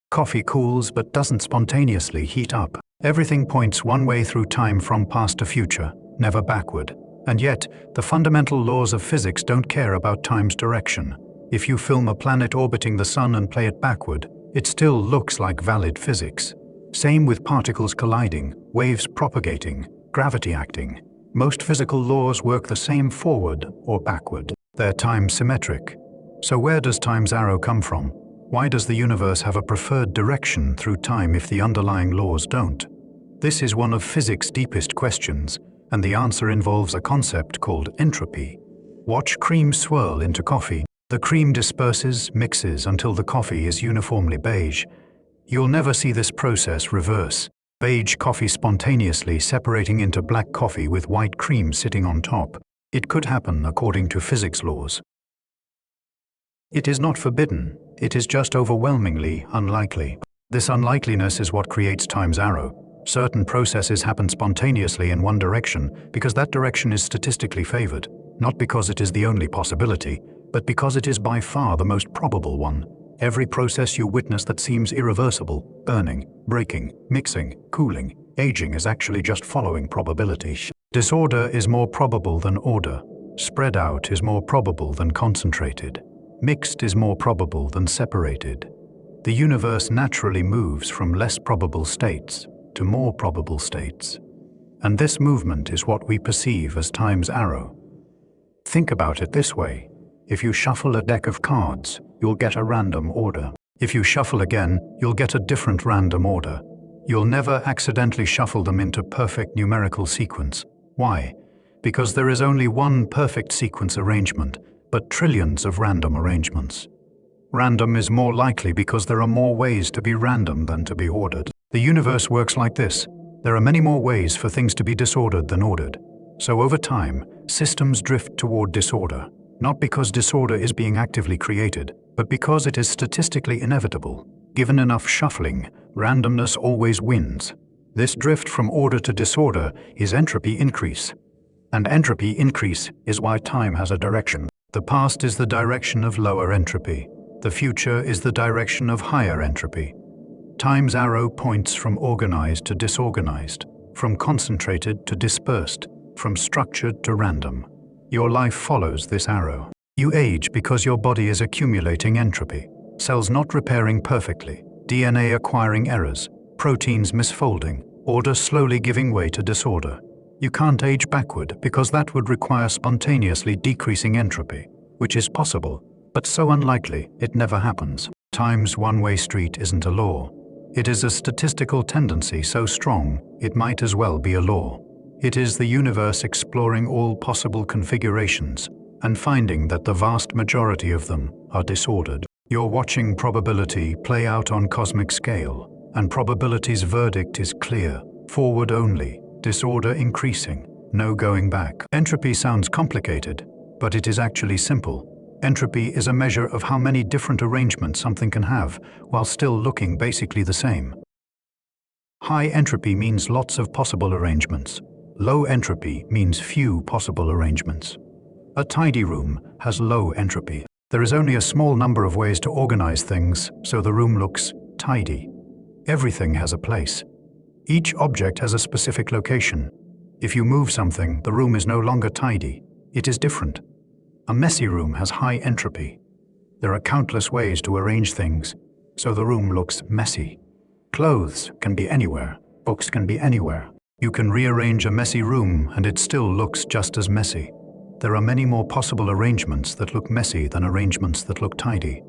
Coffee cools but doesn't spontaneously heat up. Everything points one way through time from past to future, never backward. And yet, the fundamental laws of physics don't care about time's direction. If you film a planet orbiting the sun and play it backward, it still looks like valid physics. Same with particles colliding, waves propagating, gravity acting. Most physical laws work the same forward or backward. They're time symmetric. So where does time's arrow come from? Why does the universe have a preferred direction through time if the underlying laws don't? This is one of physics' deepest questions, and the answer involves a concept called entropy. Watch cream swirl into coffee. The cream disperses, mixes until the coffee is uniformly beige. You'll never see this process reverse. Beige coffee spontaneously separating into black coffee with white cream sitting on top. It could happen according to physics laws. It is not forbidden, it is just overwhelmingly unlikely. This unlikeliness is what creates time's arrow. Certain processes happen spontaneously in one direction because that direction is statistically favored, not because it is the only possibility, but because it is by far the most probable one. Every process you witness that seems irreversible, burning, breaking, mixing, cooling, aging is actually just following probability. Disorder is more probable than order. Spread out is more probable than concentrated. Mixed is more probable than separated. The universe naturally moves from less probable states to more probable states. And this movement is what we perceive as time's arrow. Think about it this way. If you shuffle a deck of cards, you'll get a random order. If you shuffle again, you'll get a different random order. You'll never accidentally shuffle them into perfect numerical sequence. Why? Because there is only one perfect sequence arrangement, but trillions of random arrangements. Random is more likely because there are more ways to be random than to be ordered. The universe works like this. There are many more ways for things to be disordered than ordered. So over time, systems drift toward disorder, not because disorder is being actively created, but because it is statistically inevitable. Given enough shuffling, randomness always wins. This drift from order to disorder is entropy increase. And entropy increase is why time has a direction. The past is the direction of lower entropy. The future is the direction of higher entropy. Time's arrow points from organized to disorganized, from concentrated to dispersed, from structured to random. Your life follows this arrow. You age because your body is accumulating entropy, cells not repairing perfectly, DNA acquiring errors, proteins misfolding, order slowly giving way to disorder. You can't age backward because that would require spontaneously decreasing entropy, which is possible, but so unlikely it never happens. Time's one-way street isn't a law. It is a statistical tendency so strong, it might as well be a law. It is the universe exploring all possible configurations and finding that the vast majority of them are disordered. You're watching probability play out on cosmic scale, and probability's verdict is clear: forward only, disorder increasing, no going back. Entropy sounds complicated, but it is actually simple. Entropy is a measure of how many different arrangements something can have, while still looking basically the same. High entropy means lots of possible arrangements. Low entropy means few possible arrangements. A tidy room has low entropy. There is only a small number of ways to organize things, so the room looks tidy. Everything has a place. Each object has a specific location. If you move something, the room is no longer tidy. It is different. A messy room has high entropy. There are countless ways to arrange things, so the room looks messy. Clothes can be anywhere. Books can be anywhere. You can rearrange a messy room and it still looks just as messy. There are many more possible arrangements that look messy than arrangements that look tidy.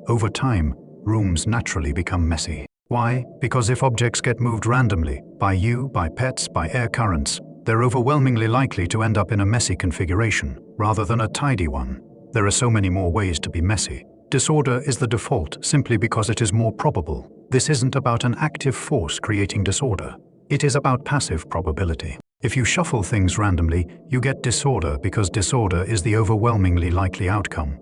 Over time, rooms naturally become messy. Why? Because if objects get moved randomly, by you, by pets, by air currents, they're overwhelmingly likely to end up in a messy configuration, rather than a tidy one. There are so many more ways to be messy. Disorder is the default simply because it is more probable. This isn't about an active force creating disorder. It is about passive probability. If you shuffle things randomly, you get disorder because disorder is the overwhelmingly likely outcome.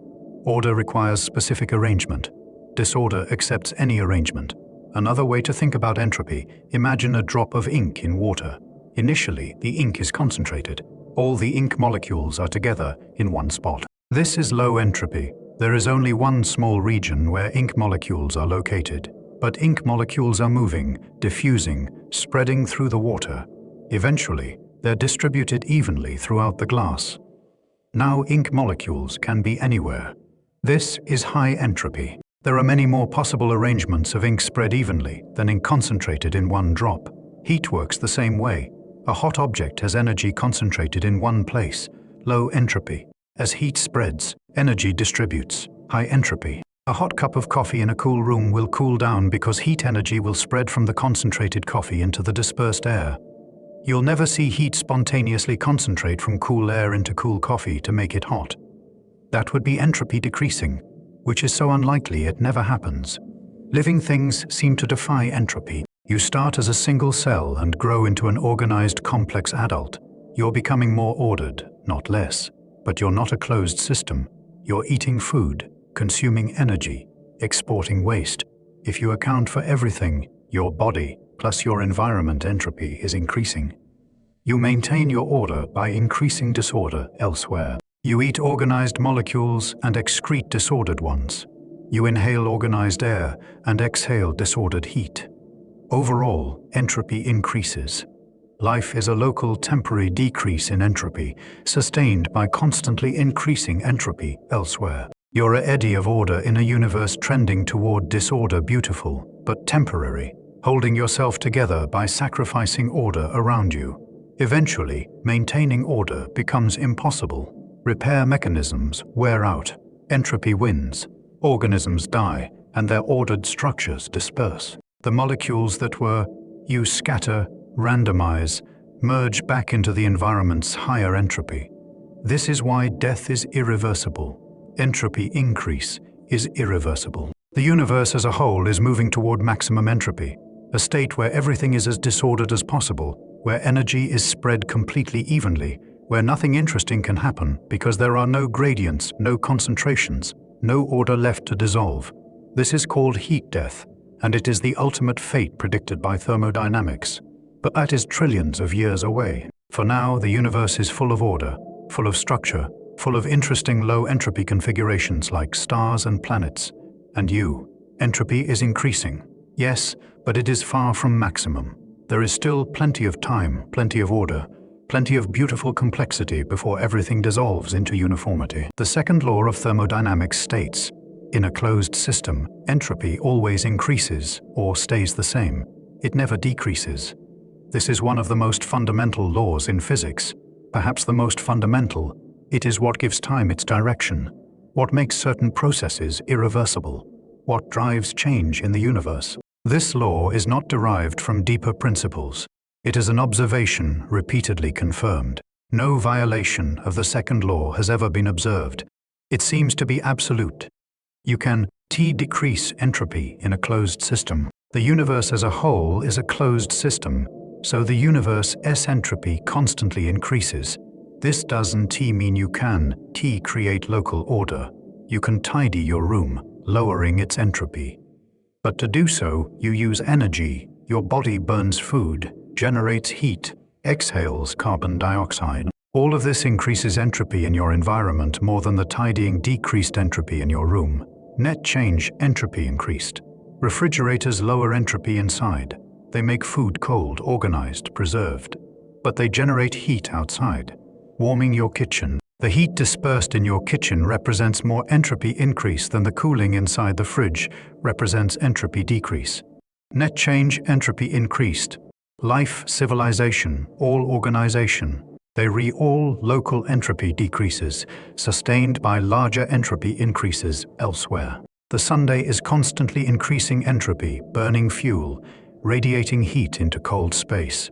Order requires specific arrangement. Disorder accepts any arrangement. Another way to think about entropy: imagine a drop of ink in water. Initially, the ink is concentrated. All the ink molecules are together in one spot. This is low entropy. There is only one small region where ink molecules are located. But ink molecules are moving, diffusing, spreading through the water. Eventually, they're distributed evenly throughout the glass. Now ink molecules can be anywhere. This is high entropy. There are many more possible arrangements of ink spread evenly than ink concentrated in one drop. Heat works the same way. A hot object has energy concentrated in one place, low entropy. As heat spreads, energy distributes, high entropy. A hot cup of coffee in a cool room will cool down because heat energy will spread from the concentrated coffee into the dispersed air. You'll never see heat spontaneously concentrate from cool air into cool coffee to make it hot. That would be entropy decreasing, which is so unlikely it never happens. Living things seem to defy entropy. You start as a single cell and grow into an organized, complex adult. You're becoming more ordered, not less. But you're not a closed system. You're eating food, consuming energy, exporting waste. If you account for everything, your body plus your environment entropy is increasing. You maintain your order by increasing disorder elsewhere. You eat organized molecules and excrete disordered ones. You inhale organized air and exhale disordered heat. Overall, entropy increases. Life is a local temporary decrease in entropy, sustained by constantly increasing entropy elsewhere. You're an eddy of order in a universe trending toward disorder, beautiful, but temporary, holding yourself together by sacrificing order around you. Eventually, maintaining order becomes impossible. Repair mechanisms wear out, entropy wins, organisms die, and their ordered structures disperse. The molecules that were, you scatter, randomize, merge back into the environment's higher entropy. This is why death is irreversible. Entropy increase is irreversible. The universe as a whole is moving toward maximum entropy, a state where everything is as disordered as possible, where energy is spread completely evenly, where nothing interesting can happen because there are no gradients, no concentrations, no order left to dissolve. This is called heat death, and it is the ultimate fate predicted by thermodynamics. But that is trillions of years away. For now, the universe is full of order, full of structure, full of interesting low entropy configurations like stars and planets. And entropy is increasing. Yes, but it is far from maximum. There is still plenty of time, plenty of order, plenty of beautiful complexity before everything dissolves into uniformity. The second law of thermodynamics states, in a closed system, entropy always increases or stays the same. It never decreases. This is one of the most fundamental laws in physics, perhaps the most fundamental. It is what gives time its direction, what makes certain processes irreversible, what drives change in the universe. This law is not derived from deeper principles. It is an observation repeatedly confirmed. No violation of the second law has ever been observed. It seems to be absolute. You can decrease entropy in a closed system. The universe as a whole is a closed system, so the universe's entropy constantly increases. This doesn't mean you can create local order. You can tidy your room, lowering its entropy. But to do so, you use energy. Your body burns food, generates heat, exhales carbon dioxide. All of this increases entropy in your environment more than the tidying decreased entropy in your room. Net change, entropy increased. Refrigerators lower entropy inside. They make food cold, organized, preserved. But they generate heat outside, warming your kitchen. The heat dispersed in your kitchen represents more entropy increase than the cooling inside the fridge represents entropy decrease. Net change, entropy increased. Life, civilization, all organization. They all local entropy decreases, sustained by larger entropy increases elsewhere. The Sunday is constantly increasing entropy, burning fuel, radiating heat into cold space.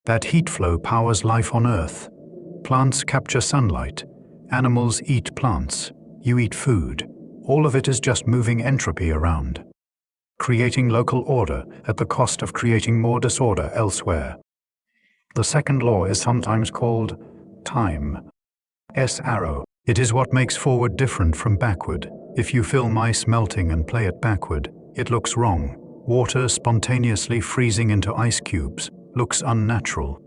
That heat flow powers life on Earth. Plants capture sunlight. Animals eat plants. You eat food. All of it is just moving entropy around, creating local order at the cost of creating more disorder elsewhere. The second law is sometimes called time's arrow. It is what makes forward different from backward. If you film ice melting and play it backward, it looks wrong. Water spontaneously freezing into ice cubes looks unnatural.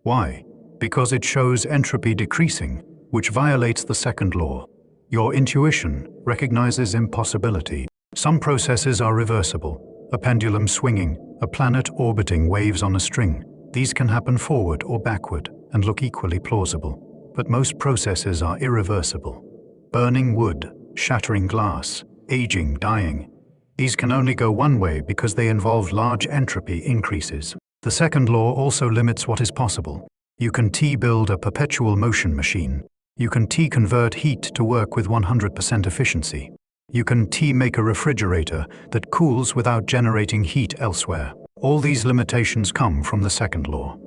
Why? Because it shows entropy decreasing, which violates the second law. Your intuition recognizes impossibility. Some processes are reversible. A pendulum swinging, a planet orbiting waves on a string. These can happen forward or backward and look equally plausible. But most processes are irreversible. Burning wood, shattering glass, aging, dying. These can only go one way because they involve large entropy increases. The second law also limits what is possible. You can build a perpetual motion machine. You can convert heat to work with 100% efficiency. You can make a refrigerator that cools without generating heat elsewhere. All these limitations come from the second law.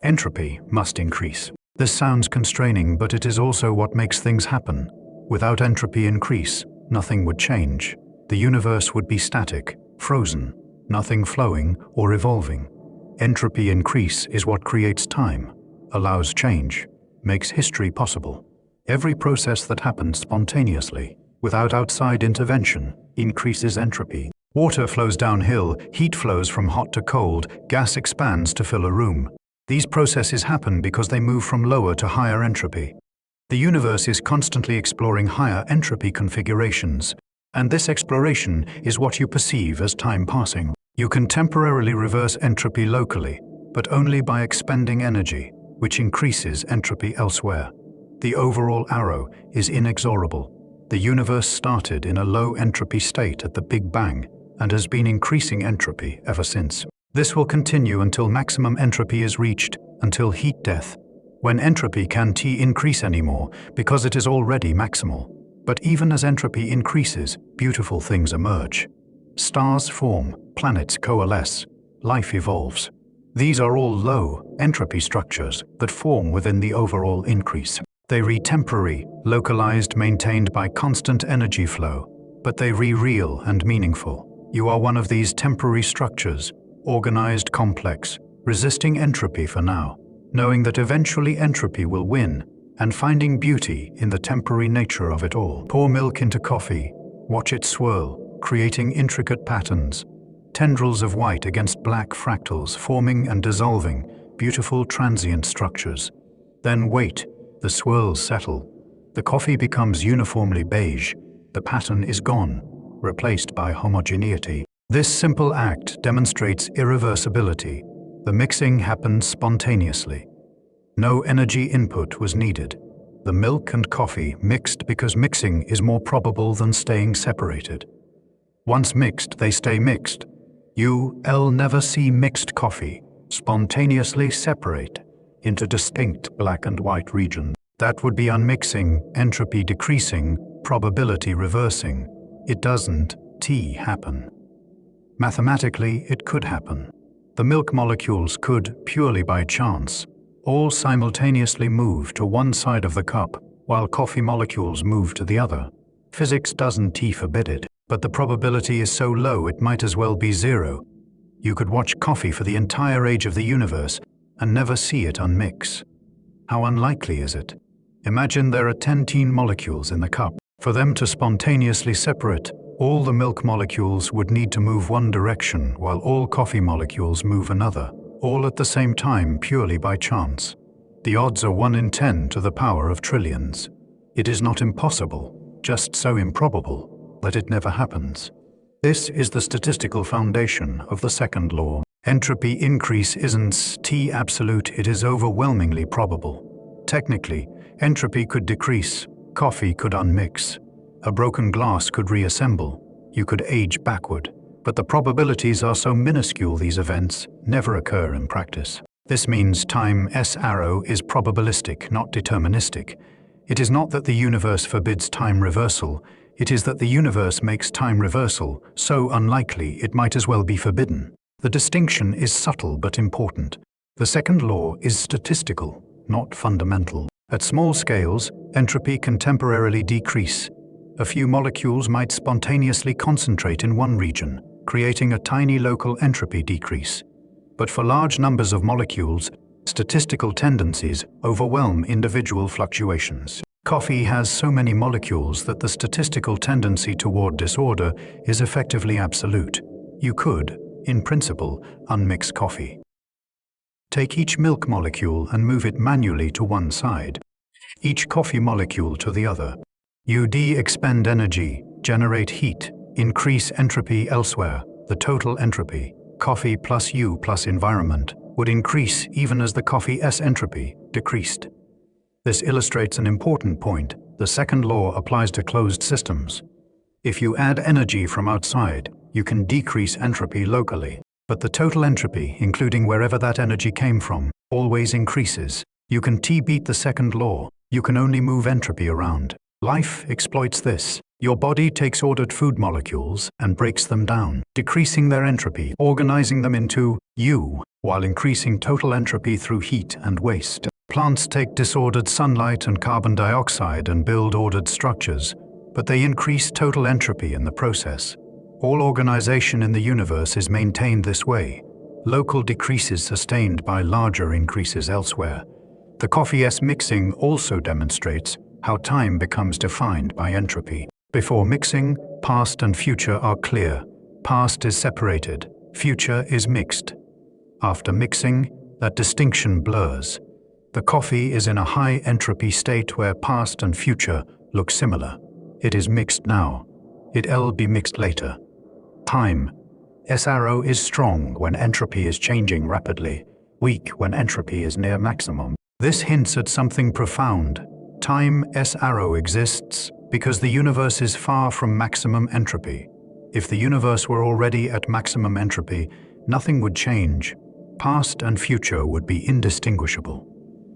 Entropy must increase. This sounds constraining, but it is also what makes things happen. Without entropy increase, nothing would change. The universe would be static, frozen, nothing flowing or evolving. Entropy increase is what creates time, allows change, makes history possible. Every process that happens spontaneously, without outside intervention, increases entropy. Water flows downhill, heat flows from hot to cold, gas expands to fill a room. These processes happen because they move from lower to higher entropy. The universe is constantly exploring higher entropy configurations, and this exploration is what you perceive as time passing. You can temporarily reverse entropy locally, but only by expending energy, which increases entropy elsewhere. The overall arrow is inexorable. The universe started in a low entropy state at the Big Bang and has been increasing entropy ever since. This will continue until maximum entropy is reached, until heat death, when entropy can't increase anymore because it is already maximal. But even as entropy increases, beautiful things emerge. Stars form, planets coalesce, life evolves. These are all low entropy structures that form within the overall increase. They are temporary, localized, maintained by constant energy flow, but they are real and meaningful. You are one of these temporary structures, organized, complex, resisting entropy for now, knowing that eventually entropy will win, and finding beauty in the temporary nature of it all. Pour milk into coffee, watch it swirl, creating intricate patterns, tendrils of white against black fractals forming and dissolving, beautiful transient structures. Then wait, the swirls settle. The coffee becomes uniformly beige, the pattern is gone, replaced by homogeneity. This simple act demonstrates irreversibility. The mixing happened spontaneously. No energy input was needed. The milk and coffee mixed because mixing is more probable than staying separated. Once mixed, they stay mixed. You'll never see mixed coffee spontaneously separate into distinct black and white regions. That would be unmixing, entropy decreasing, probability reversing. It doesn't happen. Mathematically, it could happen. The milk molecules could, purely by chance, all simultaneously move to one side of the cup, while coffee molecules move to the other. Physics doesn't forbid it, but the probability is so low it might as well be zero. You could watch coffee for the entire age of the universe and never see it unmix. How unlikely is it? Imagine there are 10 molecules in the cup. For them to spontaneously separate, all the milk molecules would need to move one direction while all coffee molecules move another, all at the same time purely by chance. The odds are 1 in 10 to the power of trillions. It is not impossible, just so improbable that it never happens. This is the statistical foundation of the second law. Entropy increase isn't T absolute, it is overwhelmingly probable. Technically, entropy could decrease, coffee could unmix, a broken glass could reassemble, you could age backward, but the probabilities are so minuscule these events never occur in practice. This means time S arrow is probabilistic, not deterministic. It is not that the universe forbids time reversal, it is that the universe makes time reversal so unlikely it might as well be forbidden. The distinction is subtle but important. The second law is statistical, not fundamental. At small scales, entropy can temporarily decrease. A few molecules might spontaneously concentrate in one region, creating a tiny local entropy decrease. But for large numbers of molecules, statistical tendencies overwhelm individual fluctuations. Coffee has so many molecules that the statistical tendency toward disorder is effectively absolute. You could, in principle, unmix coffee. Take each milk molecule and move it manually to one side, each coffee molecule to the other. You expend energy, generate heat, increase entropy elsewhere. The total entropy, coffee plus you plus environment, would increase even as the coffee S entropy decreased. This illustrates an important point. The second law applies to closed systems. If you add energy from outside, you can decrease entropy locally. But the total entropy, including wherever that energy came from, always increases. You can beat the second law. You can only move entropy around. Life exploits this. Your body takes ordered food molecules and breaks them down, decreasing their entropy, organizing them into you, while increasing total entropy through heat and waste. Plants take disordered sunlight and carbon dioxide and build ordered structures, but they increase total entropy in the process. All organization in the universe is maintained this way, local decreases sustained by larger increases elsewhere. The coffee S mixing also demonstrates how time becomes defined by entropy. Before mixing, past and future are clear. Past is separated, future is mixed. After mixing, that distinction blurs. The coffee is in a high entropy state where past and future look similar. It is mixed now. It'll be mixed later. Time. S arrow is strong when entropy is changing rapidly, weak when entropy is near maximum. This hints at something profound. Time S arrow exists because the universe is far from maximum entropy. If the universe were already at maximum entropy, nothing would change. Past and future would be indistinguishable.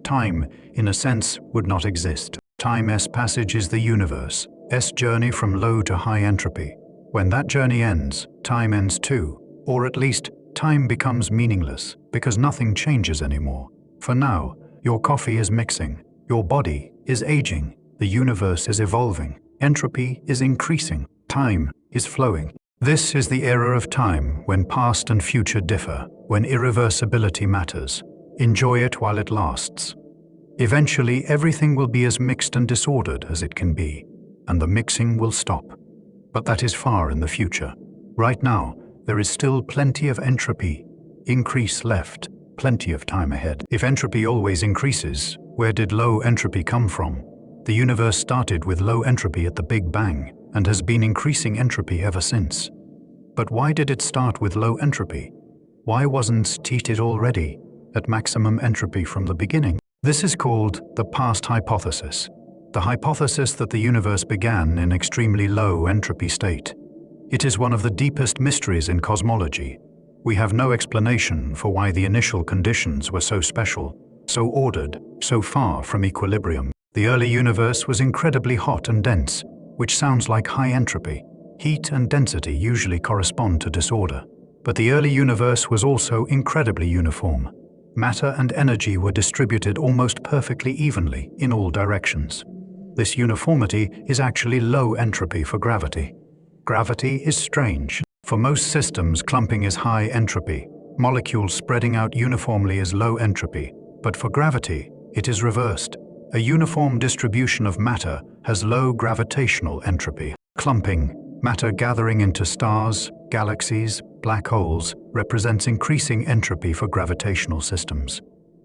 Time, in a sense, would not exist. Time S passage is the universe, S journey from low to high entropy. When that journey ends, time ends too, or at least time becomes meaningless because nothing changes anymore. For now, your coffee is mixing, your body is aging, the universe is evolving, entropy is increasing, time is flowing. This is the era of time when past and future differ, when irreversibility matters. Enjoy it while it lasts. Eventually, everything will be as mixed and disordered as it can be, and the mixing will stop. But that is far in the future. Right now, there is still plenty of entropy increase left, plenty of time ahead. If entropy always increases, where did low entropy come from? The universe started with low entropy at the Big Bang and has been increasing entropy ever since. But why did it start with low entropy? Why wasn't it already at maximum entropy from the beginning? This is called the past hypothesis. The hypothesis that the universe began in extremely low entropy state. It is one of the deepest mysteries in cosmology. We have no explanation for why the initial conditions were so special, so ordered, so far from equilibrium. The early universe was incredibly hot and dense, which sounds like high entropy. Heat and density usually correspond to disorder. But the early universe was also incredibly uniform. Matter and energy were distributed almost perfectly evenly in all directions. This uniformity is actually low entropy for gravity. Gravity is strange. For most systems, clumping is high entropy. Molecules spreading out uniformly is low entropy. But for gravity, it is reversed. A uniform distribution of matter has low gravitational entropy. Clumping, matter gathering into stars, galaxies, black holes, represents increasing entropy for gravitational systems.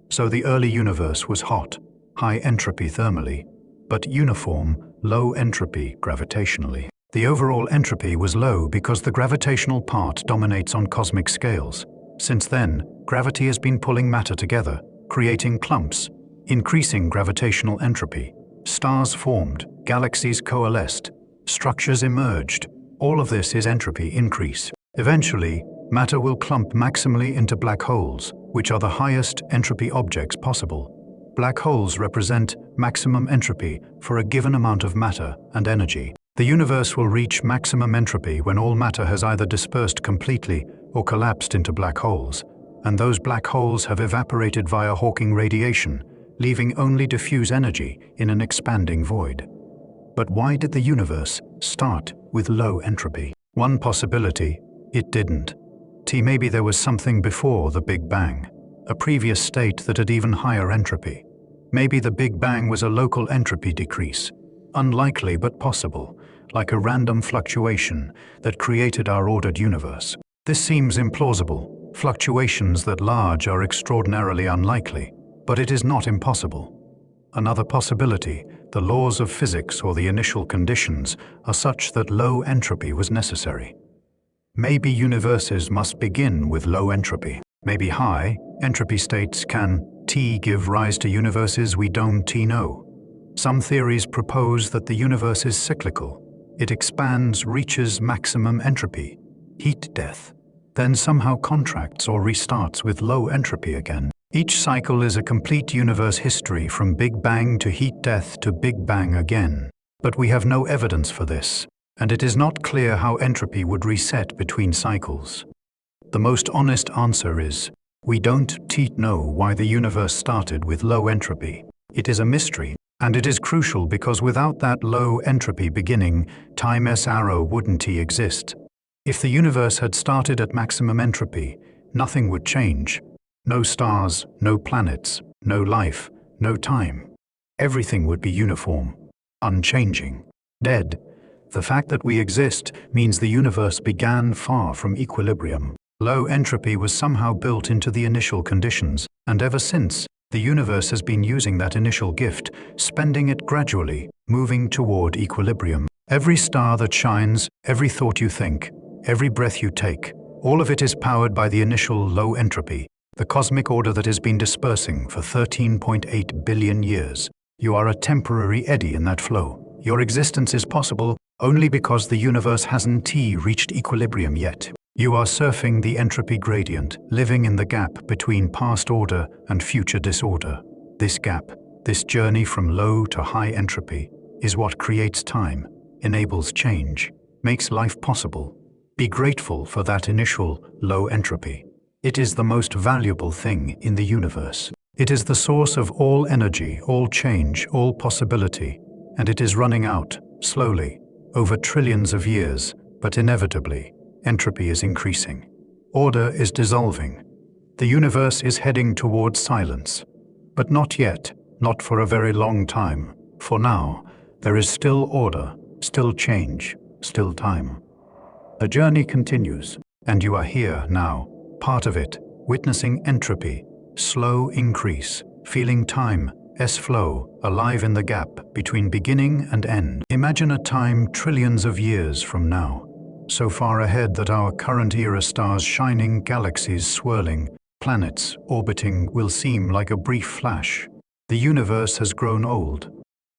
So the early universe was hot, high entropy thermally, but uniform, low entropy gravitationally. The overall entropy was low because the gravitational part dominates on cosmic scales. Since then, gravity has been pulling matter together, creating clumps, increasing gravitational entropy. Stars formed, galaxies coalesced, structures emerged. All of this is entropy increase. Eventually, matter will clump maximally into black holes, which are the highest entropy objects possible. Black holes represent maximum entropy for a given amount of matter and energy. The universe will reach maximum entropy when all matter has either dispersed completely or collapsed into black holes, and those black holes have evaporated via Hawking radiation, leaving only diffuse energy in an expanding void. But why did the universe start with low entropy? One possibility, it didn't. Maybe there was something before the Big Bang, a previous state that had even higher entropy. Maybe the Big Bang was a local entropy decrease, unlikely but possible, like a random fluctuation that created our ordered universe. This seems implausible. Fluctuations that large are extraordinarily unlikely, but it is not impossible. Another possibility, the laws of physics or the initial conditions are such that low entropy was necessary. Maybe universes must begin with low entropy. Maybe high entropy states can give rise to universes we don't know. Some theories propose that the universe is cyclical. It expands, reaches maximum entropy, heat death, then somehow contracts or restarts with low entropy again. Each cycle is a complete universe history from Big Bang to heat death to Big Bang again. But we have no evidence for this, and it is not clear how entropy would reset between cycles. The most honest answer is, we don't know why the universe started with low entropy. It is a mystery, and it is crucial because without that low entropy beginning, time's arrow wouldn't exist. If the universe had started at maximum entropy, nothing would change. No stars, no planets, no life, no time. Everything would be uniform, unchanging, dead. The fact that we exist means the universe began far from equilibrium. Low entropy was somehow built into the initial conditions, and ever since, the universe has been using that initial gift, spending it gradually, moving toward equilibrium. Every star that shines, every thought you think, every breath you take, all of it is powered by the initial low entropy, the cosmic order that has been dispersing for 13.8 billion years. You are a temporary eddy in that flow. Your existence is possible only because the universe hasn't reached equilibrium yet. You are surfing the entropy gradient, living in the gap between past order and future disorder. This gap, this journey from low to high entropy, is what creates time, enables change, makes life possible. Be grateful for that initial low entropy. It is the most valuable thing in the universe. It is the source of all energy, all change, all possibility, and it is running out, slowly, over trillions of years, but inevitably. Entropy is increasing. Order is dissolving. The universe is heading towards silence. But not yet, not for a very long time. For now, there is still order, still change, still time. The journey continues, and you are here now, part of it, witnessing entropy, slow increase, feeling time's flow, alive in the gap between beginning and end. Imagine a time trillions of years from now. So far ahead that our current era stars shining, galaxies swirling, planets orbiting will seem like a brief flash. The universe has grown old.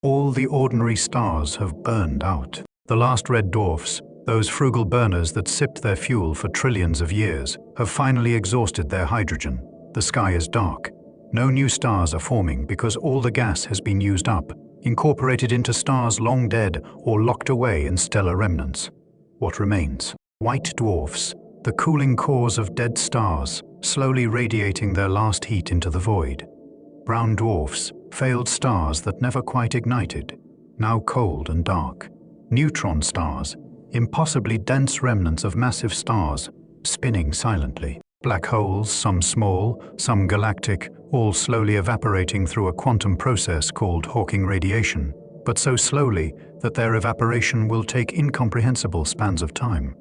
All the ordinary stars have burned out. The last red dwarfs, those frugal burners that sipped their fuel for trillions of years, have finally exhausted their hydrogen. The sky is dark. No new stars are forming because all the gas has been used up, incorporated into stars long dead or locked away in stellar remnants. What remains? White dwarfs, the cooling cores of dead stars, slowly radiating their last heat into the void. Brown dwarfs, failed stars that never quite ignited, now cold and dark. Neutron stars, impossibly dense remnants of massive stars, spinning silently. Black holes, some small, some galactic, all slowly evaporating through a quantum process called Hawking radiation, but so slowly that their evaporation will take incomprehensible spans of time.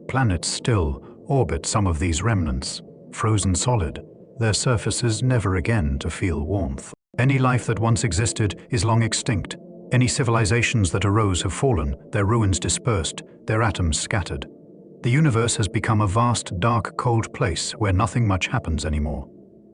Planets still orbit some of these remnants, frozen solid, their surfaces never again to feel warmth. Any life that once existed is long extinct. Any civilizations that arose have fallen, their ruins dispersed, their atoms scattered. The universe has become a vast, dark, cold place where nothing much happens anymore.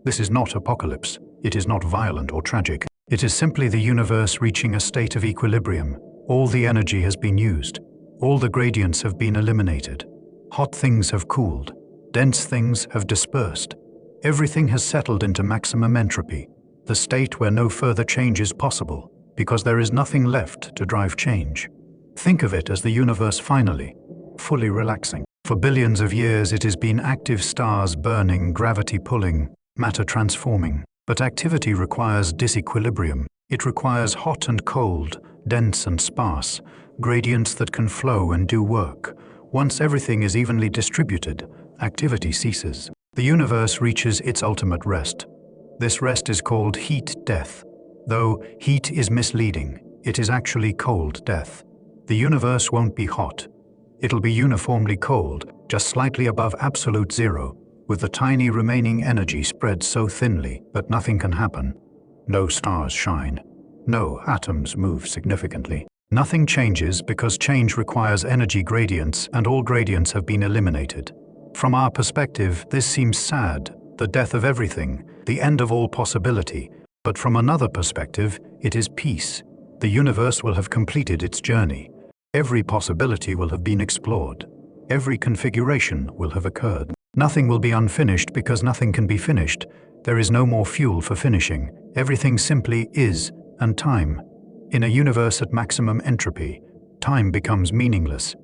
This is not apocalypse. It is not violent or tragic. It is simply the universe reaching a state of equilibrium. All the energy has been used. All the gradients have been eliminated. Hot things have cooled. Dense things have dispersed. Everything has settled into maximum entropy, the state where no further change is possible, because there is nothing left to drive change. Think of it as the universe finally, fully relaxing. For billions of years it has been active stars burning, gravity pulling, matter transforming. But activity requires disequilibrium. It requires hot and cold, dense and sparse, gradients that can flow and do work. Once everything is evenly distributed, activity ceases. The universe reaches its ultimate rest. This rest is called heat death. Though heat is misleading, it is actually cold death. The universe won't be hot. It'll be uniformly cold, just slightly above absolute zero, with the tiny remaining energy spread so thinly that nothing can happen. No stars shine. No atoms move significantly. Nothing changes because change requires energy gradients, and all gradients have been eliminated. From our perspective, this seems sad, the death of everything, the end of all possibility. But from another perspective, it is peace. The universe will have completed its journey. Every possibility will have been explored. Every configuration will have occurred. Nothing will be unfinished because nothing can be finished. There is no more fuel for finishing. Everything simply is, and time. In a universe at maximum entropy, time becomes meaningless.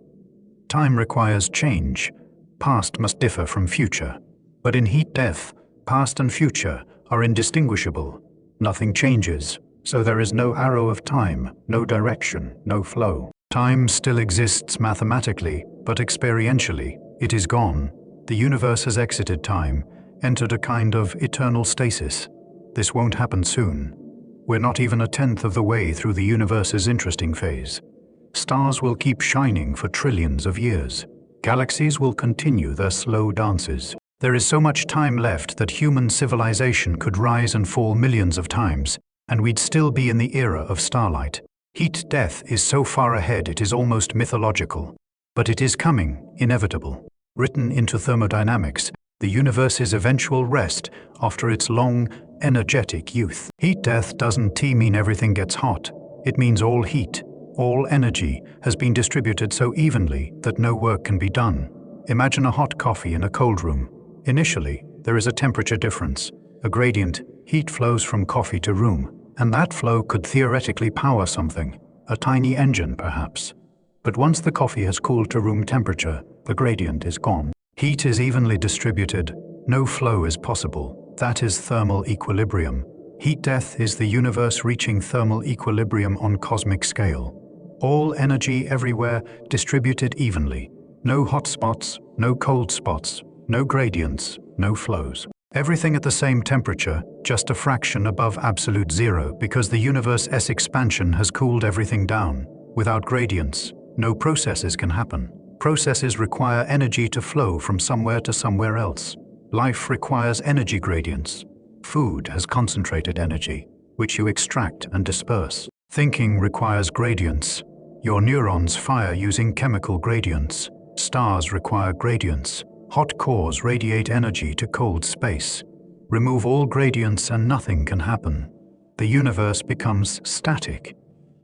Time requires change. Past must differ from future. But in heat death, past and future are indistinguishable. Nothing changes, so there is no arrow of time, no direction, no flow. Time still exists mathematically, but experientially, it is gone. The universe has exited time, entered a kind of eternal stasis. This won't happen soon. We're not even 1/10 of the way through the universe's interesting phase. Stars will keep shining for trillions of years. Galaxies will continue their slow dances. There is so much time left that human civilization could rise and fall millions of times, and we'd still be in the era of starlight. Heat death is so far ahead it is almost mythological. But it is coming, inevitable. Written into thermodynamics, the universe's eventual rest after its long, energetic youth. Heat death doesn't mean everything gets hot. It means all heat, all energy has been distributed so evenly that no work can be done. Imagine a hot coffee in a cold room. Initially, there is a temperature difference, a gradient. Heat flows from coffee to room, and that flow could theoretically power something, a tiny engine perhaps. But once the coffee has cooled to room temperature, the gradient is gone. Heat is evenly distributed. No flow is possible. That is thermal equilibrium. Heat death is the universe reaching thermal equilibrium on cosmic scale. All energy everywhere distributed evenly. No hot spots, no cold spots, no gradients, no flows. Everything at the same temperature, just a fraction above absolute zero, because the universe's expansion has cooled everything down. Without gradients, no processes can happen. Processes require energy to flow from somewhere to somewhere else. Life requires energy gradients. Food has concentrated energy, which you extract and disperse. Thinking requires gradients. Your neurons fire using chemical gradients. Stars require gradients. Hot cores radiate energy to cold space. Remove all gradients and nothing can happen. The universe becomes static.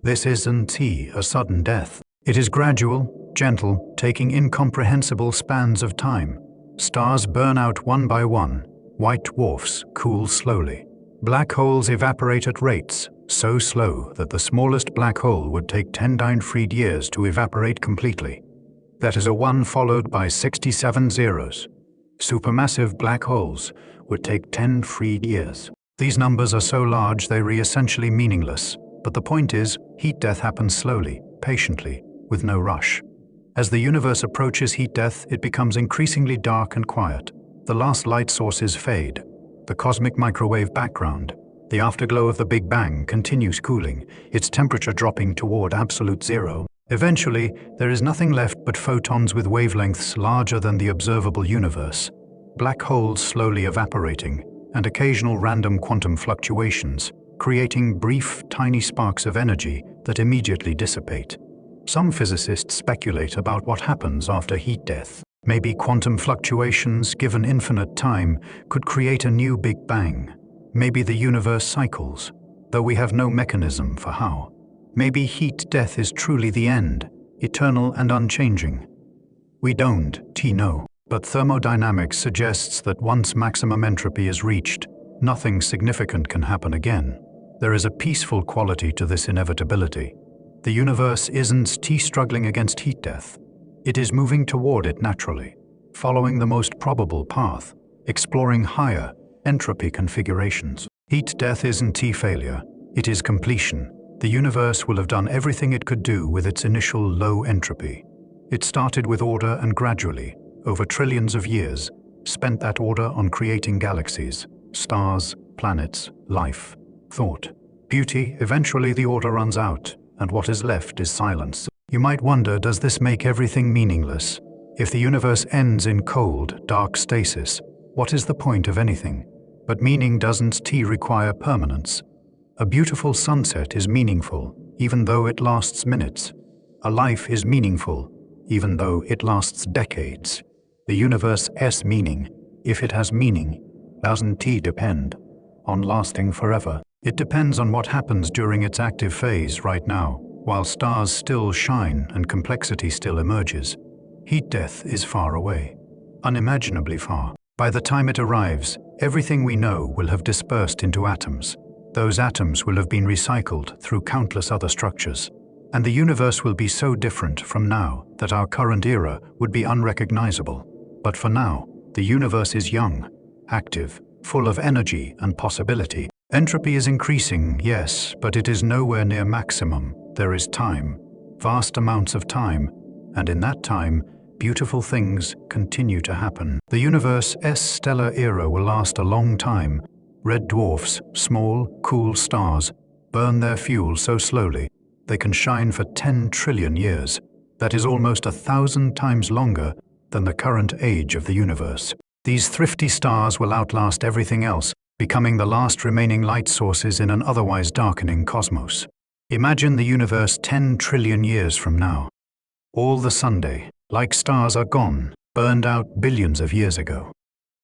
This isn't a sudden death. It is gradual, gentle, taking incomprehensible spans of time. Stars burn out one by one. White dwarfs cool slowly. Black holes evaporate at rates so slow that the smallest black hole would take 10 unhurried years to evaporate completely. That is a 1 followed by 67 zeros. Supermassive black holes would take 10 free years. These numbers are so large they are essentially meaningless, but the point is, heat death happens slowly, patiently, with no rush. As the universe approaches heat death, it becomes increasingly dark and quiet. The last light sources fade. The cosmic microwave background, the afterglow of the Big Bang, continues cooling, its temperature dropping toward absolute zero. Eventually, there is nothing left but photons with wavelengths larger than the observable universe, black holes slowly evaporating, and occasional random quantum fluctuations, creating brief, tiny sparks of energy that immediately dissipate. Some physicists speculate about what happens after heat death. Maybe quantum fluctuations, given infinite time, could create a new Big Bang. Maybe the universe cycles, though we have no mechanism for how. Maybe heat death is truly the end, eternal and unchanging. We don't know, but thermodynamics suggests that once maximum entropy is reached, nothing significant can happen again. There is a peaceful quality to this inevitability. The universe isn't struggling against heat death. It is moving toward it naturally, following the most probable path, exploring higher entropy configurations. Heat death isn't failure, it is completion. The universe will have done everything it could do with its initial low entropy. It started with order and gradually, over trillions of years, spent that order on creating galaxies, stars, planets, life, thought, beauty. Eventually the order runs out, and what is left is silence. You might wonder, does this make everything meaningless? If the universe ends in cold, dark stasis, what is the point of anything? But meaning doesn't require permanence. A beautiful sunset is meaningful, even though it lasts minutes. A life is meaningful, even though it lasts decades. The universe's meaning, if it has meaning, doesn't depend on lasting forever. It depends on what happens during its active phase right now, while stars still shine and complexity still emerges. Heat death is far away, unimaginably far. By the time it arrives, everything we know will have dispersed into atoms. Those atoms will have been recycled through countless other structures. And the universe will be so different from now that our current era would be unrecognizable. But for now, the universe is young, active, full of energy and possibility. Entropy is increasing, yes, but it is nowhere near maximum. There is time, vast amounts of time, and in that time, beautiful things continue to happen. The universe's stellar era will last a long time. Red dwarfs, small, cool stars, burn their fuel so slowly they can shine for 10 trillion years. That is almost 1,000 times longer than the current age of the universe. These thrifty stars will outlast everything else, becoming the last remaining light sources in an otherwise darkening cosmos. Imagine the universe 10 trillion years from now. All the Sunday, like stars, are gone, burned out billions of years ago.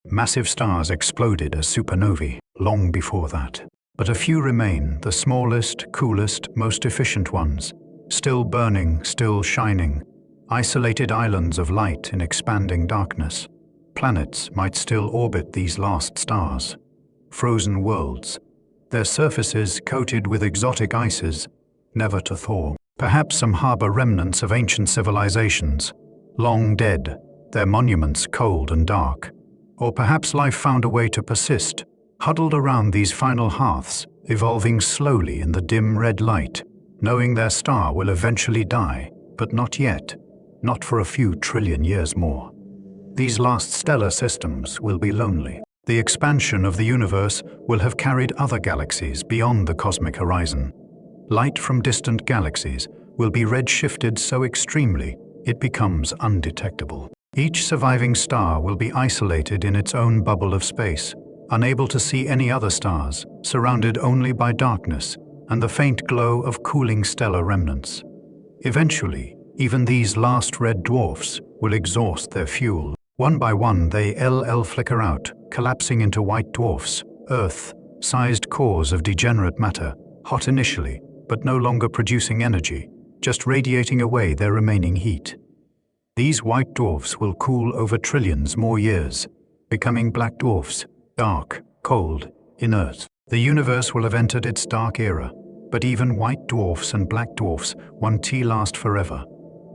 Massive stars exploded as supernovae long before that. But a few remain, the smallest, coolest, most efficient ones, still burning, still shining, isolated islands of light in expanding darkness. Planets might still orbit these last stars. Frozen worlds, their surfaces coated with exotic ices, never to thaw. Perhaps some harbor remnants of ancient civilizations, long dead, their monuments cold and dark. Or perhaps life found a way to persist, huddled around these final hearths, evolving slowly in the dim red light, knowing their star will eventually die, but not yet, not for a few trillion years more. These last stellar systems will be lonely. The expansion of the universe will have carried other galaxies beyond the cosmic horizon. Light from distant galaxies will be redshifted so extremely it becomes undetectable. Each surviving star will be isolated in its own bubble of space, unable to see any other stars, surrounded only by darkness and the faint glow of cooling stellar remnants. Eventually, even these last red dwarfs will exhaust their fuel. One by one they flicker out, collapsing into white dwarfs, Earth-sized cores of degenerate matter, hot initially, but no longer producing energy, just radiating away their remaining heat. These white dwarfs will cool over trillions more years, becoming black dwarfs, dark, cold, inert. The universe will have entered its dark era, but even white dwarfs and black dwarfs won't last forever.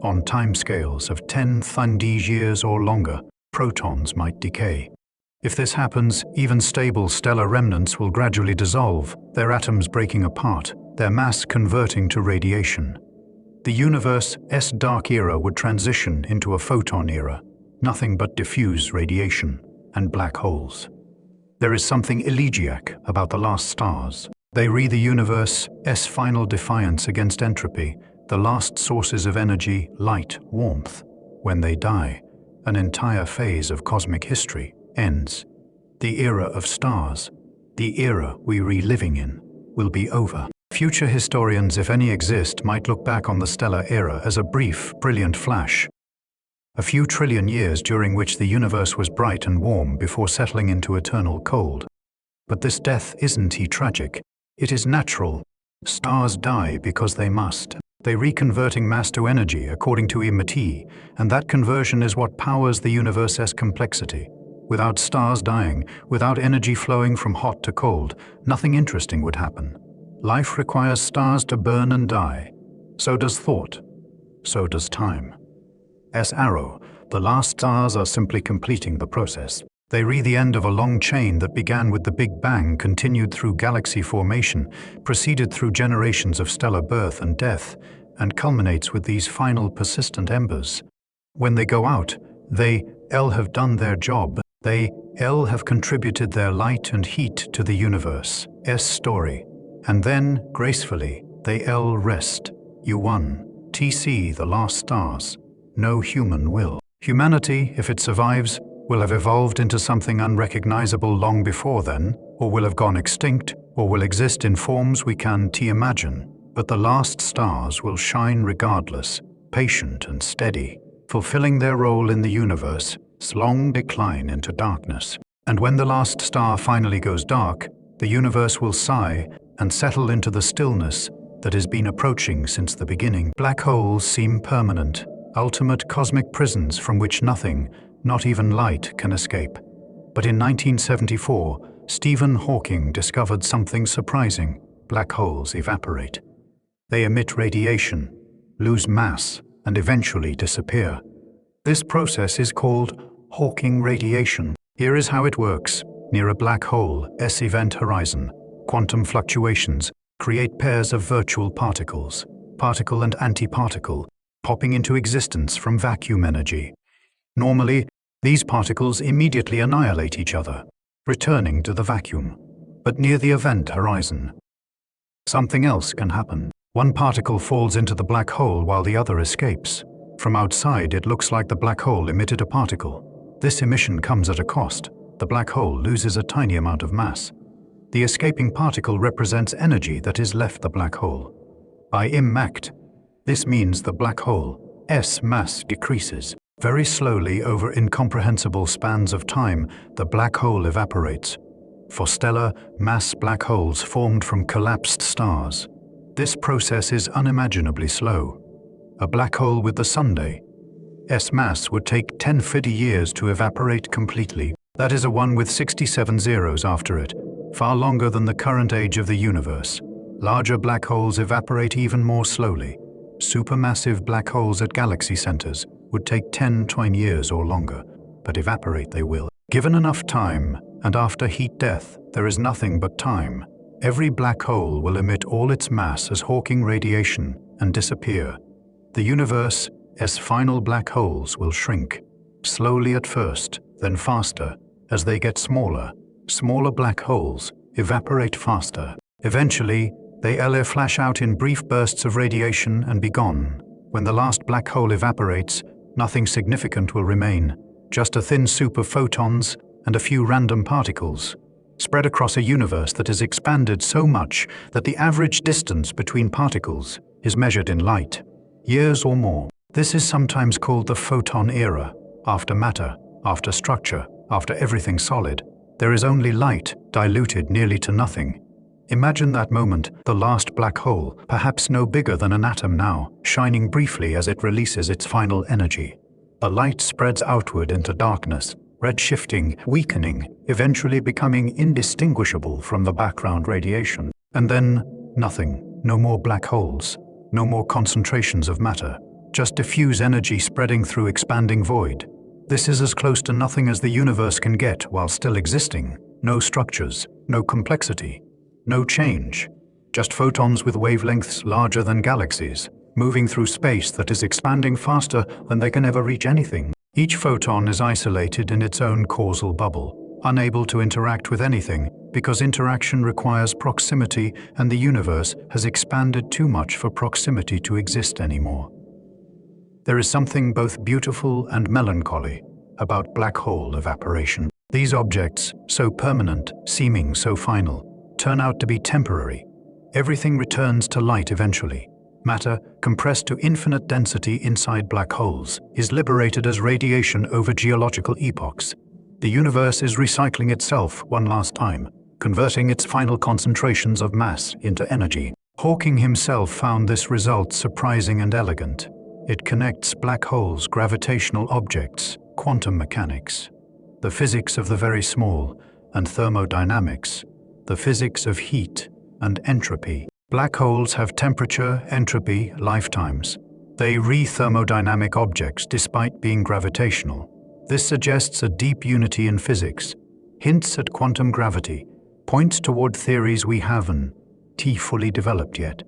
On timescales of 10,000 years or longer, protons might decay. If this happens, even stable stellar remnants will gradually dissolve, their atoms breaking apart, their mass converting to radiation. The universe's dark era would transition into a photon era, nothing but diffuse radiation and black holes. There is something elegiac about the last stars. They read the universe's final defiance against entropy, the last sources of energy, light, warmth. When they die, an entire phase of cosmic history ends. The era of stars, the era we are living in, will be over. Future historians, if any exist, might look back on the stellar era as a brief, brilliant flash. A few trillion years during which the universe was bright and warm before settling into eternal cold. But this death isn't tragic. It is natural. Stars die because they must. They reconverting mass to energy according to MT, and that conversion is what powers the universe's complexity. Without stars dying, without energy flowing from hot to cold, nothing interesting would happen. Life requires stars to burn and die. So does thought. So does time. As arrow, the last stars are simply completing the process. They read the end of a long chain that began with the Big Bang, continued through galaxy formation, proceeded through generations of stellar birth and death, and culminates with these final persistent embers. When they go out, they have done their job. They have contributed their light and heat to the universe's story. And then, gracefully, they rest. You won. TC, the last stars. No human will. Humanity, if it survives, will have evolved into something unrecognizable long before then, or will have gone extinct, or will exist in forms we can't imagine. But the last stars will shine regardless, patient and steady, fulfilling their role in the universe's long decline into darkness. And when the last star finally goes dark, the universe will sigh and settle into the stillness that has been approaching since the beginning. Black holes seem permanent, ultimate cosmic prisons from which nothing, not even light, can escape. But in 1974, Stephen Hawking discovered something surprising. Black holes evaporate. They emit radiation, lose mass, and eventually disappear. This process is called Hawking radiation. Here is how it works. Near a black hole's event horizon, quantum fluctuations create pairs of virtual particles, particle and antiparticle, popping into existence from vacuum energy. Normally, these particles immediately annihilate each other, returning to the vacuum. But near the event horizon, something else can happen. One particle falls into the black hole while the other escapes. From outside, it looks like the black hole emitted a particle. This emission comes at a cost. The black hole loses a tiny amount of mass. The escaping particle represents energy that is left the black hole. By impact, this means the black hole's mass decreases. Very slowly over incomprehensible spans of time, the black hole evaporates. For stellar, mass black holes formed from collapsed stars, this process is unimaginably slow. A black hole with the Sunday's mass would take 1050 years to evaporate completely. That is a 1 with 67 zeros after it, far longer than the current age of the universe. Larger black holes evaporate even more slowly. Supermassive black holes at galaxy centers would take 10-20 years or longer, but evaporate they will. Given enough time, and after heat death, there is nothing but time. Every black hole will emit all its mass as Hawking radiation and disappear. The universe's final black holes will shrink, slowly at first, then faster. As they get smaller, smaller black holes evaporate faster. Eventually, they flash out in brief bursts of radiation and be gone. When the last black hole evaporates, nothing significant will remain, just a thin soup of photons and a few random particles, spread across a universe that has expanded so much that the average distance between particles is measured in light, years or more. This is sometimes called the photon era. After matter, after structure, after everything solid, there is only light, diluted nearly to nothing. Imagine that moment, the last black hole, perhaps no bigger than an atom now, shining briefly as it releases its final energy. The light spreads outward into darkness, redshifting, weakening, eventually becoming indistinguishable from the background radiation. And then, nothing. No more black holes. No more concentrations of matter. just diffuse energy spreading through expanding void. This is as close to nothing as the universe can get while still existing. No structures, no complexity, no change. Just photons with wavelengths larger than galaxies, moving through space that is expanding faster than they can ever reach anything. Each photon is isolated in its own causal bubble, unable to interact with anything because interaction requires proximity, and the universe has expanded too much for proximity to exist anymore. There is something both beautiful and melancholy about black hole evaporation. These objects, so permanent, seeming so final, turn out to be temporary. Everything returns to light eventually. Matter, compressed to infinite density inside black holes, is liberated as radiation over geological epochs. The universe is recycling itself one last time, converting its final concentrations of mass into energy. Hawking himself found this result surprising and elegant. It connects black holes' gravitational objects, quantum mechanics, the physics of the very small, and thermodynamics, the physics of heat and entropy. Black holes have temperature, entropy, lifetimes. They re-thermodynamic objects despite being gravitational. This suggests a deep unity in physics, hints at quantum gravity, points toward theories we haven't fully developed yet.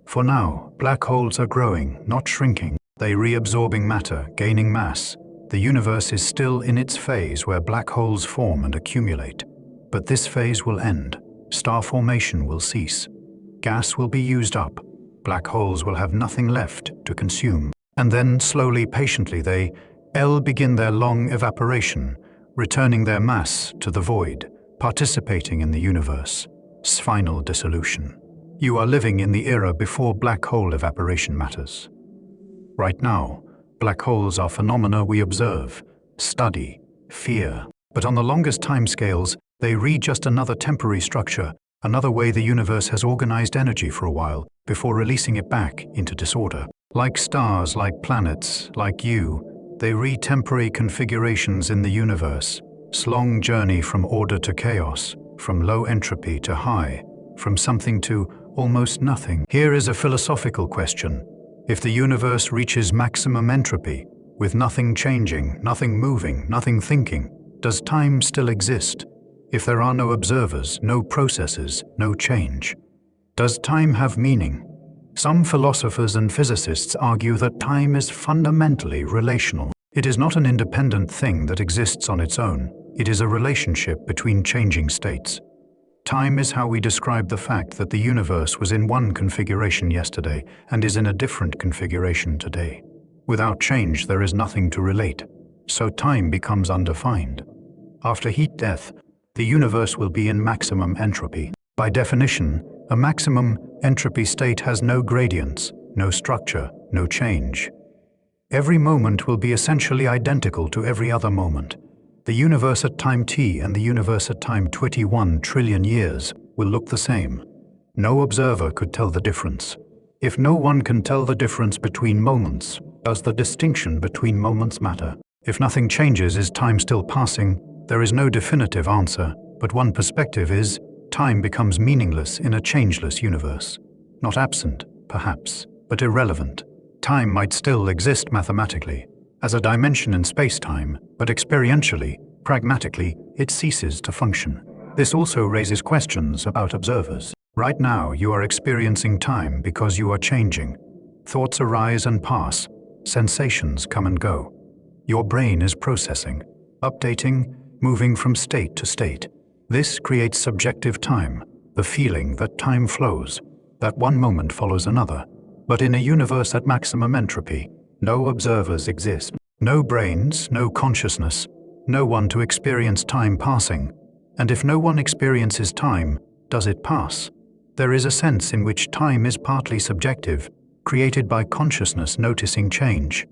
For now, black holes are growing, not shrinking. They reabsorbing matter, gaining mass. The universe is still in its phase where black holes form and accumulate. But this phase will end. Star formation will cease. Gas will be used up. Black holes will have nothing left to consume. And then, slowly, patiently, they begin their long evaporation, returning their mass to the void, participating in the universe's final dissolution. You are living in the era before black hole evaporation matters. Right now, black holes are phenomena we observe, study, fear. But on the longest timescales, they read just another temporary structure, another way the universe has organized energy for a while, before releasing it back into disorder. Like stars, like planets, like you, they read temporary configurations in the universe, long journey from order to chaos, from low entropy to high, from something to almost nothing. Here is a philosophical question. If the universe reaches maximum entropy, with nothing changing, nothing moving, nothing thinking, does time still exist? If there are no observers, no processes, no change, does time have meaning? Some philosophers and physicists argue that time is fundamentally relational. It is not an independent thing that exists on its own. It is a relationship between changing states. Time is how we describe the fact that the universe was in one configuration yesterday and is in a different configuration today. Without change, there is nothing to relate, so time becomes undefined. After heat death, the universe will be in maximum entropy. By definition, a maximum entropy state has no gradients, no structure, no change. Every moment will be essentially identical to every other moment. The universe at time t and the universe at time 21 trillion years will look the same. No observer could tell the difference. If no one can tell the difference between moments, does the distinction between moments matter? If nothing changes, is time still passing? There is no definitive answer, but one perspective is, time becomes meaningless in a changeless universe. Not absent, perhaps, but irrelevant. Time might still exist mathematically, as a dimension in space-time, but experientially, pragmatically, it ceases to function. This also raises questions about observers. Right now, you are experiencing time because you are changing. Thoughts arise and pass. Sensations come and go. Your brain is processing, updating, moving from state to state. This creates subjective time, the feeling that time flows, that one moment follows another. But in a universe at maximum entropy, no observers exist. No brains, no consciousness, no one to experience time passing. And if no one experiences time, does it pass? There is a sense in which time is partly subjective, created by consciousness noticing change.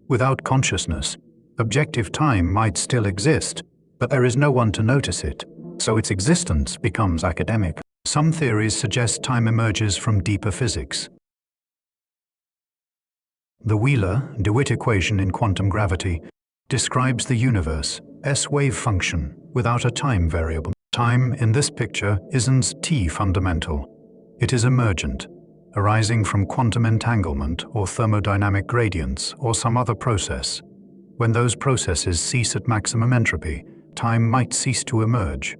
Without consciousness, objective time might still exist, but there is no one to notice it, so its existence becomes academic. Some theories suggest time emerges from deeper physics. The Wheeler-DeWitt equation in quantum gravity describes the universe's wave function without a time variable. Time in this picture isn't t fundamental. It is emergent, arising from quantum entanglement or thermodynamic gradients or some other process. When those processes cease at maximum entropy, time might cease to emerge.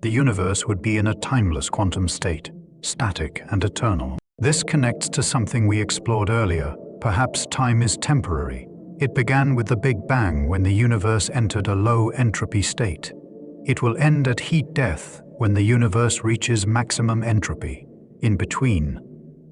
The universe would be in a timeless quantum state, static and eternal. This connects to something we explored earlier. Perhaps time is temporary. It began with the Big Bang when the universe entered a low entropy state. It will end at heat death when the universe reaches maximum entropy. In between,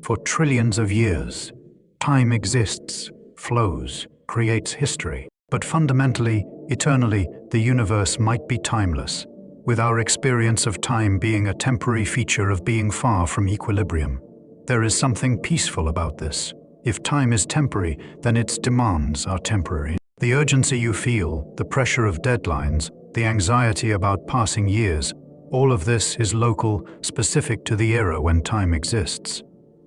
for trillions of years, time exists, flows, creates history. But fundamentally, eternally, the universe might be timeless, with our experience of time being a temporary feature of being far from equilibrium. There is something peaceful about this. If time is temporary, then its demands are temporary. The urgency you feel, the pressure of deadlines, the anxiety about passing years, all of this is local, specific to the era when time exists.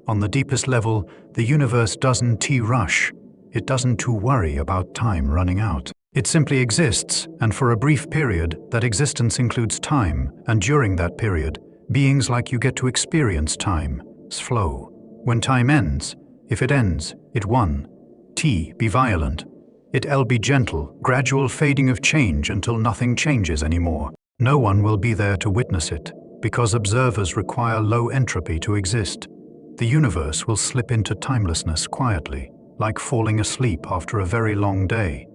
On the deepest level, the universe doesn't rush. It doesn't worry about time running out. It simply exists, and for a brief period, that existence includes time, and during that period, beings like you get to experience time's flow. When time ends, if it ends, it won. Be violent. It'll be gentle, gradual fading of change until nothing changes anymore. No one will be there to witness it, because observers require low entropy to exist. The universe will slip into timelessness quietly, like falling asleep after a very long day.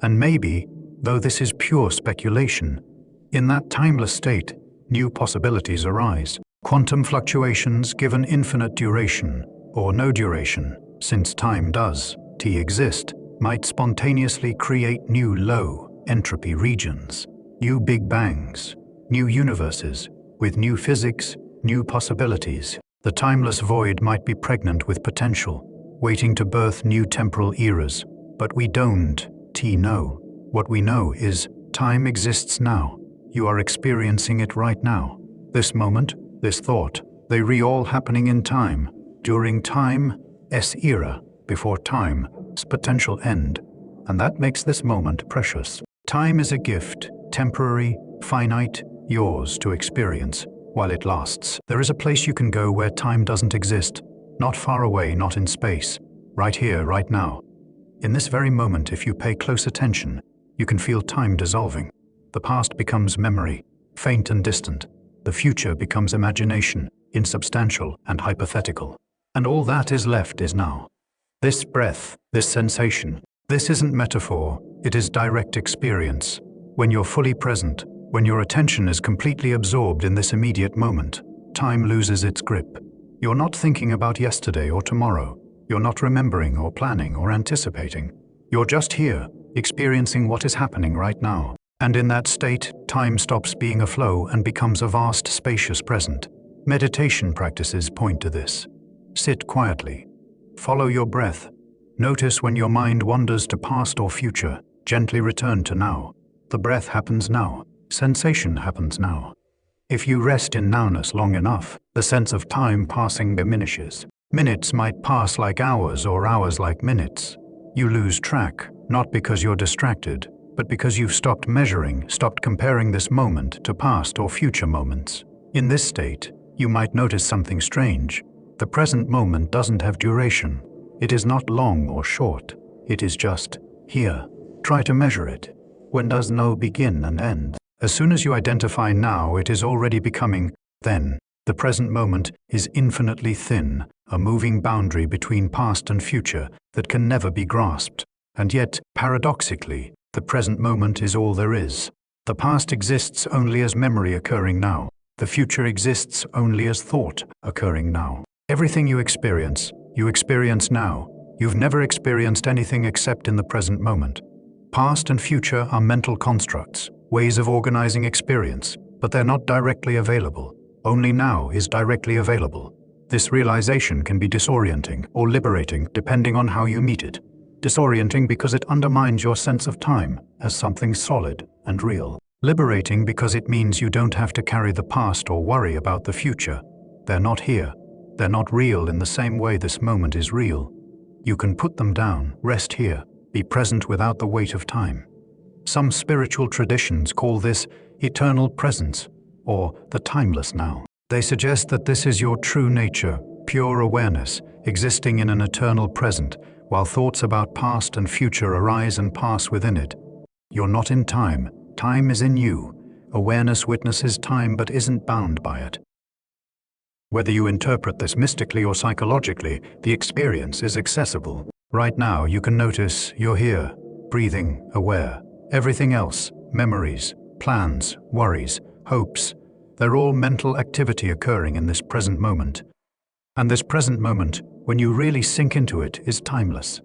And maybe, though this is pure speculation, in that timeless state, new possibilities arise. Quantum fluctuations given infinite duration, or no duration, since time does exist, might spontaneously create new low entropy regions, new big bangs, new universes, with new physics, new possibilities. The timeless void might be pregnant with potential, waiting to birth new temporal eras. But we don't know. What we know is time exists now. You are experiencing it right now. This moment, this thought, they all happening in time, during time's era, before time's potential end. And that makes this moment precious. Time is a gift, temporary, finite, yours to experience while it lasts. There is a place you can go where time doesn't exist, not far away, not in space, right here, right now. In this very moment, if you pay close attention, you can feel time dissolving. The past becomes memory, faint and distant. The future becomes imagination, insubstantial and hypothetical. And all that is left is now. This breath, this sensation, this isn't metaphor, it is direct experience. When you're fully present, when your attention is completely absorbed in this immediate moment, time loses its grip. You're not thinking about yesterday or tomorrow. You're not remembering or planning or anticipating. You're just here, experiencing what is happening right now. And in that state, time stops being a flow and becomes a vast, spacious present. Meditation practices point to this. Sit quietly. Follow your breath. Notice when your mind wanders to past or future. Gently return to now. The breath happens now. Sensation happens now. If you rest in nowness long enough, the sense of time passing diminishes. Minutes might pass like hours or hours like minutes. You lose track, not because you're distracted, but because you've stopped measuring, stopped comparing this moment to past or future moments. In this state, you might notice something strange. The present moment doesn't have duration. It is not long or short. It is just here. Try to measure it. When does no begin and end? As soon as you identify now, it is already becoming then. The present moment is infinitely thin, a moving boundary between past and future that can never be grasped. And yet, paradoxically, the present moment is all there is. The past exists only as memory occurring now. The future exists only as thought occurring now. Everything you experience now. You've never experienced anything except in the present moment. Past and future are mental constructs, ways of organizing experience, but they're not directly available. Only now is directly available. This realization can be disorienting or liberating depending on how you meet it. Disorienting because it undermines your sense of time as something solid and real. Liberating because it means you don't have to carry the past or worry about the future. They're not here. They're not real in the same way this moment is real. You can put them down, rest here, be present without the weight of time. Some spiritual traditions call this eternal presence, or the timeless now. They suggest that this is your true nature, pure awareness, existing in an eternal present, while thoughts about past and future arise and pass within it. You're not in time. Time is in you. Awareness witnesses time but isn't bound by it. Whether you interpret this mystically or psychologically, the experience is accessible. Right now, you can notice you're here, breathing, aware. Everything else, memories, plans, worries, hopes, they're all mental activity occurring in this present moment. And this present moment, when you really sink into it, is timeless.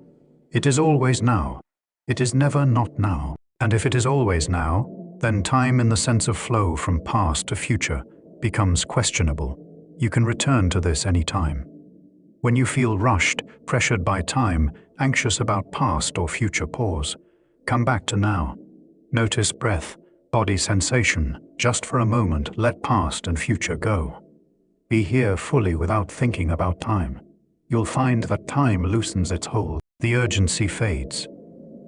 It is always now. It is never not now. And if it is always now, then time in the sense of flow from past to future becomes questionable. You can return to this any time. When you feel rushed, pressured by time, anxious about past or future, pause. Come back to now. Notice breath, body sensation. Just for a moment, let past and future go. Be here fully without thinking about time. You'll find that time loosens its hold. The urgency fades.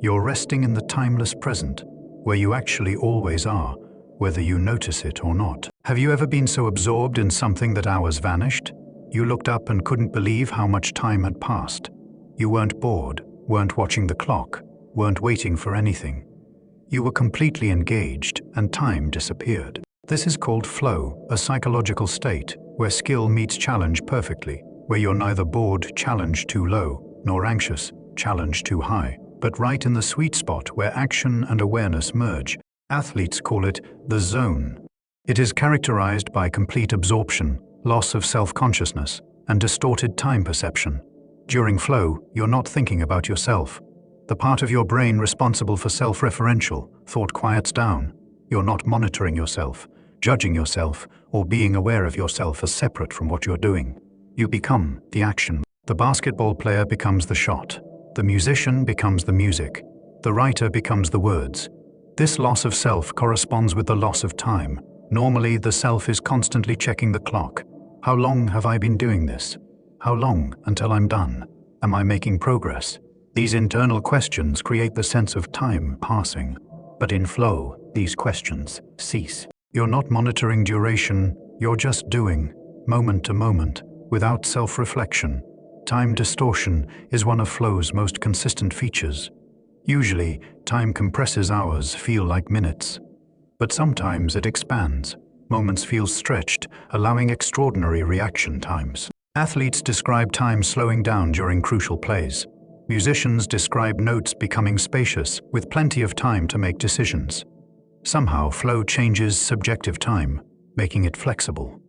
You're resting in the timeless present, where you actually always are, whether you notice it or not. Have you ever been so absorbed in something that hours vanished? You looked up and couldn't believe how much time had passed. You weren't bored, weren't watching the clock, weren't waiting for anything. You were completely engaged, and time disappeared. This is called flow, a psychological state where skill meets challenge perfectly, where you're neither bored, challenge too low, nor anxious, challenge too high, but right in the sweet spot where action and awareness merge. Athletes call it the zone. It is characterized by complete absorption, loss of self-consciousness, and distorted time perception. During flow, you're not thinking about yourself. The part of your brain responsible for self-referential thought quiets down. You're not monitoring yourself, judging yourself, or being aware of yourself as separate from what you're doing. You become the action. The basketball player becomes the shot. The musician becomes the music. The writer becomes the words. This loss of self corresponds with the loss of time. Normally, the self is constantly checking the clock. How long have I been doing this? How long until I'm done? Am I making progress? These internal questions create the sense of time passing. But in flow, these questions cease. You're not monitoring duration, you're just doing, moment to moment, without self-reflection. Time distortion is one of flow's most consistent features. Usually, time compresses hours feel like minutes. But sometimes it expands. Moments feel stretched, allowing extraordinary reaction times. Athletes describe time slowing down during crucial plays. Musicians describe notes becoming spacious, with plenty of time to make decisions. Somehow, flow changes subjective time, making it flexible.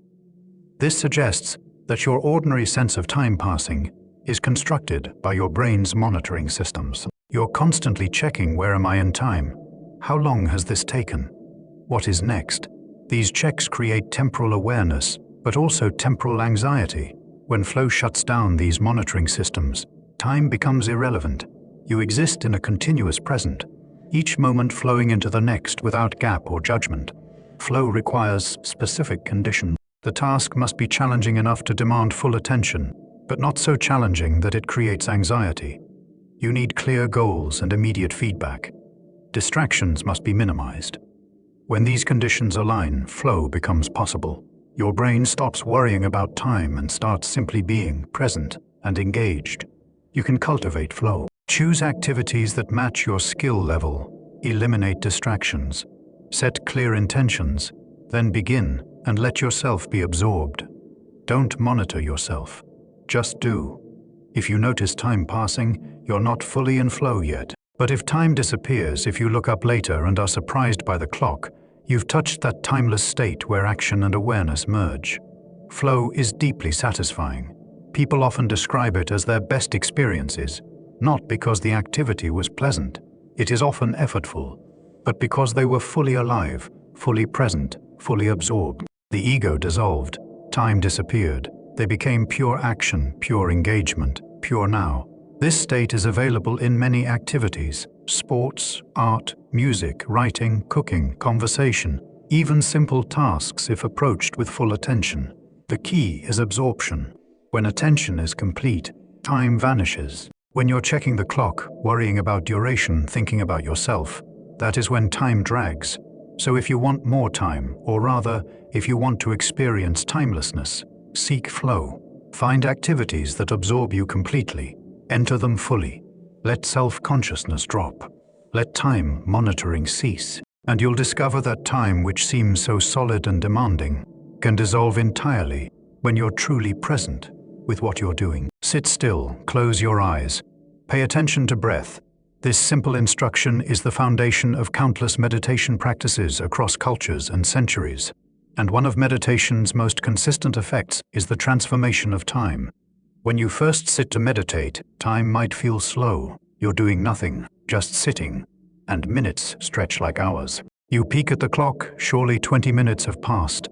This suggests that your ordinary sense of time passing is constructed by your brain's monitoring systems. You're constantly checking, where am I in time? How long has this taken? What is next? These checks create temporal awareness, but also temporal anxiety. When flow shuts down these monitoring systems, time becomes irrelevant. You exist in a continuous present, each moment flowing into the next without gap or judgment. Flow requires specific conditions. The task must be challenging enough to demand full attention, but not so challenging that it creates anxiety. You need clear goals and immediate feedback. Distractions must be minimized. When these conditions align, flow becomes possible. Your brain stops worrying about time and starts simply being present and engaged. You can cultivate flow. Choose activities that match your skill level. Eliminate distractions. Set clear intentions. Then begin and let yourself be absorbed. Don't monitor yourself. Just do. If you notice time passing, you're not fully in flow yet. But if time disappears, if you look up later and are surprised by the clock, you've touched that timeless state where action and awareness merge. Flow is deeply satisfying. People often describe it as their best experiences, not because the activity was pleasant. It is often effortful, but because they were fully alive, fully present, fully absorbed. The ego dissolved, time disappeared. They became pure action, pure engagement, pure now. This state is available in many activities: sports, art, music, writing, cooking, conversation, even simple tasks if approached with full attention. The key is absorption. When attention is complete, time vanishes. When you're checking the clock, worrying about duration, thinking about yourself, that is when time drags. So if you want more time, or rather, if you want to experience timelessness, seek flow. Find activities that absorb you completely. Enter them fully. Let self-consciousness drop. Let time monitoring cease. And you'll discover that time, which seems so solid and demanding, can dissolve entirely when you're truly present with what you're doing. Sit still, close your eyes, pay attention to breath. This simple instruction is the foundation of countless meditation practices across cultures and centuries. And one of meditation's most consistent effects is the transformation of time. When you first sit to meditate, time might feel slow. You're doing nothing, just sitting, and minutes stretch like hours. You peek at the clock, surely 20 minutes have passed.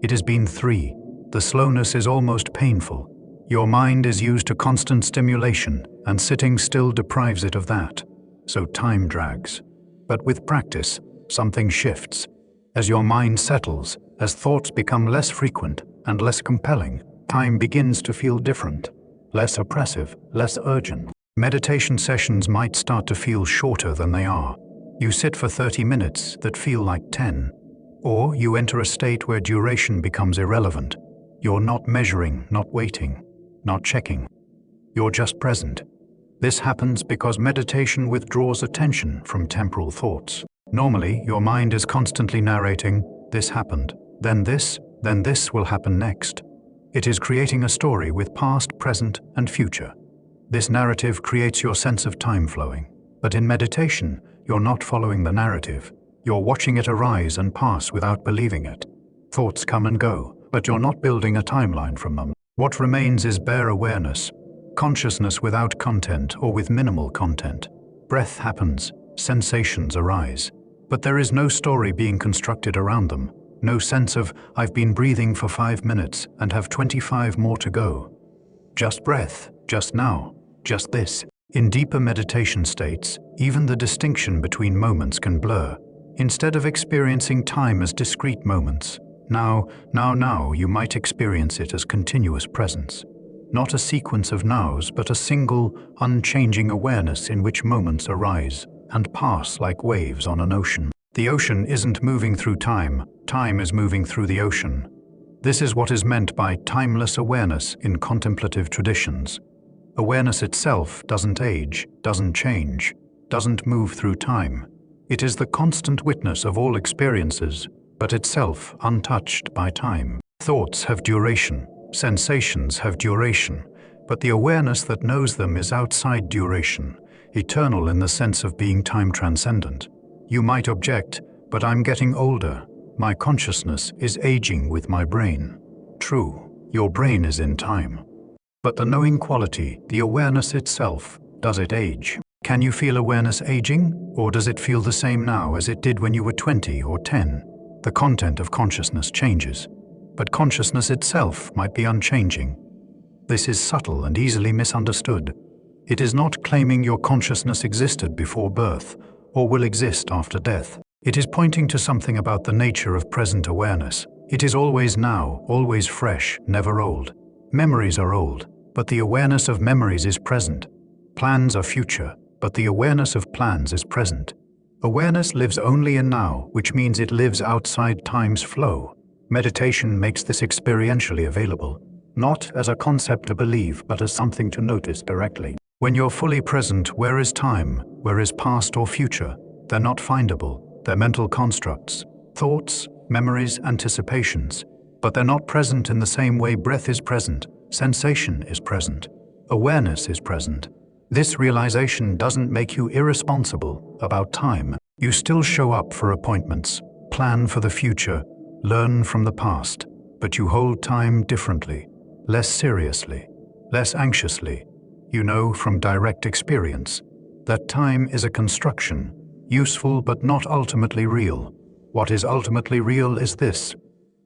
It has been 3. The slowness is almost painful. Your mind is used to constant stimulation, and sitting still deprives it of that. So time drags. But with practice, something shifts. As your mind settles, as thoughts become less frequent and less compelling, time begins to feel different, less oppressive, less urgent. Meditation sessions might start to feel shorter than they are. You sit for 30 minutes that feel like 10. Or you enter a state where duration becomes irrelevant. You're not measuring, not waiting, not checking. You're just present. This happens because meditation withdraws attention from temporal thoughts. Normally, your mind is constantly narrating, this happened, then this will happen next. It is creating a story with past, present, and future. This narrative creates your sense of time flowing. But in meditation, you're not following the narrative. You're watching it arise and pass without believing it. Thoughts come and go, but you're not building a timeline from them. What remains is bare awareness, consciousness without content or with minimal content. Breath happens, sensations arise, but there is no story being constructed around them. No sense of, I've been breathing for 5 minutes and have 25 more to go. Just breath, just now, just this. In deeper meditation states, even the distinction between moments can blur. Instead of experiencing time as discrete moments, now, you might experience it as continuous presence. Not a sequence of nows, but a single, unchanging awareness in which moments arise and pass like waves on an ocean. The ocean isn't moving through time, time is moving through the ocean. This is what is meant by timeless awareness in contemplative traditions. Awareness itself doesn't age, doesn't change, doesn't move through time. It is the constant witness of all experiences, but itself untouched by time. Thoughts have duration, sensations have duration, but the awareness that knows them is outside duration, eternal in the sense of being time transcendent. You might object, but I'm getting older. My consciousness is aging with my brain. True, your brain is in time. But the knowing quality, the awareness itself, does it age? Can you feel awareness aging, or does it feel the same now as it did when you were 20 or 10? The content of consciousness changes, but consciousness itself might be unchanging. This is subtle and easily misunderstood. It is not claiming your consciousness existed before birth, or will exist after death. It is pointing to something about the nature of present awareness. It is always now, always fresh, never old. Memories are old, but the awareness of memories is present. Plans are future, but the awareness of plans is present. Awareness lives only in now, which means it lives outside time's flow. Meditation makes this experientially available, not as a concept to believe, but as something to notice directly. When you're fully present, where is time? Where is past or future? They're not findable. They're mental constructs, thoughts, memories, anticipations. But they're not present in the same way breath is present, sensation is present, awareness is present. This realization doesn't make you irresponsible about time. You still show up for appointments, plan for the future, learn from the past, but you hold time differently, less seriously, less anxiously. You know from direct experience that time is a construction, useful but not ultimately real. What is ultimately real is this: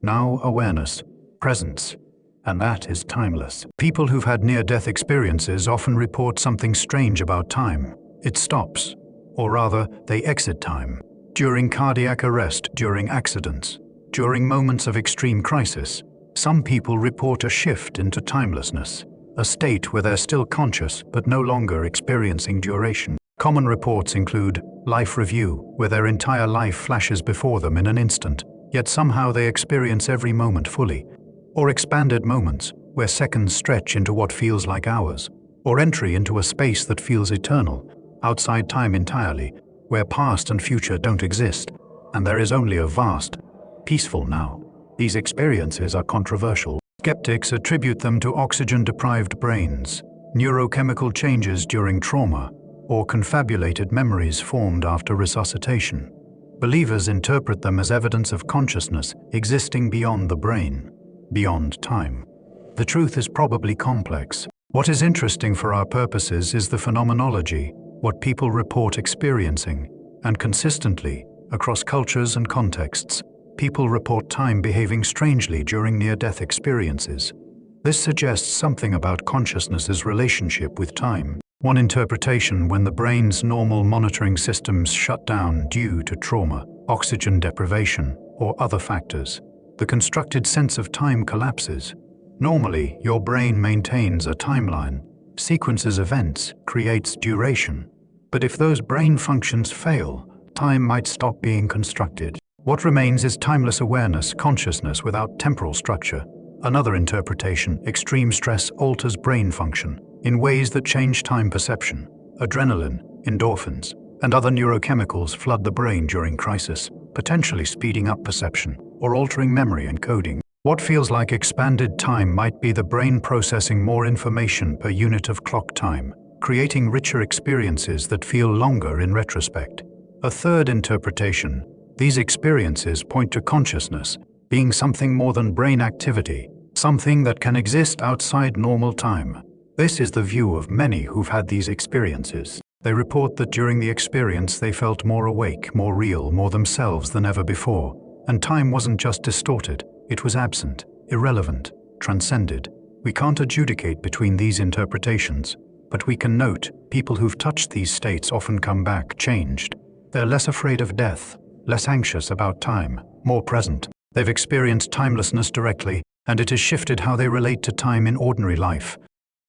now awareness, presence, and that is timeless. People who've had near-death experiences often report something strange about time. It stops, or rather, they exit time. During cardiac arrest, during accidents, during moments of extreme crisis, some people report a shift into timelessness, a state where they're still conscious but no longer experiencing duration. Common reports include life review, where their entire life flashes before them in an instant, yet somehow they experience every moment fully, or expanded moments, where seconds stretch into what feels like hours, or entry into a space that feels eternal, outside time entirely, where past and future don't exist, and there is only a vast, peaceful now. These experiences are controversial. Skeptics attribute them to oxygen-deprived brains, neurochemical changes during trauma, or confabulated memories formed after resuscitation. Believers interpret them as evidence of consciousness existing beyond the brain, beyond time. The truth is probably complex. What is interesting for our purposes is the phenomenology, what people report experiencing, and consistently, across cultures and contexts, people report time behaving strangely during near-death experiences. This suggests something about consciousness's relationship with time. One interpretation: when the brain's normal monitoring systems shut down due to trauma, oxygen deprivation, or other factors, the constructed sense of time collapses. Normally, your brain maintains a timeline, sequences events, creates duration. But if those brain functions fail, time might stop being constructed. What remains is timeless awareness, consciousness without temporal structure. Another interpretation: extreme stress alters brain function in ways that change time perception. Adrenaline, endorphins, and other neurochemicals flood the brain during crisis, potentially speeding up perception or altering memory encoding. What feels like expanded time might be the brain processing more information per unit of clock time, creating richer experiences that feel longer in retrospect. A third interpretation: these experiences point to consciousness being something more than brain activity, something that can exist outside normal time. This is the view of many who've had these experiences. They report that during the experience they felt more awake, more real, more themselves than ever before. And time wasn't just distorted, it was absent, irrelevant, transcended. We can't adjudicate between these interpretations, but we can note people who've touched these states often come back changed. They're less afraid of death, less anxious about time, more present. They've experienced timelessness directly, and it has shifted how they relate to time in ordinary life.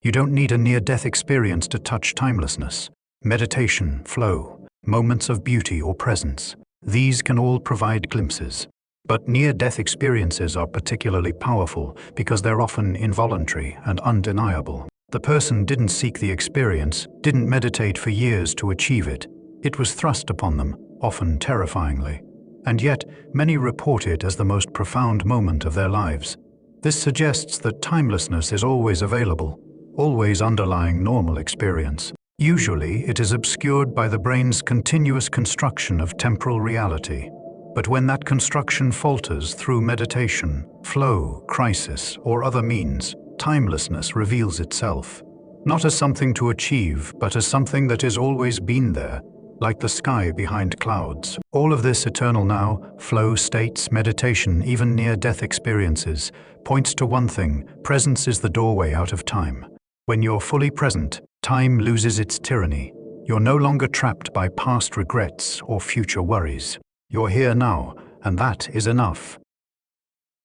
You don't need a near-death experience to touch timelessness. Meditation, flow, moments of beauty or presence, these can all provide glimpses. But near-death experiences are particularly powerful because they're often involuntary and undeniable. The person didn't seek the experience, didn't meditate for years to achieve it. It was thrust upon them, often terrifyingly. And yet, many report it as the most profound moment of their lives. This suggests that timelessness is always available, always underlying normal experience. Usually, it is obscured by the brain's continuous construction of temporal reality. But when that construction falters through meditation, flow, crisis, or other means, timelessness reveals itself. Not as something to achieve, but as something that has always been there, like the sky behind clouds. All of this eternal now, flow states, meditation, even near-death experiences, points to one thing: presence is the doorway out of time. When you're fully present, time loses its tyranny. You're no longer trapped by past regrets or future worries. You're here now, and that is enough.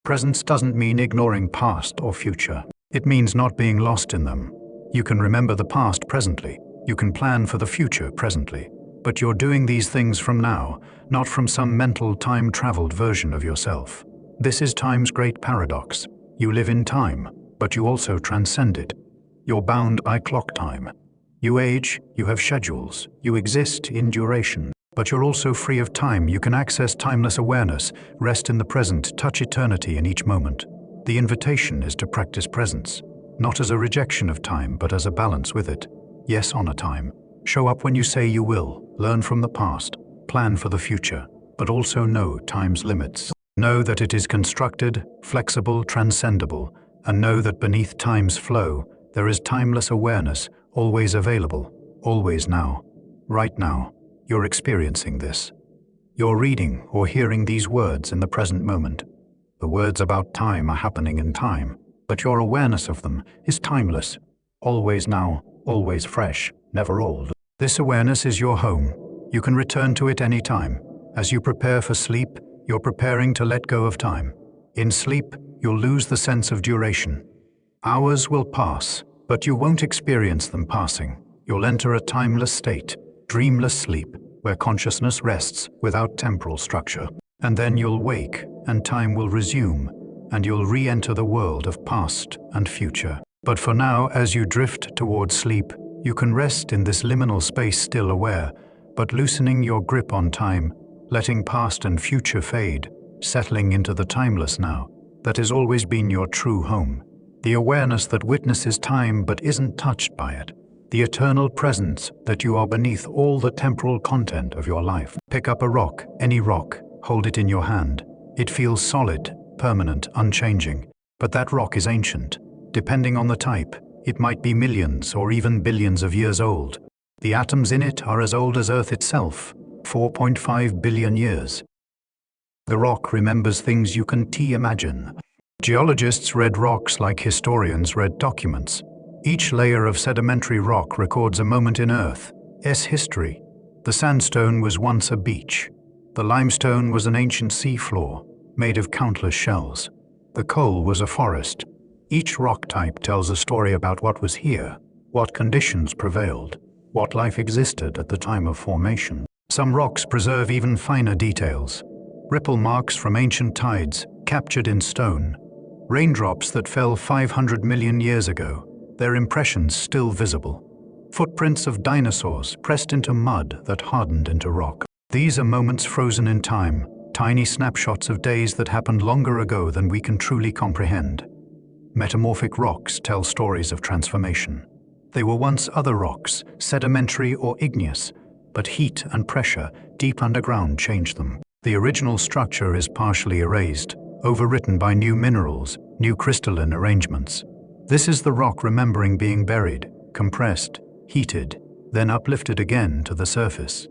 Presence doesn't mean ignoring past or future. It means not being lost in them. You can remember the past presently. You can plan for the future presently. But you're doing these things from now, not from some mental time-traveled version of yourself. This is time's great paradox. You live in time, but you also transcend it. You're bound by clock time. You age, you have schedules, you exist in duration. But you're also free of time. You can access timeless awareness, rest in the present, touch eternity in each moment. The invitation is to practice presence, not as a rejection of time, but as a balance with it. Yes, honor time. Show up when you say you will. Learn from the past. Plan for the future. But also know time's limits. Know that it is constructed, flexible, transcendable. And know that beneath time's flow, there is timeless awareness, always available, always now. Right now, you're experiencing this. You're reading or hearing these words in the present moment. The words about time are happening in time, but your awareness of them is timeless, always now, always fresh, never old. This awareness is your home. You can return to it any time. As you prepare for sleep, you're preparing to let go of time. In sleep, you'll lose the sense of duration. Hours will pass, but you won't experience them passing. You'll enter a timeless state, dreamless sleep, where consciousness rests without temporal structure. And then you'll wake, and time will resume. and you'll re-enter the world of past and future. But for now, as you drift towards sleep, you can rest in this liminal space, still aware, but loosening your grip on time, letting past and future fade, settling into the timeless now that has always been your true home. The awareness that witnesses time but isn't touched by it. The eternal presence that you are beneath all the temporal content of your life. Pick up a rock, any rock, hold it in your hand. It feels solid, permanent, unchanging, but that rock is ancient. Depending on the type, it might be millions or even billions of years old. The atoms in it are as old as Earth itself, 4.5 billion years. The rock remembers things you can't imagine. Geologists read rocks like historians read documents. Each layer of sedimentary rock records a moment in Earth's history. The sandstone was once a beach. The limestone was an ancient sea floor, made of countless shells. The coal was a forest. Each rock type tells a story about what was here, what conditions prevailed, what life existed at the time of formation. Some rocks preserve even finer details. Ripple marks from ancient tides, captured in stone. Raindrops that fell 500 million years ago, their impressions still visible. Footprints of dinosaurs pressed into mud that hardened into rock. These are moments frozen in time, tiny snapshots of days that happened longer ago than we can truly comprehend. Metamorphic rocks tell stories of transformation. They were once other rocks, sedimentary or igneous, but heat and pressure deep underground changed them. The original structure is partially erased, overwritten by new minerals, new crystalline arrangements. This is the rock remembering being buried, compressed, heated, then uplifted again to the surface.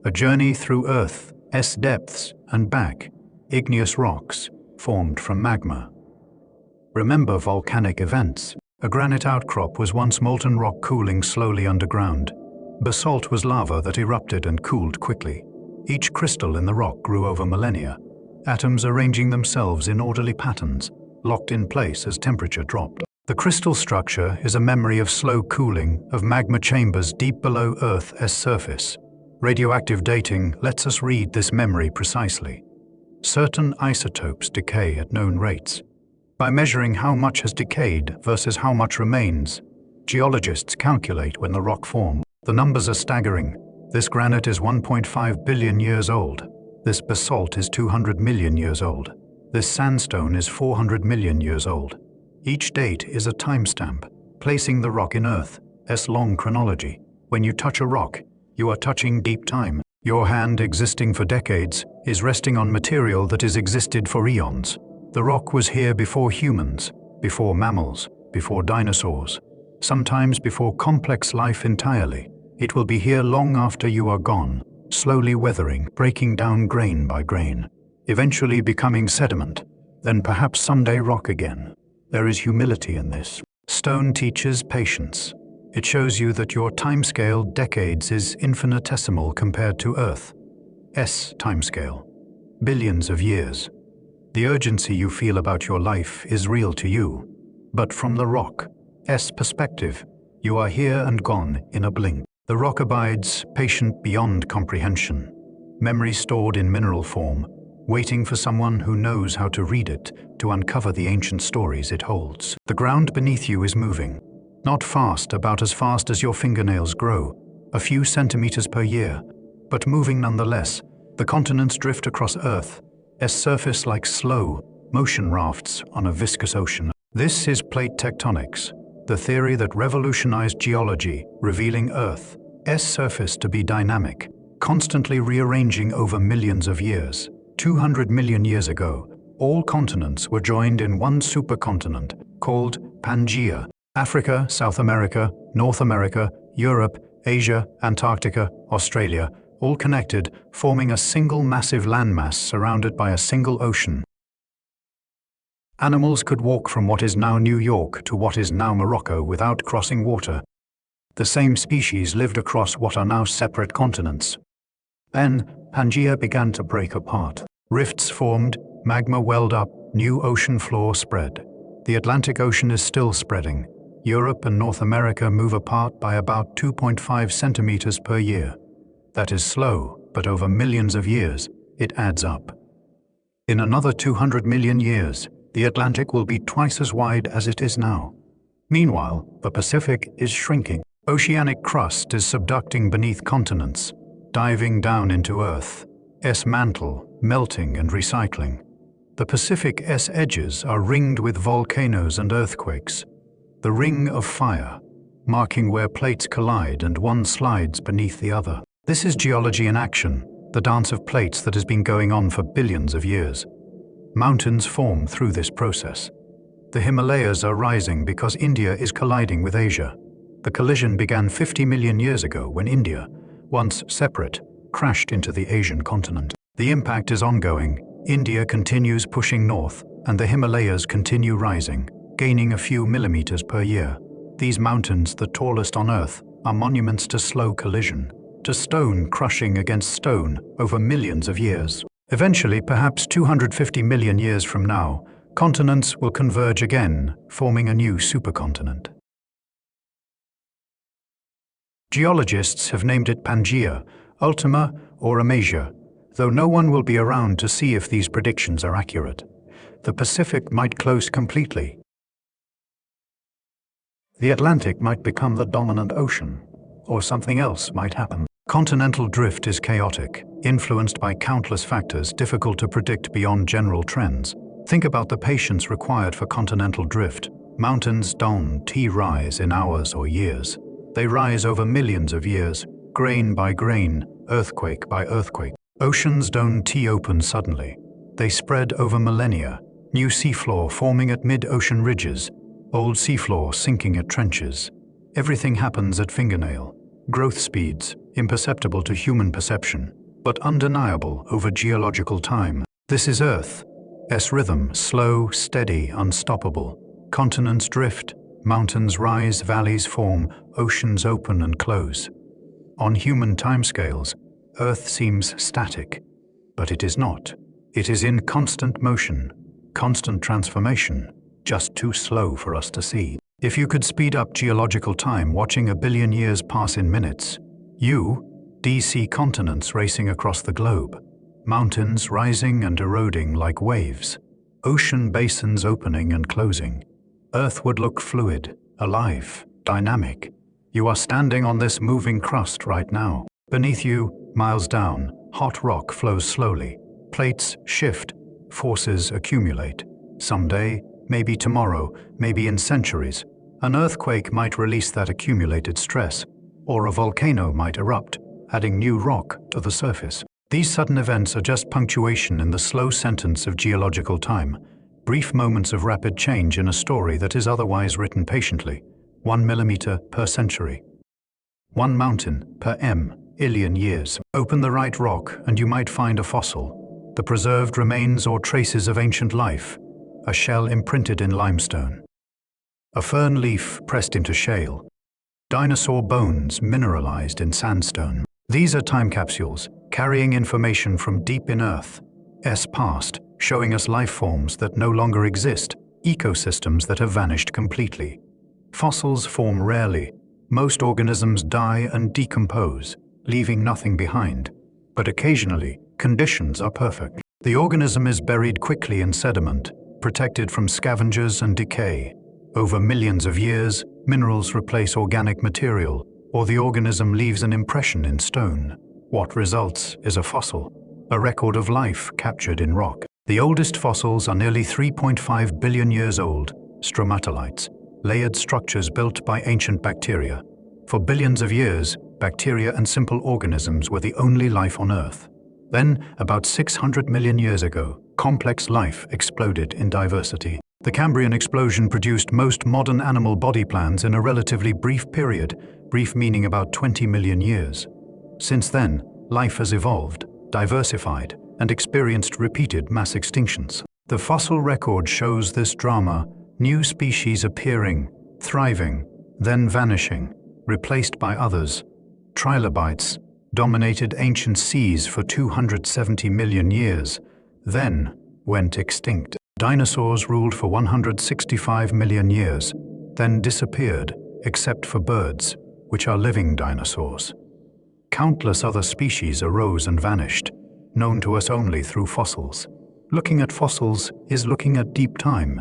A journey through Earth's depths and back, igneous rocks formed from magma. Remember volcanic events. A granite outcrop was once molten rock cooling slowly underground. Basalt was lava that erupted and cooled quickly. Each crystal in the rock grew over millennia, atoms arranging themselves in orderly patterns, locked in place as temperature dropped. The crystal structure is a memory of slow cooling of magma chambers deep below Earth's surface. Radioactive dating lets us read this memory precisely. Certain isotopes decay at known rates. By measuring how much has decayed versus how much remains, geologists calculate when the rock formed. The numbers are staggering. This granite is 1.5 billion years old. This basalt is 200 million years old. This sandstone is 400 million years old. Each date is a timestamp, placing the rock in Earth's long chronology. When you touch a rock, you are touching deep time. Your hand, existing for decades, is resting on material that has existed for eons. The rock was here before humans, before mammals, before dinosaurs, sometimes before complex life entirely. It will be here long after you are gone, slowly weathering, breaking down grain by grain, eventually becoming sediment, then perhaps someday rock again. There is humility in this. Stone teaches patience. It shows you that your timescale, decades, is infinitesimal compared to Earth's timescale. Billions of years. The urgency you feel about your life is real to you, but from the rock's perspective, you are here and gone in a blink. The rock abides, patient beyond comprehension, memory stored in mineral form, waiting for someone who knows how to read it to uncover the ancient stories it holds. The ground beneath you is moving, not fast, about as fast as your fingernails grow, a few centimeters per year, but moving nonetheless. The continents drift across Earth's surface like slow motion rafts on a viscous ocean. This is plate tectonics, the theory that revolutionized geology, revealing Earth's surface to be dynamic, constantly rearranging over millions of years. 200 million years ago, all continents were joined in one supercontinent called Pangaea. Africa, South America, North America, Europe, Asia, Antarctica, Australia, all connected, forming a single massive landmass surrounded by a single ocean. Animals could walk from what is now New York to what is now Morocco without crossing water. The same species lived across what are now separate continents. Then, Pangaea began to break apart. Rifts formed, magma welled up, new ocean floor spread. The Atlantic Ocean is still spreading. Europe and North America move apart by about 2.5 centimeters per year. That is slow, but over millions of years, it adds up. In another 200 million years, The Atlantic will be twice as wide as it is now. Meanwhile, the Pacific is shrinking. Oceanic crust is subducting beneath continents, diving down into Earth's mantle, melting and recycling. The Pacific's edges are ringed with volcanoes and earthquakes. The ring of fire, marking where plates collide and one slides beneath the other. This is geology in action, the dance of plates that has been going on for billions of years. Mountains form through this process. The Himalayas are rising because India is colliding with Asia. The collision began 50 million years ago when India, once separate, crashed into the Asian continent. The impact is ongoing. India continues pushing north, and the Himalayas continue rising, gaining a few millimeters per year. These mountains, the tallest on Earth, are monuments to slow collision, to stone crushing against stone over millions of years. Eventually, perhaps 250 million years from now, continents will converge again, forming a new supercontinent. Geologists have named it Pangaea, Ultima, or Amasia, though no one will be around to see if these predictions are accurate. The Pacific might close completely. The Atlantic might become the dominant ocean, or something else might happen. Continental drift is chaotic, influenced by countless factors difficult to predict beyond general trends. Think about the patience required for continental drift. Mountains don't rise in hours or years. They rise over millions of years, grain by grain, earthquake by earthquake. Oceans don't open suddenly. They spread over millennia, new seafloor forming at mid-ocean ridges, old seafloor sinking at trenches. Everything happens at fingernail. Growth speeds, imperceptible to human perception, but undeniable over geological time. This is Earth's rhythm, slow, steady, unstoppable. Continents drift, mountains rise, valleys form, oceans open and close. On human timescales, Earth seems static, but it is not. It is in constant motion, constant transformation, just too slow for us to see. If you could speed up geological time watching a billion years pass in minutes, you'd see continents racing across the globe, mountains rising and eroding like waves, ocean basins opening and closing. Earth would look fluid, alive, dynamic. You are standing on this moving crust right now. Beneath you, miles down, hot rock flows slowly. Plates shift, forces accumulate. Someday, maybe tomorrow, maybe in centuries, an earthquake might release that accumulated stress, or a volcano might erupt, adding new rock to the surface. These sudden events are just punctuation in the slow sentence of geological time, brief moments of rapid change in a story that is otherwise written patiently, 1 millimeter per century. 1 mountain per illion years. Open the right rock and you might find a fossil, the preserved remains or traces of ancient life, a shell imprinted in limestone, a fern leaf pressed into shale, dinosaur bones mineralized in sandstone. These are time capsules, carrying information from deep in Earth's past, showing us life forms that no longer exist, ecosystems that have vanished completely. Fossils form rarely. Most organisms die and decompose, leaving nothing behind. But occasionally, conditions are perfect. The organism is buried quickly in sediment, protected from scavengers and decay. Over millions of years, minerals replace organic material, or the organism leaves an impression in stone. What results is a fossil, a record of life captured in rock. The oldest fossils are nearly 3.5 billion years old, stromatolites, layered structures built by ancient bacteria. For billions of years, bacteria and simple organisms were the only life on Earth. Then, about 600 million years ago, complex life exploded in diversity. The Cambrian explosion produced most modern animal body plans in a relatively brief period, brief meaning about 20 million years. Since then, life has evolved, diversified, and experienced repeated mass extinctions. The fossil record shows this drama, new species appearing, thriving, then vanishing, replaced by others. Trilobites dominated ancient seas for 270 million years, then went extinct. Dinosaurs ruled for 165 million years, then disappeared, except for birds, which are living dinosaurs. Countless other species arose and vanished, known to us only through fossils. Looking at fossils is looking at deep time.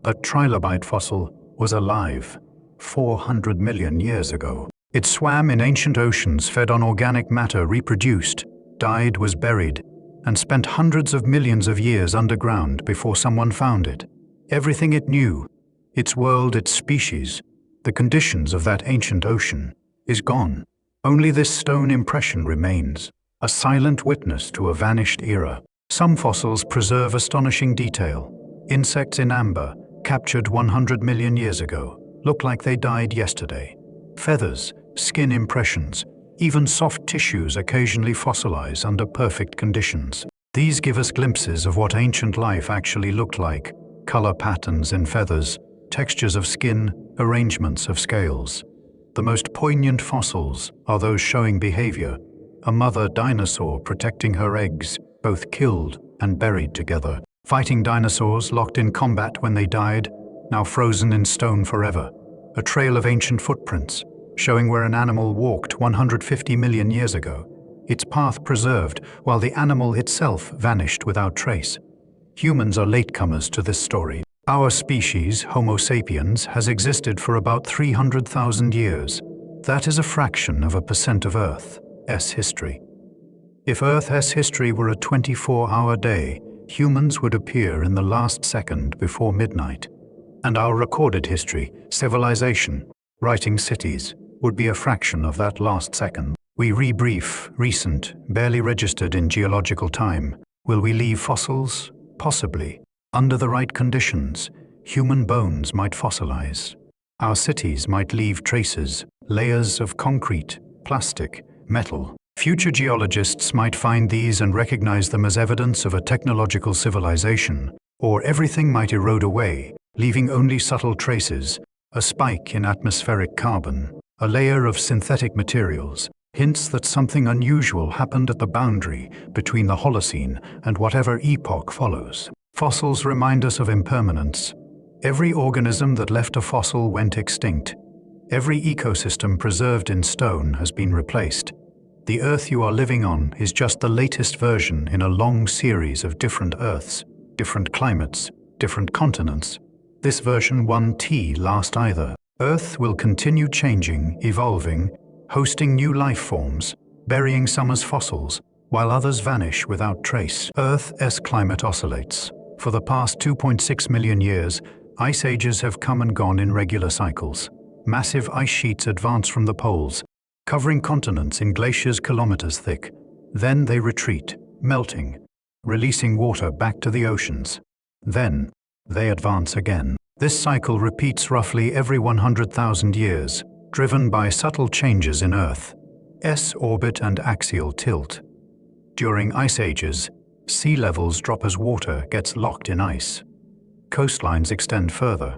A trilobite fossil was alive 400 million years ago. It swam in ancient oceans, fed on organic matter, reproduced, died, was buried, and spent hundreds of millions of years underground before someone found it. Everything it knew, its world, its species, the conditions of that ancient ocean, is gone. Only this stone impression remains, a silent witness to a vanished era. Some fossils preserve astonishing detail. Insects in amber, captured 100 million years ago, look like they died yesterday. Feathers, skin impressions, even soft tissues occasionally fossilize under perfect conditions. These give us glimpses of what ancient life actually looked like: color patterns in feathers, textures of skin, arrangements of scales. The most poignant fossils are those showing behavior: a mother dinosaur protecting her eggs, both killed and buried together. Fighting dinosaurs locked in combat when they died, now frozen in stone forever. A trail of ancient footprints, showing where an animal walked 150 million years ago, its path preserved while the animal itself vanished without trace. Humans are latecomers to this story. Our species, Homo sapiens, has existed for about 300,000 years. That is a fraction of a percent of Earth's history. If Earth's history were a 24-hour day, humans would appear in the last second before midnight. And our recorded history, civilization, writing cities, would be a fraction of that last second. We rebrief, recent, barely registered in geological time. Will we leave fossils? Possibly. Under the right conditions, human bones might fossilize. Our cities might leave traces, layers of concrete, plastic, metal. Future geologists might find these and recognize them as evidence of a technological civilization, or everything might erode away, leaving only subtle traces: a spike in atmospheric carbon, a layer of synthetic materials, hints that something unusual happened at the boundary between the Holocene and whatever epoch follows. Fossils remind us of impermanence. Every organism that left a fossil went extinct. Every ecosystem preserved in stone has been replaced. The Earth you are living on is just the latest version in a long series of different Earths, different climates, different continents. This version 1T last either. Earth will continue changing, evolving, hosting new life forms, burying some as fossils, while others vanish without trace. Earth's climate oscillates. For the past 2.6 million years, ice ages have come and gone in regular cycles. Massive ice sheets advance from the poles, covering continents in glaciers kilometers thick. Then they retreat, melting, releasing water back to the oceans. Then they advance again. This cycle repeats roughly every 100,000 years, driven by subtle changes in Earth's orbit and axial tilt. During ice ages, sea levels drop as water gets locked in ice. Coastlines extend further.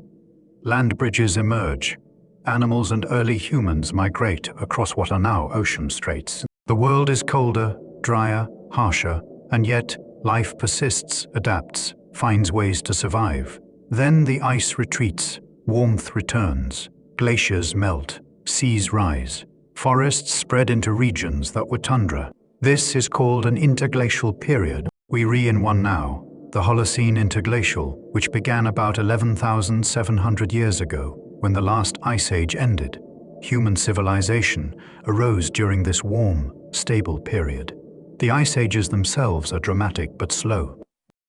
Land bridges emerge. Animals and early humans migrate across what are now ocean straits. The world is colder, drier, harsher, and yet life persists, adapts, finds ways to survive. Then the ice retreats, warmth returns, glaciers melt, seas rise, forests spread into regions that were tundra. This is called an interglacial period. We are in one now, the Holocene interglacial, which began about 11,700 years ago, when the last ice age ended. Human civilization arose during this warm, stable period. The ice ages themselves are dramatic but slow.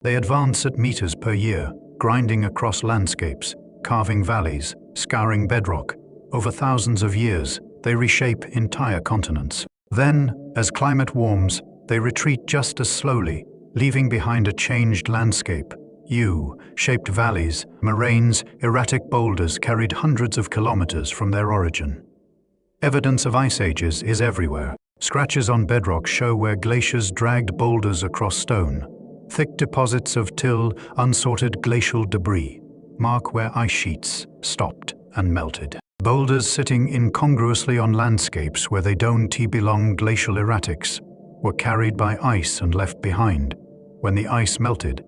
They advance at meters per year, grinding across landscapes, carving valleys, scouring bedrock. Over thousands of years, they reshape entire continents. Then, as climate warms, they retreat just as slowly, leaving behind a changed landscape. U-shaped valleys, moraines, erratic boulders carried hundreds of kilometers from their origin. Evidence of ice ages is everywhere. Scratches on bedrock show where glaciers dragged boulders across stone. Thick deposits of unsorted glacial debris mark where ice sheets stopped and melted. Boulders sitting incongruously on landscapes where they don't belong, glacial erratics, were carried by ice and left behind. When the ice melted,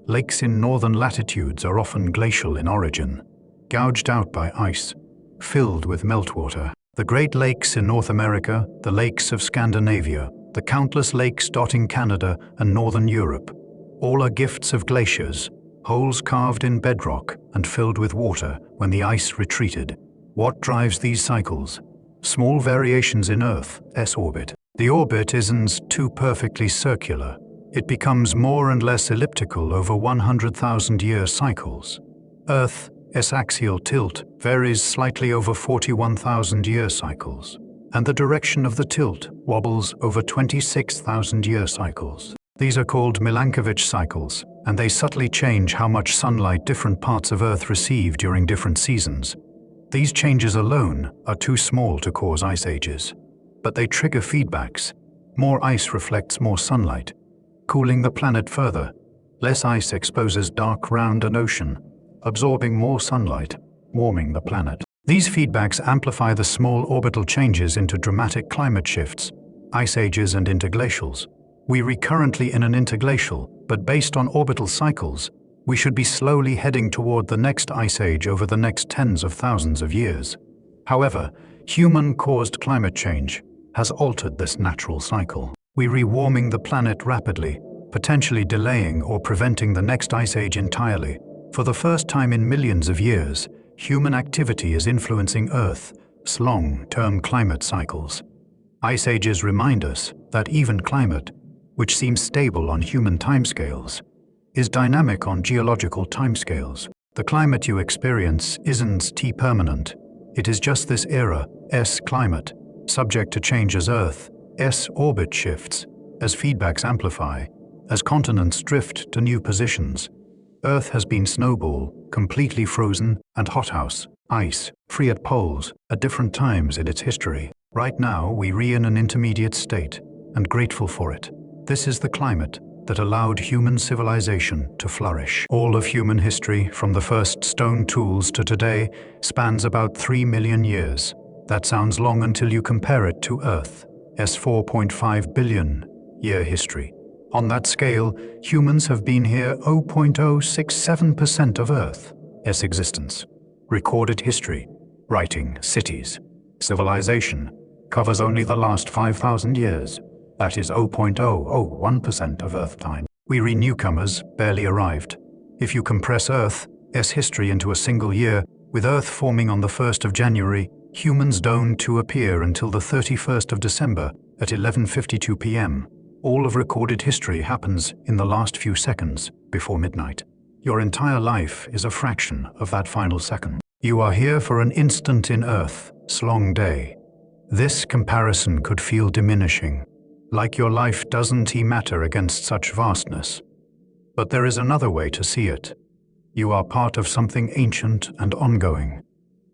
lakes in northern latitudes are often glacial in origin, gouged out by ice, filled with meltwater. The Great Lakes in North America, the lakes of Scandinavia, the countless lakes dotting Canada and northern Europe. All are gifts of glaciers, holes carved in bedrock and filled with water when the ice retreated. What drives these cycles? Small variations in Earth's orbit. The orbit isn't too perfectly circular. It becomes more and less elliptical over 100,000-year cycles. Earth's axial tilt varies slightly over 41,000-year cycles, and the direction of the tilt wobbles over 26,000-year cycles. These are called Milankovitch cycles, and they subtly change how much sunlight different parts of Earth receive during different seasons. These changes alone are too small to cause ice ages, but they trigger feedbacks. More ice reflects more sunlight, cooling the planet further. Less ice exposes dark ground and ocean, absorbing more sunlight, warming the planet. These feedbacks amplify the small orbital changes into dramatic climate shifts, ice ages and interglacials. We are currently in an interglacial, but based on orbital cycles, we should be slowly heading toward the next ice age over the next tens of thousands of years. However, human-caused climate change has altered this natural cycle. We are rewarming the planet rapidly, potentially delaying or preventing the next ice age entirely. For the first time in millions of years, human activity is influencing Earth's long-term climate cycles. Ice ages remind us that even climate, which seems stable on human timescales, is dynamic on geological timescales. The climate you experience isn't permanent. It is just this era's climate, subject to change as Earth's orbit shifts, as feedbacks amplify, as continents drift to new positions. Earth has been snowball, completely frozen, and hothouse, ice, free at poles, at different times in its history. Right now, we're in an intermediate state, and grateful for it. This is the climate that allowed human civilization to flourish. All of human history, from the first stone tools to today, spans about 3 million years. That sounds long until you compare it to Earth's 4.5 billion year history. On that scale, humans have been here 0.067% of Earth's existence. Recorded history, writing, cities, civilization, covers only the last 5,000 years. That is 0.001% of Earth time. We newcomers barely arrived. If you compress Earth's history into a single year, with Earth forming on the 1st of January, humans don't appear until the 31st of December at 11:52 p.m. All of recorded history happens in the last few seconds before midnight. Your entire life is a fraction of that final second. You are here for an instant in Earth's long day. This comparison could feel diminishing, like your life doesn't matter against such vastness. But there is another way to see it. You are part of something ancient and ongoing.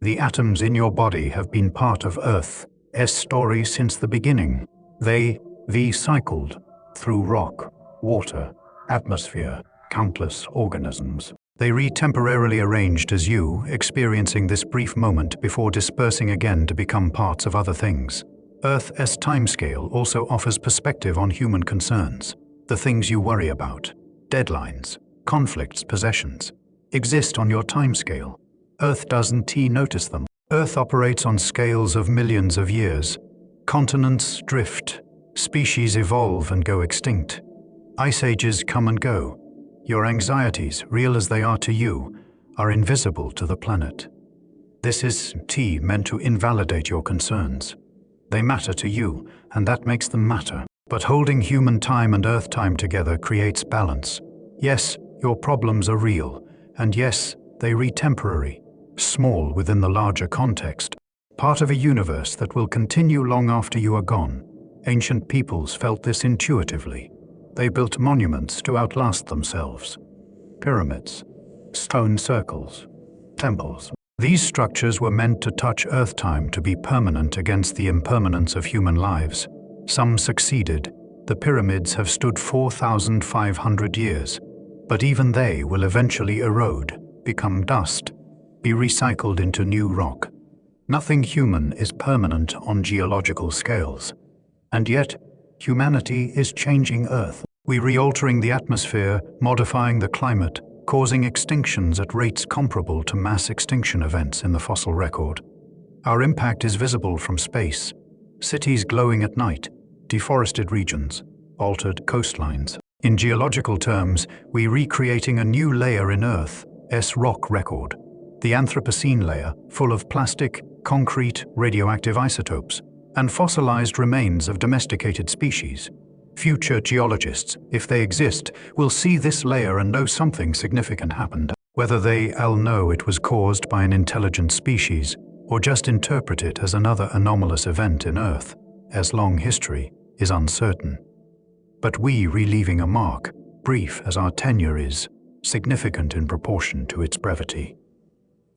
The atoms in your body have been part of Earth's story since the beginning. They've cycled through rock, water, atmosphere, countless organisms. They temporarily arranged as you, experiencing this brief moment before dispersing again to become parts of other things. Earth's timescale also offers perspective on human concerns. The things you worry about, deadlines, conflicts, possessions, exist on your timescale. Earth doesn't notice them. Earth operates on scales of millions of years. Continents drift, species evolve and go extinct. Ice ages come and go. Your anxieties, real as they are to you, are invisible to the planet. This is meant to invalidate your concerns. They matter to you, and that makes them matter. But holding human time and Earth time together creates balance. Yes, your problems are real, and yes, they're temporary, small within the larger context, part of a universe that will continue long after you are gone. Ancient peoples felt this intuitively. They built monuments to outlast themselves. Pyramids, stone circles, temples. These structures were meant to touch Earth time to be permanent against the impermanence of human lives. Some succeeded. The pyramids have stood 4,500 years, but even they will eventually erode, become dust, be recycled into new rock. Nothing human is permanent on geological scales. And yet, humanity is changing Earth. We're realtering the atmosphere, modifying the climate, causing extinctions at rates comparable to mass extinction events in the fossil record. Our impact is visible from space. Cities glowing at night, deforested regions, altered coastlines. In geological terms, we're recreating a new layer in Earth's rock record. The Anthropocene layer, full of plastic, concrete, radioactive isotopes, and fossilized remains of domesticated species. Future geologists, if they exist, will see this layer and know something significant happened. Whether they'll know it was caused by an intelligent species, or just interpret it as another anomalous event in Earth's long history, is uncertain. But we're leaving a mark, brief as our tenure is, significant in proportion to its brevity.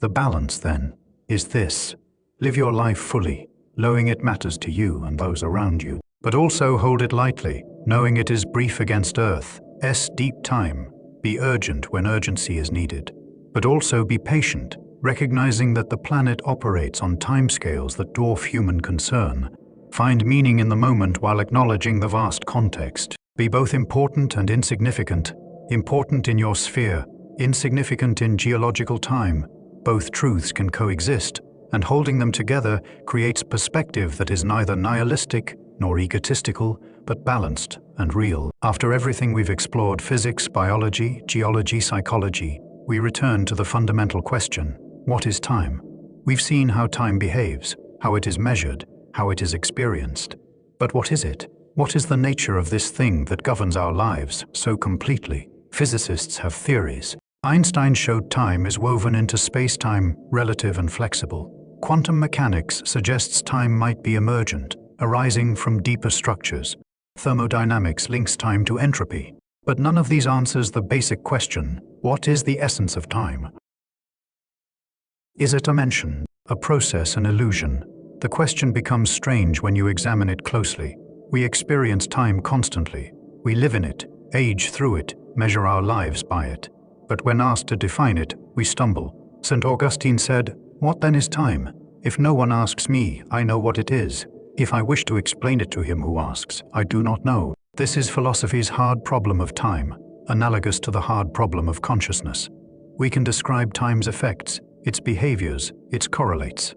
The balance, then, is this: live your life fully, knowing it matters to you and those around you, but also hold it lightly, knowing it is brief against Earth's deep time. Be urgent when urgency is needed, but also be patient, recognizing that the planet operates on timescales that dwarf human concern. Find meaning in the moment while acknowledging the vast context. Be both important and insignificant, important in your sphere, insignificant in geological time. Both truths can coexist, and holding them together creates perspective that is neither nihilistic nor egotistical, but balanced and real. After everything we've explored, physics, biology, geology, psychology, we return to the fundamental question: what is time? We've seen how time behaves, how it is measured, how it is experienced. But what is it? What is the nature of this thing that governs our lives so completely? Physicists have theories. Einstein showed time is woven into spacetime, relative and flexible. Quantum mechanics suggests time might be emergent, arising from deeper structures. Thermodynamics links time to entropy. But none of these answers the basic question: what is the essence of time? Is it a dimension, a process, an illusion? The question becomes strange when you examine it closely. We experience time constantly. We live in it, age through it, measure our lives by it. But when asked to define it, we stumble. St. Augustine said, "What then is time? If no one asks me, I know what it is. If I wish to explain it to him who asks, I do not know." This is philosophy's hard problem of time, analogous to the hard problem of consciousness. We can describe time's effects, its behaviors, its correlates.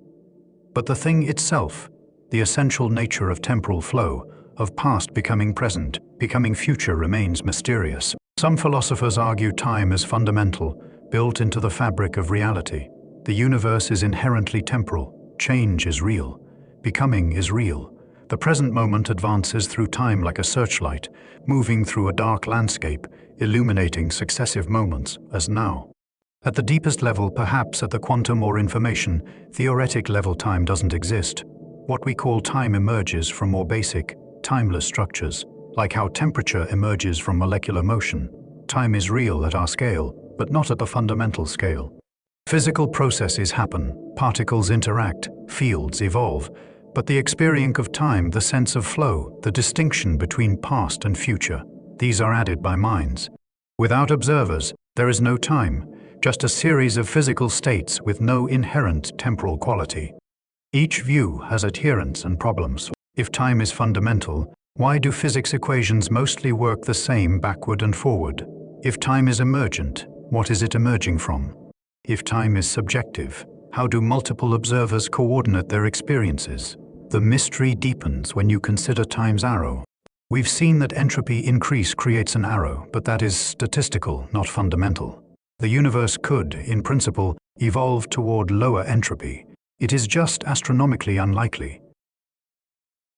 But the thing itself, the essential nature of temporal flow, of past becoming present, becoming future, remains mysterious. Some philosophers argue time is fundamental, built into the fabric of reality. The universe is inherently temporal. Change is real. Becoming is real. The present moment advances through time like a searchlight, moving through a dark landscape, illuminating successive moments, as now. At the deepest level, perhaps at the quantum or information, theoretic level, time doesn't exist. What we call time emerges from more basic, timeless structures, like how temperature emerges from molecular motion. Time is real at our scale, but not at the fundamental scale. Physical processes happen, particles interact, fields evolve, but the experience of time, the sense of flow, the distinction between past and future, these are added by minds. Without observers, there is no time, just a series of physical states with no inherent temporal quality. Each view has adherents and problems. If time is fundamental, why do physics equations mostly work the same backward and forward? If time is emergent, what is it emerging from? If time is subjective, how do multiple observers coordinate their experiences? The mystery deepens when you consider time's arrow. We've seen that entropy increase creates an arrow, but that is statistical, not fundamental. The universe could, in principle, evolve toward lower entropy. It is just astronomically unlikely.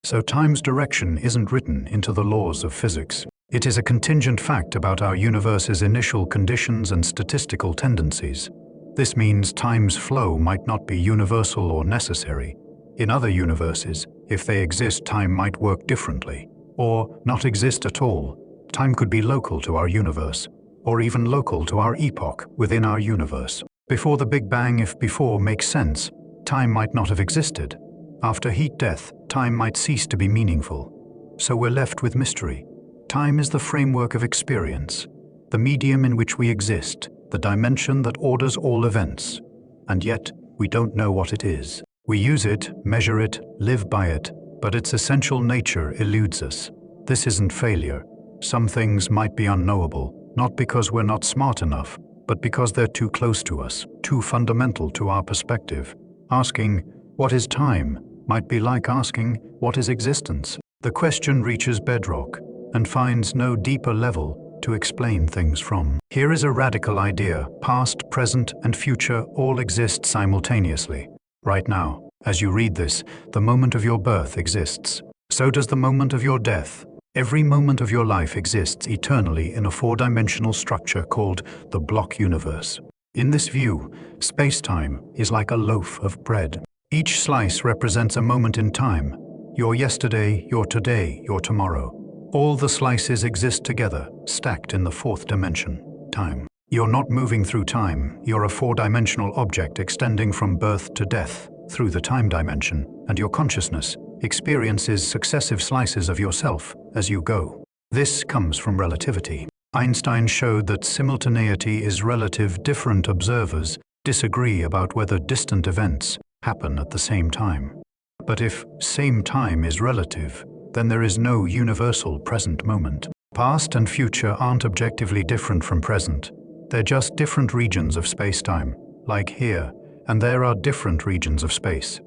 So time's direction isn't written into the laws of physics. It is a contingent fact about our universe's initial conditions and statistical tendencies. This means time's flow might not be universal or necessary. In other universes, if they exist, time might work differently, or not exist at all. Time could be local to our universe, or even local to our epoch within our universe. Before the Big Bang, if before makes sense, time might not have existed. After heat death, time might cease to be meaningful. So we're left with mystery. Time is the framework of experience, the medium in which we exist, the dimension that orders all events. And yet, we don't know what it is. We use it, measure it, live by it, but its essential nature eludes us. This isn't failure. Some things might be unknowable, not because we're not smart enough, but because they're too close to us, too fundamental to our perspective. Asking, "What is time?" might be like asking, "What is existence?" The question reaches bedrock and finds no deeper level to explain things from. Here is a radical idea. Past, present, and future all exist simultaneously. Right now, as you read this, the moment of your birth exists. So does the moment of your death. Every moment of your life exists eternally in a four-dimensional structure called the block universe. In this view, space-time is like a loaf of bread. Each slice represents a moment in time. Your yesterday, your today, your tomorrow. All the slices exist together, stacked in the fourth dimension, time. You're not moving through time, you're a four-dimensional object extending from birth to death through the time dimension, and your consciousness experiences successive slices of yourself as you go. This comes from relativity. Einstein showed that simultaneity is relative. Different observers disagree about whether distant events happen at the same time. But if same time is relative, then there is no universal present moment. Past and future aren't objectively different from present. They're just different regions of space-time, like here, and there are different regions of space.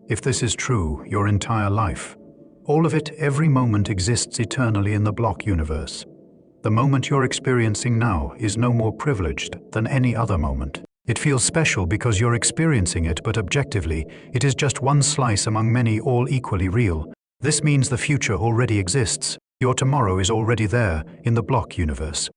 If this is true, your entire life, all of it, every moment exists eternally in the block universe. The moment you're experiencing now is no more privileged than any other moment. It feels special because you're experiencing it, but objectively, it is just one slice among many, all equally real. This means the future already exists. Your tomorrow is already there in the block universe.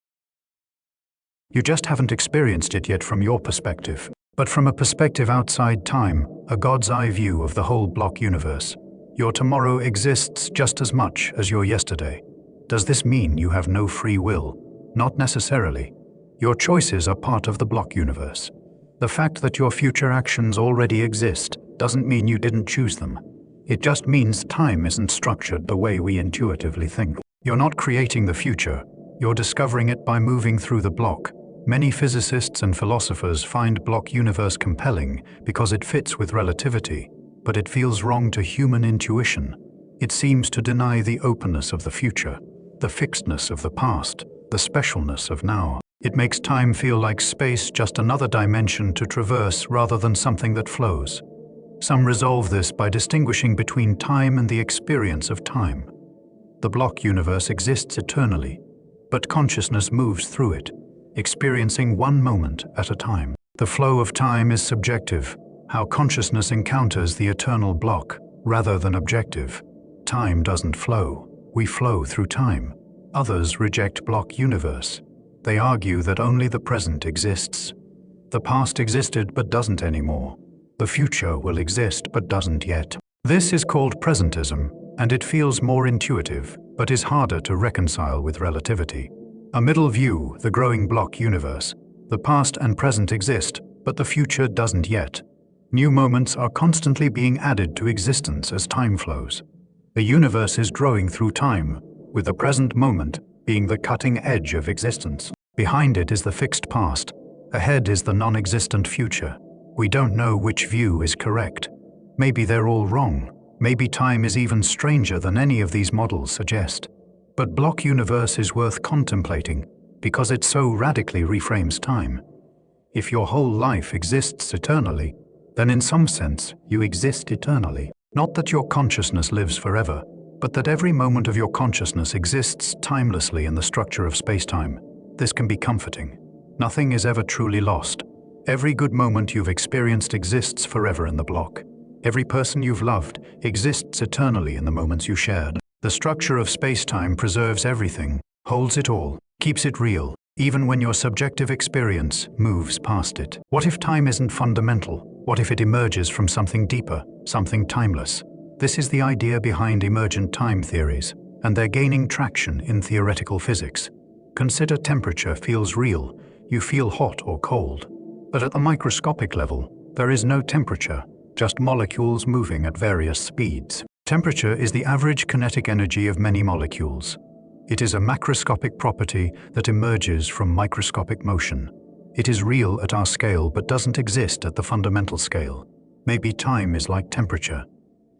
You just haven't experienced it yet from your perspective. But from a perspective outside time, a God's eye view of the whole block universe, your tomorrow exists just as much as your yesterday. Does this mean you have no free will? Not necessarily. Your choices are part of the block universe. The fact that your future actions already exist doesn't mean you didn't choose them. It just means time isn't structured the way we intuitively think. You're not creating the future. You're discovering it by moving through the block. Many physicists and philosophers find block universe compelling because it fits with relativity, but it feels wrong to human intuition. It seems to deny the openness of the future, the fixedness of the past, the specialness of now. It makes time feel like space, just another dimension to traverse rather than something that flows. Some resolve this by distinguishing between time and the experience of time. The block universe exists eternally, but consciousness moves through it, experiencing one moment at a time. The flow of time is subjective, how consciousness encounters the eternal block, rather than objective. Time doesn't flow. We flow through time. Others reject block universe. They argue that only the present exists. The past existed but doesn't anymore. The future will exist but doesn't yet. This is called presentism, and it feels more intuitive, but is harder to reconcile with relativity. A middle view, the growing block universe. The past and present exist, but the future doesn't yet. New moments are constantly being added to existence as time flows. The universe is growing through time, with the present moment being the cutting edge of existence. Behind it is the fixed past. Ahead is the non-existent future. We don't know which view is correct. Maybe they're all wrong. Maybe time is even stranger than any of these models suggest. But block universe is worth contemplating because it so radically reframes time. If your whole life exists eternally, then in some sense you exist eternally. Not that your consciousness lives forever, but that every moment of your consciousness exists timelessly in the structure of space-time. This can be comforting. Nothing is ever truly lost. Every good moment you've experienced exists forever in the block. Every person you've loved exists eternally in the moments you shared. The structure of space-time preserves everything, holds it all, keeps it real, even when your subjective experience moves past it. What if time isn't fundamental? What if it emerges from something deeper, something timeless? This is the idea behind emergent time theories, and they're gaining traction in theoretical physics. Consider temperature feels real. You feel hot or cold. But at the microscopic level, there is no temperature, just molecules moving at various speeds. Temperature is the average kinetic energy of many molecules. It is a macroscopic property that emerges from microscopic motion. It is real at our scale but doesn't exist at the fundamental scale. Maybe time is like temperature.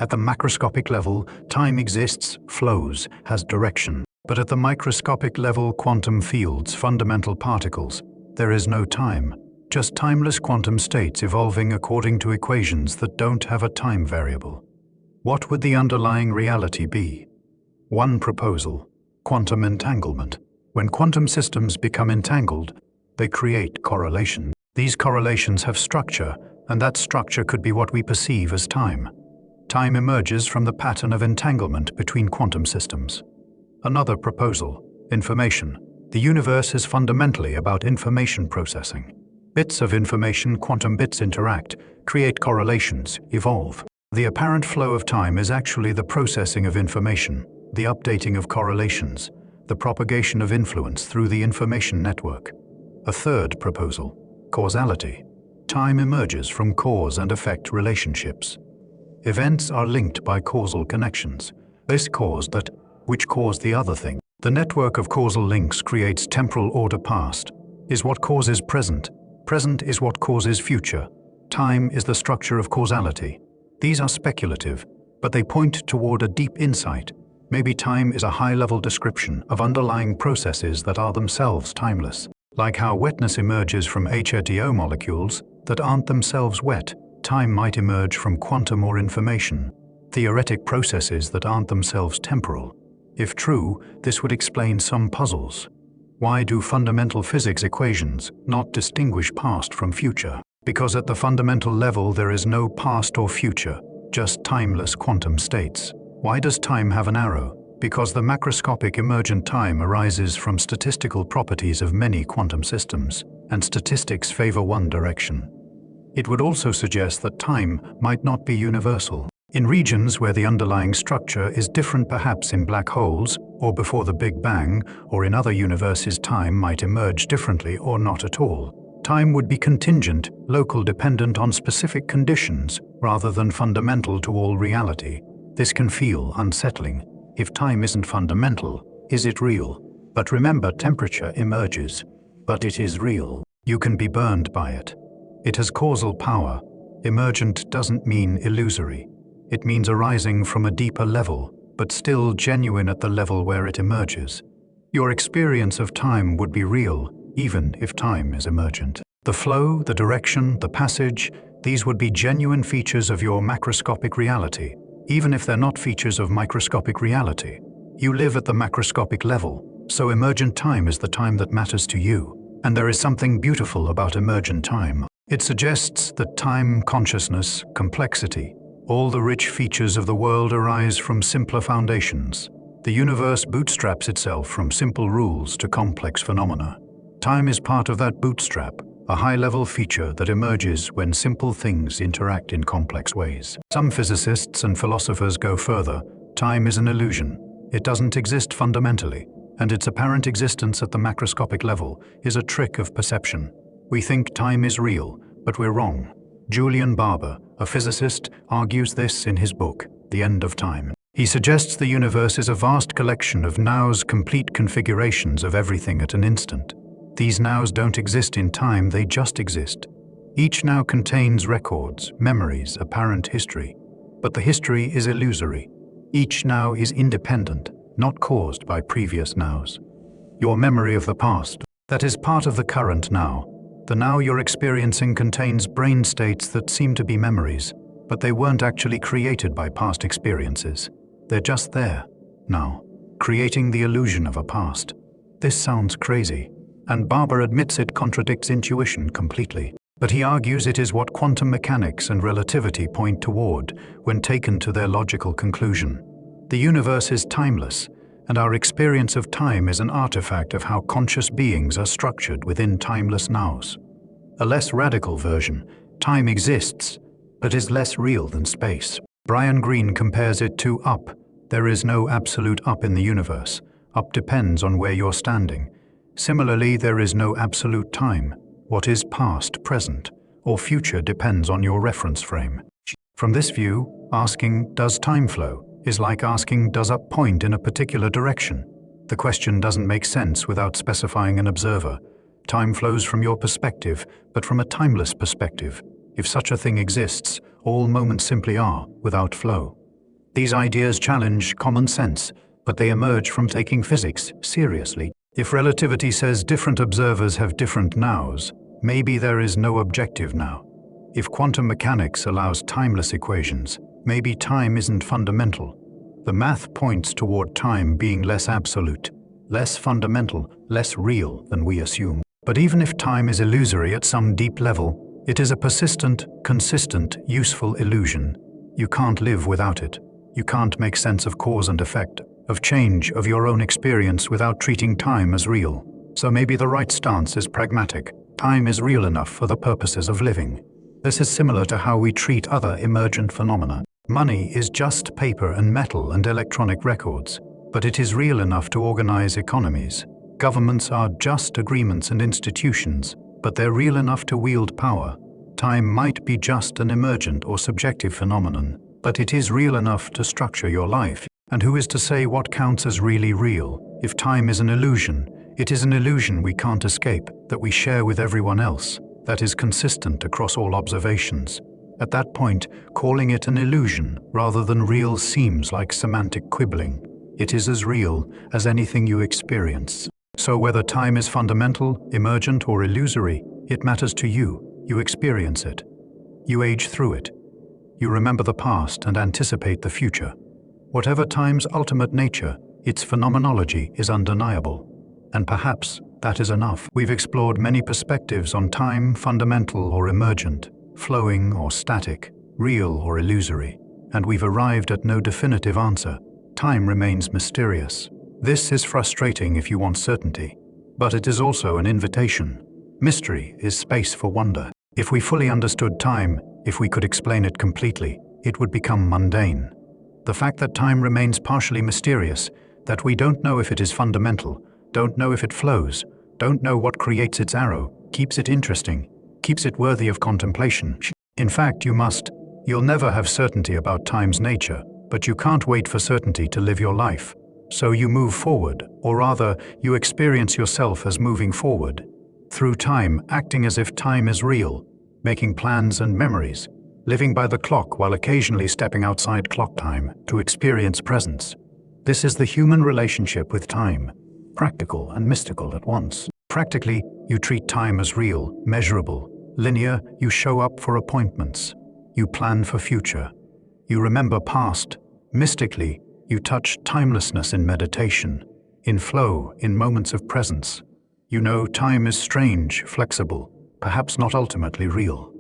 At the macroscopic level, time exists, flows, has direction. But at the microscopic level, quantum fields, fundamental particles, there is no time. Just timeless quantum states evolving according to equations that don't have a time variable. What would the underlying reality be? One proposal: quantum entanglement. When quantum systems become entangled, they create correlations. These correlations have structure, and that structure could be what we perceive as time. Time emerges from the pattern of entanglement between quantum systems. Another proposal, information. The universe is fundamentally about information processing. Bits of information, quantum bits interact, create correlations, evolve. The apparent flow of time is actually the processing of information, the updating of correlations, the propagation of influence through the information network. A third proposal, causality. Time emerges from cause and effect relationships. Events are linked by causal connections. This caused that, which caused the other thing. The network of causal links creates temporal order. Past is what causes present. Present is what causes future. Time is the structure of causality. These are speculative, but they point toward a deep insight. Maybe time is a high-level description of underlying processes that are themselves timeless. Like how wetness emerges from H2O molecules that aren't themselves wet, time might emerge from quantum or information, theoretic processes that aren't themselves temporal. If true, this would explain some puzzles. Why do fundamental physics equations not distinguish past from future? Because at the fundamental level there is no past or future, just timeless quantum states. Why does time have an arrow? Because the macroscopic emergent time arises from statistical properties of many quantum systems, and statistics favor one direction. It would also suggest that time might not be universal. In regions where the underlying structure is different, perhaps in black holes, or before the Big Bang, or in other universes, time might emerge differently or not at all. Time would be contingent, local, dependent on specific conditions, rather than fundamental to all reality. This can feel unsettling. If time isn't fundamental, is it real? But remember, temperature emerges, but it is real. You can be burned by it. It has causal power. Emergent doesn't mean illusory. It means arising from a deeper level, but still genuine at the level where it emerges. Your experience of time would be real, even if time is emergent. The flow, the direction, the passage, these would be genuine features of your macroscopic reality, even if they're not features of microscopic reality. You live at the macroscopic level, so emergent time is the time that matters to you. And there is something beautiful about emergent time. It suggests that time, consciousness, complexity, all the rich features of the world arise from simpler foundations. The universe bootstraps itself from simple rules to complex phenomena. Time is part of that bootstrap, a high-level feature that emerges when simple things interact in complex ways. Some physicists and philosophers go further. Time is an illusion. It doesn't exist fundamentally, and its apparent existence at the macroscopic level is a trick of perception. We think time is real, but we're wrong. Julian Barber, a physicist, argues this in his book, The End of Time. He suggests the universe is a vast collection of nows, complete configurations of everything at an instant. These nows don't exist in time, they just exist. Each now contains records, memories, apparent history. But the history is illusory. Each now is independent, not caused by previous nows. Your memory of the past, that is part of the current now. The now you're experiencing contains brain states that seem to be memories, but they weren't actually created by past experiences. They're just there, now, creating the illusion of a past. This sounds crazy, and Barber admits it contradicts intuition completely. But he argues it is what quantum mechanics and relativity point toward when taken to their logical conclusion. The universe is timeless, and our experience of time is an artifact of how conscious beings are structured within timeless nows. A less radical version, time exists, but is less real than space. Brian Greene compares it to up. There is no absolute up in the universe. Up depends on where you're standing. Similarly, there is no absolute time. What is past, present, or future depends on your reference frame. From this view, asking, does time flow, is like asking, does up point in a particular direction? The question doesn't make sense without specifying an observer. Time flows from your perspective, but from a timeless perspective. If such a thing exists, all moments simply are, without flow. These ideas challenge common sense, but they emerge from taking physics seriously. If relativity says different observers have different nows, maybe there is no objective now. If quantum mechanics allows timeless equations, maybe time isn't fundamental. The math points toward time being less absolute. less fundamental, less real than we assume. But even if time is illusory at some deep level, it is a persistent, consistent, useful illusion. You can't live without it. You can't make sense of cause and effect, of change, of your own experience without treating time as real. So maybe the right stance is pragmatic. Time is real enough for the purposes of living. This is similar to how we treat other emergent phenomena. Money is just paper and metal and electronic records, but it is real enough to organize economies. Governments are just agreements and institutions, but they're real enough to wield power. Time might be just an emergent or subjective phenomenon, but it is real enough to structure your life. And who is to say what counts as really real? If time is an illusion, it is an illusion we can't escape, that we share with everyone else, that is consistent across all observations. At that point, calling it an illusion rather than real seems like semantic quibbling. It is as real as anything you experience. So whether time is fundamental, emergent, or illusory, it matters to you. You experience it. You age through it. You remember the past and anticipate the future. Whatever time's ultimate nature, its phenomenology is undeniable. And perhaps that is enough. We've explored many perspectives on time, fundamental or emergent, flowing or static, real or illusory, and we've arrived at no definitive answer. Time remains mysterious. This is frustrating if you want certainty, but it is also an invitation. Mystery is space for wonder. If we fully understood time, if we could explain it completely, it would become mundane. The fact that time remains partially mysterious, that we don't know if it is fundamental, don't know if it flows, don't know what creates its arrow, keeps it interesting, keeps it worthy of contemplation. In fact, you'll never have certainty about time's nature, but you can't wait for certainty to live your life. So you move forward, or rather, you experience yourself as moving forward. Through time, acting as if time is real, making plans and memories, living by the clock while occasionally stepping outside clock time to experience presence. This is the human relationship with time, practical and mystical at once. Practically, you treat time as real, measurable, linear. You show up for appointments. You plan for future. You remember past. Mystically, you touch timelessness in meditation, in flow, in moments of presence. You know time is strange, flexible, perhaps not ultimately real.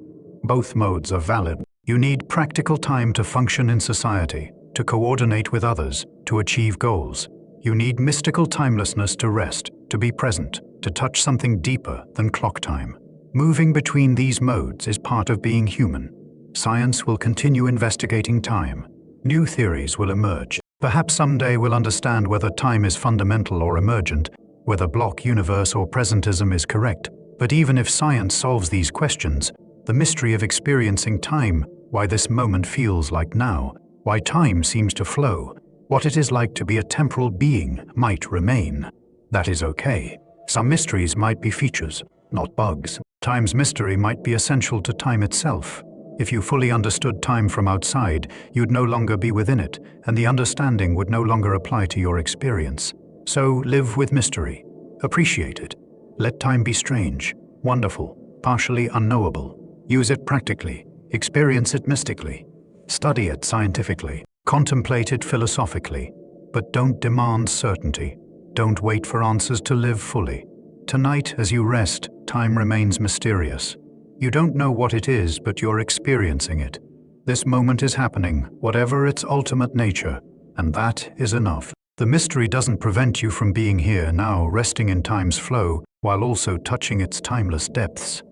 Both modes are valid. You need practical time to function in society, to coordinate with others, to achieve goals. You need mystical timelessness to rest, to be present, to touch something deeper than clock time. Moving between these modes is part of being human. Science will continue investigating time. New theories will emerge. Perhaps someday we'll understand whether time is fundamental or emergent, whether block universe or presentism is correct. But even if science solves these questions, the mystery of experiencing time, why this moment feels like now, why time seems to flow, what it is like to be a temporal being might remain. That is okay. Some mysteries might be features, not bugs. Time's mystery might be essential to time itself. If you fully understood time from outside, you'd no longer be within it, and the understanding would no longer apply to your experience. So live with mystery. Appreciate it. Let time be strange, wonderful, partially unknowable. Use it practically. Experience it mystically. Study it scientifically. Contemplate it philosophically. But don't demand certainty. Don't wait for answers to live fully. Tonight, as you rest, time remains mysterious. You don't know what it is, but you're experiencing it. This moment is happening, whatever its ultimate nature, and that is enough. The mystery doesn't prevent you from being here now, resting in time's flow, while also touching its timeless depths.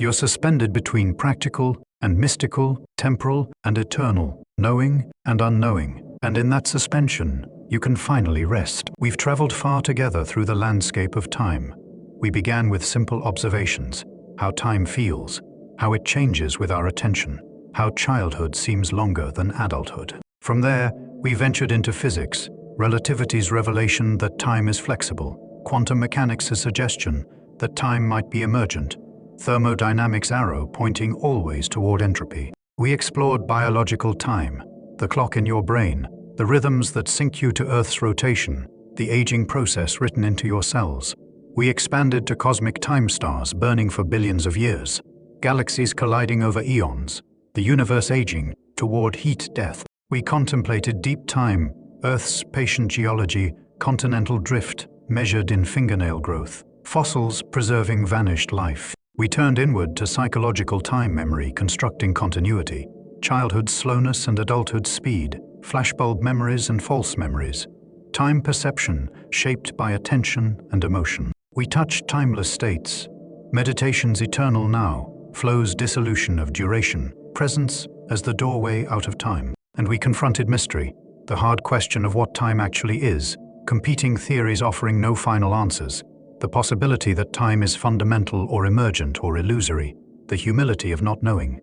You're suspended between practical and mystical, temporal and eternal, knowing and unknowing, and in that suspension, you can finally rest. We've traveled far together through the landscape of time. We began with simple observations. How time feels, how it changes with our attention, how childhood seems longer than adulthood. From there, we ventured into physics, relativity's revelation that time is flexible, quantum mechanics' suggestion that time might be emergent, thermodynamics' arrow pointing always toward entropy. We explored biological time, the clock in your brain, the rhythms that sync you to Earth's rotation, the aging process written into your cells. We expanded to cosmic time stars burning for billions of years, galaxies colliding over eons, the universe aging toward heat death. We contemplated deep time, Earth's patient geology, continental drift, measured in fingernail growth, fossils preserving vanished life. We turned inward to psychological time memory, constructing continuity, childhood's slowness and adulthood's speed, flashbulb memories and false memories, time perception shaped by attention and emotion. We touched timeless states, meditation's eternal now, flow's dissolution of duration, presence as the doorway out of time. And we confronted mystery, the hard question of what time actually is, competing theories offering no final answers, the possibility that time is fundamental or emergent or illusory, the humility of not knowing.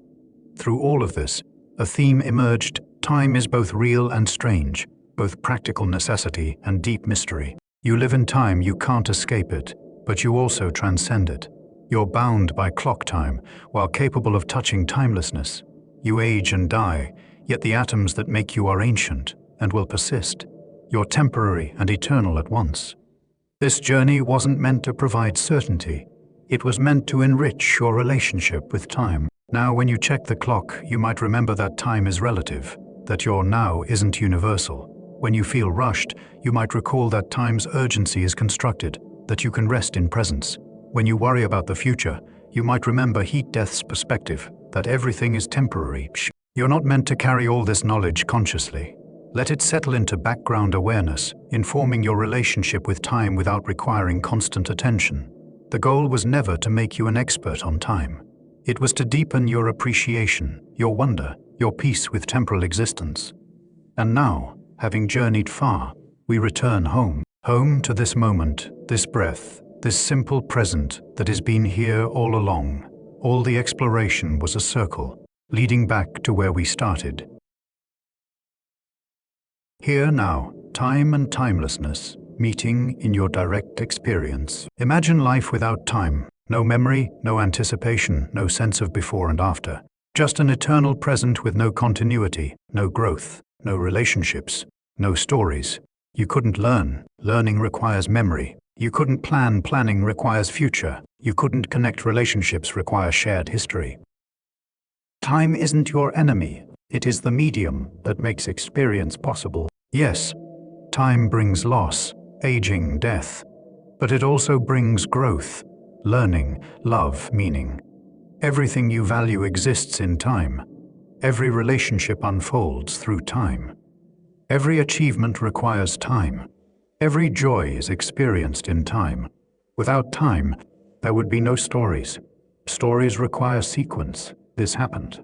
Through all of this, a theme emerged: time is both real and strange, both practical necessity and deep mystery. You live in time, you can't escape it, but you also transcend it. You're bound by clock time, while capable of touching timelessness. You age and die, yet the atoms that make you are ancient and will persist. You're temporary and eternal at once. This journey wasn't meant to provide certainty. It was meant to enrich your relationship with time. Now, when you check the clock, you might remember that time is relative, that your now isn't universal. When you feel rushed, you might recall that time's urgency is constructed, that you can rest in presence. When you worry about the future, you might remember heat death's perspective, that everything is temporary. You're not meant to carry all this knowledge consciously. Let it settle into background awareness, informing your relationship with time without requiring constant attention. The goal was never to make you an expert on time. It was to deepen your appreciation, your wonder, your peace with temporal existence. And now, having journeyed far, we return home. Home to this moment, this breath, this simple present that has been here all along. All the exploration was a circle, leading back to where we started. Here now, time and timelessness, meeting in your direct experience. Imagine life without time. No memory, no anticipation, no sense of before and after. Just an eternal present with no continuity, no growth, no relationships, no stories. You couldn't learn. Learning requires memory. You couldn't plan. Planning requires future. You couldn't connect. Relationships require shared history. Time isn't your enemy. It is the medium that makes experience possible. Yes, time brings loss, aging, death, but it also brings growth, learning, love, meaning. Everything you value exists in time. Every relationship unfolds through time. Every achievement requires time. Every joy is experienced in time. Without time, there would be no stories. Stories require sequence. This happened,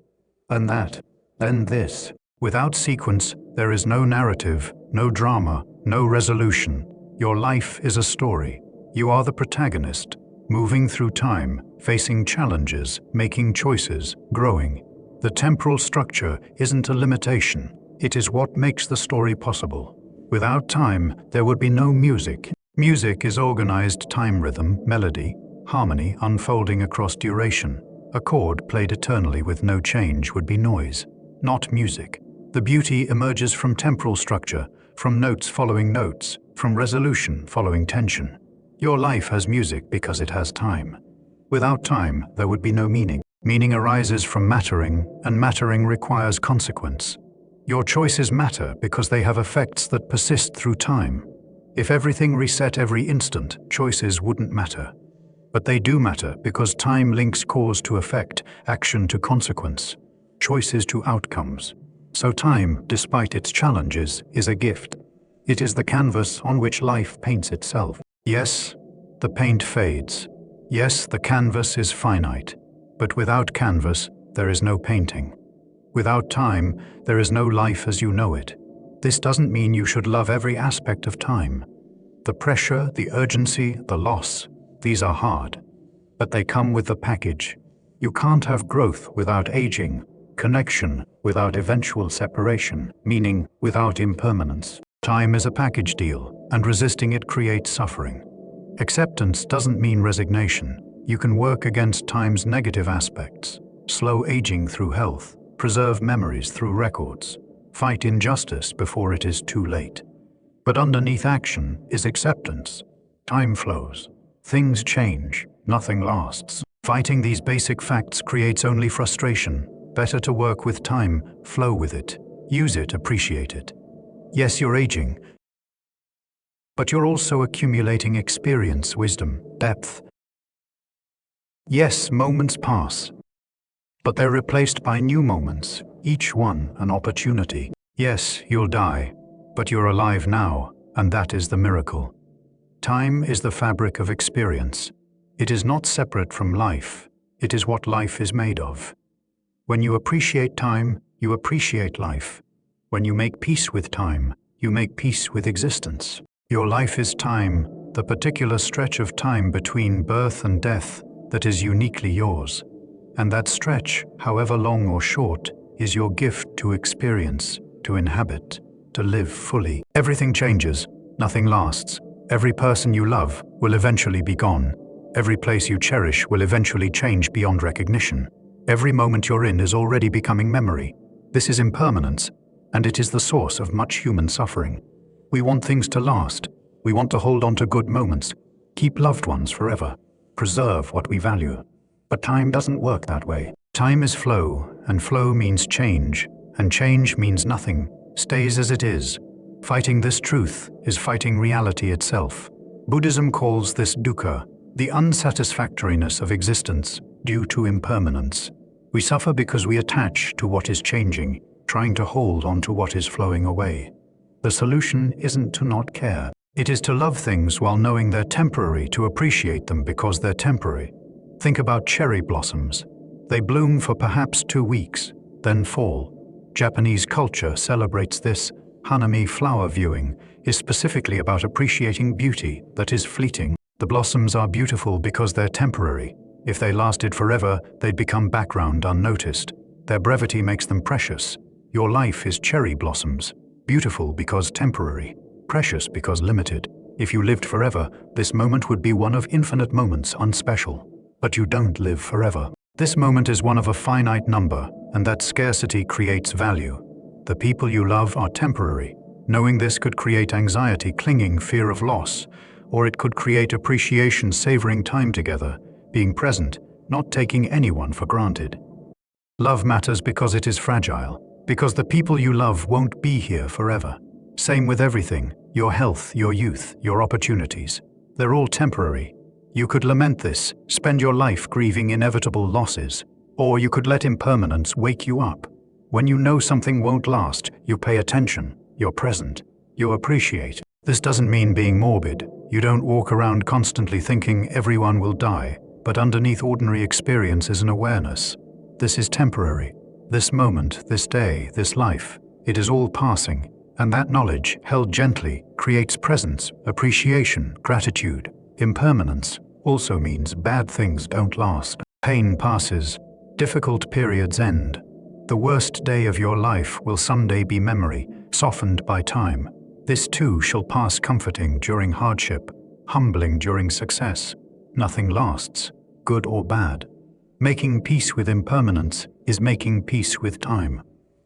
then that, then this. Without sequence, there is no narrative, no drama, no resolution. Your life is a story. You are the protagonist, moving through time, facing challenges, making choices, growing. The temporal structure isn't a limitation. It is what makes the story possible. Without time, there would be no music. Music is organized time, rhythm, melody, harmony unfolding across duration. A chord played eternally with no change would be noise, not music. The beauty emerges from temporal structure, from notes following notes, from resolution following tension. Your life has music because it has time. Without time, there would be no meaning. Meaning arises from mattering, and mattering requires consequence. Your choices matter because they have effects that persist through time. If everything reset every instant, choices wouldn't matter. But they do matter because time links cause to effect, action to consequence, choices to outcomes. So time, despite its challenges, is a gift. It is the canvas on which life paints itself. Yes, the paint fades. Yes, the canvas is finite. But without canvas, there is no painting. Without time, there is no life as you know it. This doesn't mean you should love every aspect of time. The pressure, the urgency, the loss, these are hard. But they come with the package. You can't have growth without aging, connection without eventual separation, meaning without impermanence. Time is a package deal, and resisting it creates suffering. Acceptance doesn't mean resignation. You can work against time's negative aspects, slow aging through health, preserve memories through records, fight injustice before it is too late. But underneath action is acceptance. Time flows. Things change. Nothing lasts. Fighting these basic facts creates only frustration. Better to work with time, flow with it, use it, appreciate it. Yes, you're aging, but you're also accumulating experience, wisdom, depth. Yes, moments pass, but they're replaced by new moments, each one an opportunity. Yes, you'll die, but you're alive now, and that is the miracle. Time is the fabric of experience. It is not separate from life. It is what life is made of. When you appreciate time, you appreciate life. When you make peace with time, you make peace with existence. Your life is time, the particular stretch of time between birth and death that is uniquely yours. And that stretch, however long or short, is your gift to experience, to inhabit, to live fully. Everything changes, nothing lasts. Every person you love will eventually be gone. Every place you cherish will eventually change beyond recognition. Every moment you're in is already becoming memory. This is impermanence, and it is the source of much human suffering. We want things to last. We want to hold on to good moments, keep loved ones forever, preserve what we value. But time doesn't work that way. Time is flow, and flow means change, and change means nothing stays as it is. Fighting this truth is fighting reality itself. Buddhism calls this dukkha, the unsatisfactoriness of existence due to impermanence. We suffer because we attach to what is changing, trying to hold on to what is flowing away. The solution isn't to not care. It is to love things while knowing they're temporary, to appreciate them because they're temporary. Think about cherry blossoms. They bloom for perhaps 2 weeks, then fall. Japanese culture celebrates this. Hanami flower viewing is specifically about appreciating beauty that is fleeting. The blossoms are beautiful because they're temporary. If they lasted forever, they'd become background, unnoticed. Their brevity makes them precious. Your life is cherry blossoms, beautiful because temporary, precious because limited. If you lived forever, this moment would be one of infinite moments, unspecial. But you don't live forever. This moment is one of a finite number, and that scarcity creates value. The people you love are temporary. Knowing this could create anxiety, clinging, fear of loss, or it could create appreciation, savoring time together, being present, not taking anyone for granted. Love matters because it is fragile, because the people you love won't be here forever. Same with everything, your health, your youth, your opportunities. They're all temporary. You could lament this, spend your life grieving inevitable losses, or you could let impermanence wake you up. When you know something won't last, you pay attention, you're present, you appreciate. This doesn't mean being morbid. You don't walk around constantly thinking everyone will die, but underneath ordinary experience is an awareness. This is temporary. This moment, this day, this life, it is all passing, and that knowledge, held gently, creates presence, appreciation, gratitude. Impermanence also means bad things don't last. Pain passes, difficult periods end. The worst day of your life will someday be memory, softened by time. This too shall pass, comforting during hardship, humbling during success. Nothing lasts, good or bad. Making peace with impermanence is making peace with time.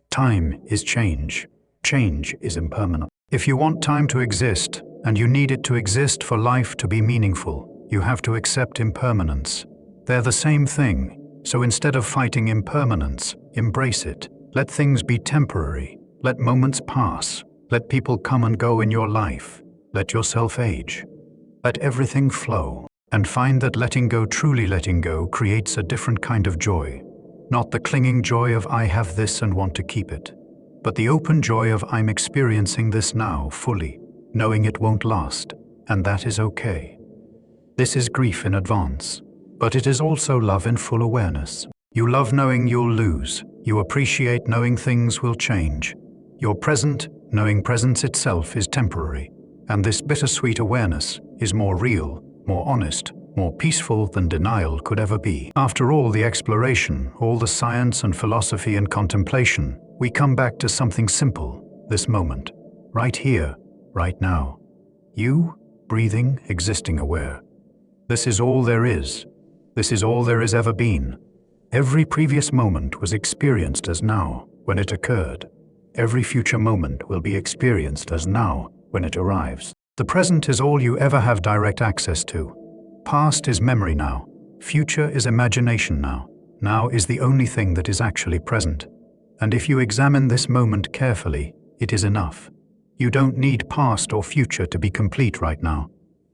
Time is change. Change is impermanent. If you want time to exist, and you need it to exist for life to be meaningful, you have to accept impermanence. They're the same thing. So instead of fighting impermanence, embrace it. Let things be temporary. Let moments pass. Let people come and go in your life. Let yourself age. Let everything flow. And find that letting go, truly letting go, creates a different kind of joy. Not the clinging joy of I have this and want to keep it, but the open joy of I'm experiencing this now fully, knowing it won't last, and that is okay. This is grief in advance. But it is also love in full awareness. You love knowing you'll lose. You appreciate knowing things will change. You're present, knowing presence itself is temporary. And this bittersweet awareness is more real, more honest, more peaceful than denial could ever be. After all the exploration, all the science and philosophy and contemplation, we come back to something simple, this moment. Right here, right now. You, breathing, existing, aware. This is all there is. This is all there has ever been. Every previous moment was experienced as now, when it occurred. Every future moment will be experienced as now, when it arrives. The present is all you ever have direct access to. Past is memory now. Future is imagination now. Now is the only thing that is actually present. And if you examine this moment carefully, it is enough. You don't need past or future to be complete right now.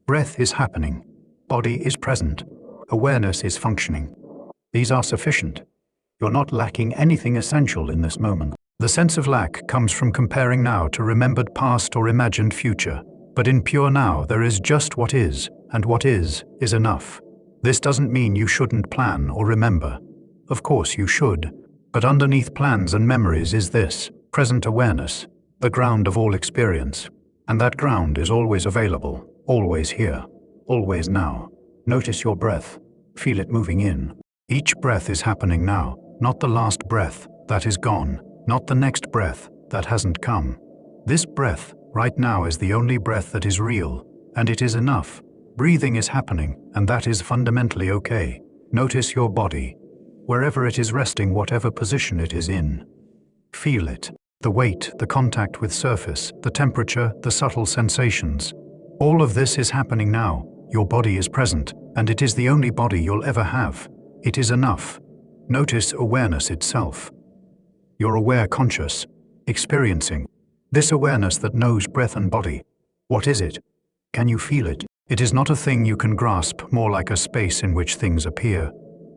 Breath is happening. Body is present. Awareness is functioning. These are sufficient. You're not lacking anything essential in this moment. The sense of lack comes from comparing now to remembered past or imagined future. But in pure now, there is just what is, and what is enough. This doesn't mean you shouldn't plan or remember. Of course you should, but underneath plans and memories is this, present awareness, the ground of all experience. And that ground is always available, always here, always now. Notice your breath. Feel it moving in. Each breath is happening now, not the last breath that is gone, not the next breath that hasn't come. This breath right now is the only breath that is real, and it is enough. Breathing is happening, and that is fundamentally okay. Notice your body, wherever it is resting, whatever position it is in. Feel it, the weight, the contact with surface, the temperature, the subtle sensations. All of this is happening now. Your body is present, and it is the only body you'll ever have. It is enough. Notice awareness itself. You're aware, conscious, experiencing. This awareness that knows breath and body. What is it? Can you feel it? It is not a thing you can grasp, more like a space in which things appear.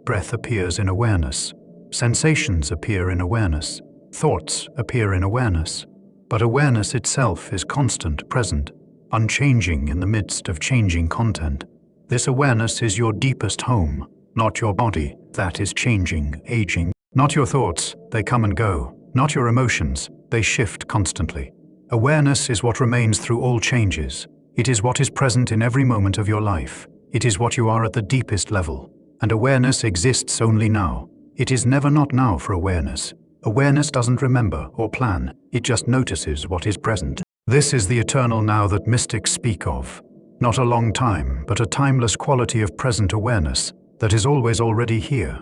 Breath appears in awareness. Sensations appear in awareness. Thoughts appear in awareness. But awareness itself is constant, present, unchanging in the midst of changing content. This awareness is your deepest home, not your body that is changing, aging. Not your thoughts, they come and go. Not your emotions, they shift constantly. Awareness is what remains through all changes. It is what is present in every moment of your life. It is what you are at the deepest level. And awareness exists only now. It is never not now for awareness. Awareness doesn't remember or plan. It just notices what is present. This is the eternal now that mystics speak of. Not a long time, but a timeless quality of present awareness that is always already here.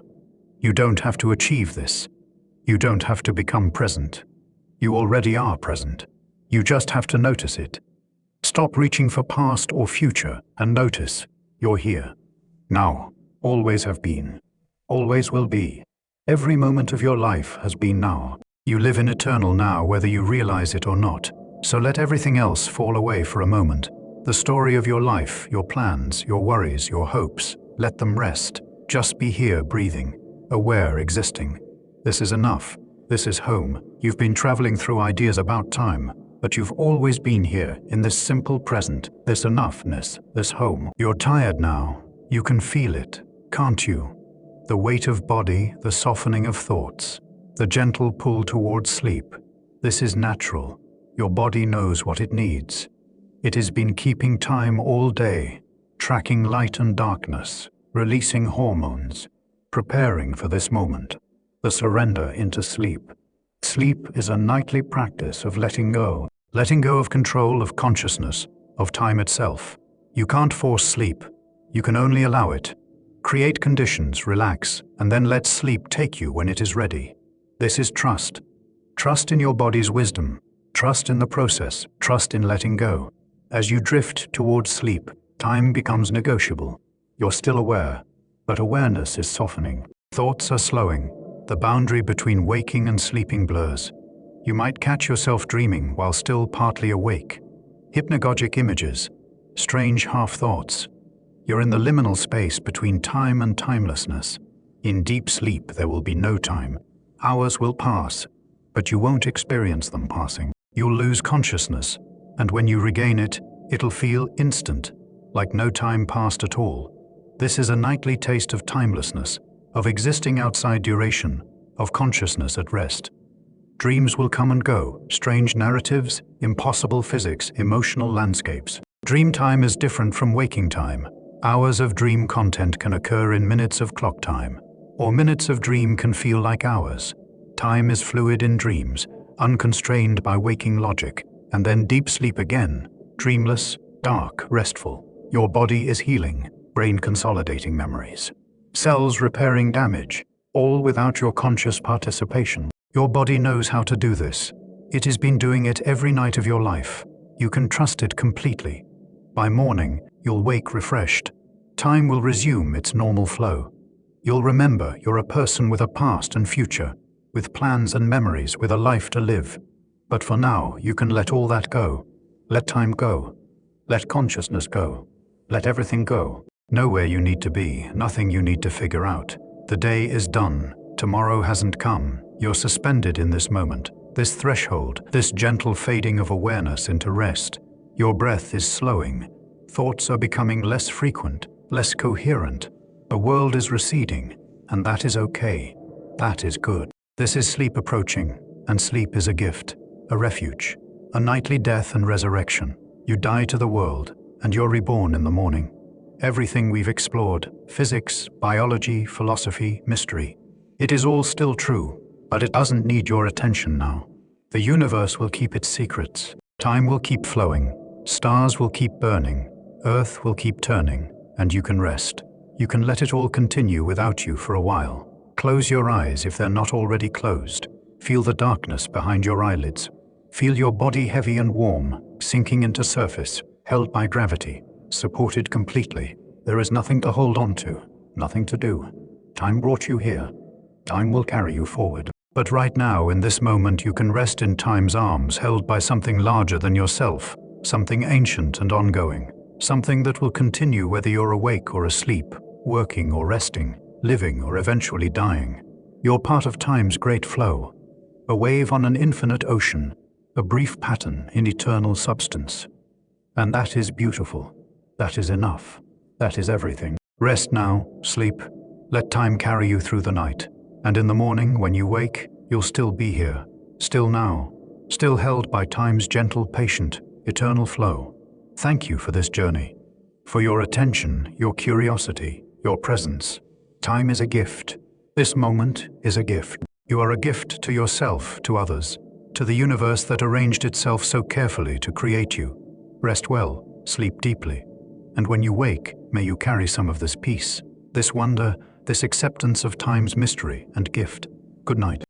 You don't have to achieve this. You don't have to become present. You already are present. You just have to notice it. Stop reaching for past or future and notice you're here. Now, always have been. Always will be. Every moment of your life has been now. You live in eternal now whether you realize it or not. So let everything else fall away for a moment. The story of your life, your plans, your worries, your hopes, let them rest. Just be here breathing. Aware, existing. This is enough. This is home. You've been traveling through ideas about time, but you've always been here in this simple present, this enoughness, this home. You're tired now. You can feel it, can't you? The weight of body, the softening of thoughts, the gentle pull towards sleep. This is natural. Your body knows what it needs. It has been keeping time all day, tracking light and darkness, releasing hormones, preparing for this moment, the surrender into sleep. Sleep is a nightly practice of letting go of control, of consciousness, of time itself. You can't force sleep. You can only allow it. Create conditions, relax, and then let sleep take you when it is ready. This is trust. Trust in your body's wisdom. Trust in the process. Trust in letting go. As you drift towards sleep, time becomes negotiable. You're still aware, but awareness is softening. Thoughts are slowing. The boundary between waking and sleeping blurs. You might catch yourself dreaming while still partly awake. Hypnagogic images, strange half-thoughts. You're in the liminal space between time and timelessness. In deep sleep, there will be no time. Hours will pass, but you won't experience them passing. You'll lose consciousness, and when you regain it, it'll feel instant, like no time passed at all. This is a nightly taste of timelessness, of existing outside duration, of consciousness at rest. Dreams will come and go, strange narratives, impossible physics, emotional landscapes. Dream time is different from waking time. Hours of dream content can occur in minutes of clock time, or minutes of dream can feel like hours. Time is fluid in dreams, unconstrained by waking logic, and then deep sleep again, dreamless, dark, restful. Your body is healing, brain consolidating memories, cells repairing damage, all without your conscious participation. Your body knows how to do this. It has been doing it every night of your life. You can trust it completely. By morning, you'll wake refreshed. Time will resume its normal flow. You'll remember you're a person with a past and future, with plans and memories, with a life to live. But for now, you can let all that go. Let time go. Let consciousness go. Let everything go. Know where you need to be, nothing you need to figure out. The day is done. Tomorrow hasn't come. You're suspended in this moment, this threshold, this gentle fading of awareness into rest. Your breath is slowing. Thoughts are becoming less frequent, less coherent. The world is receding, and that is okay. That is good. This is sleep approaching, and sleep is a gift, a refuge, a nightly death and resurrection. You die to the world, and you're reborn in the morning. Everything we've explored, physics, biology, philosophy, mystery, it is all still true, but it doesn't need your attention now. The universe will keep its secrets. Time will keep flowing. Stars will keep burning. Earth will keep turning, and you can rest. You can let it all continue without you for a while. Close your eyes if they're not already closed. Feel the darkness behind your eyelids. Feel your body heavy and warm, sinking into surface, held by gravity, supported completely. There is nothing to hold on to, nothing to do. Time brought you here. Time will carry you forward. But right now, in this moment, you can rest in time's arms, held by something larger than yourself, something ancient and ongoing, something that will continue whether you're awake or asleep, working or resting, living or eventually dying. You're part of time's great flow, a wave on an infinite ocean, a brief pattern in eternal substance. And that is beautiful. That is enough. That is everything. Rest now, sleep. Let time carry you through the night. And in the morning, when you wake, you'll still be here. Still now. Still held by time's gentle, patient, eternal flow. Thank you for this journey. For your attention, your curiosity, your presence. Time is a gift. This moment is a gift. You are a gift to yourself, to others, to the universe that arranged itself so carefully to create you. Rest well, sleep deeply. And when you wake, may you carry some of this peace, this wonder, this acceptance of time's mystery and gift. Good night.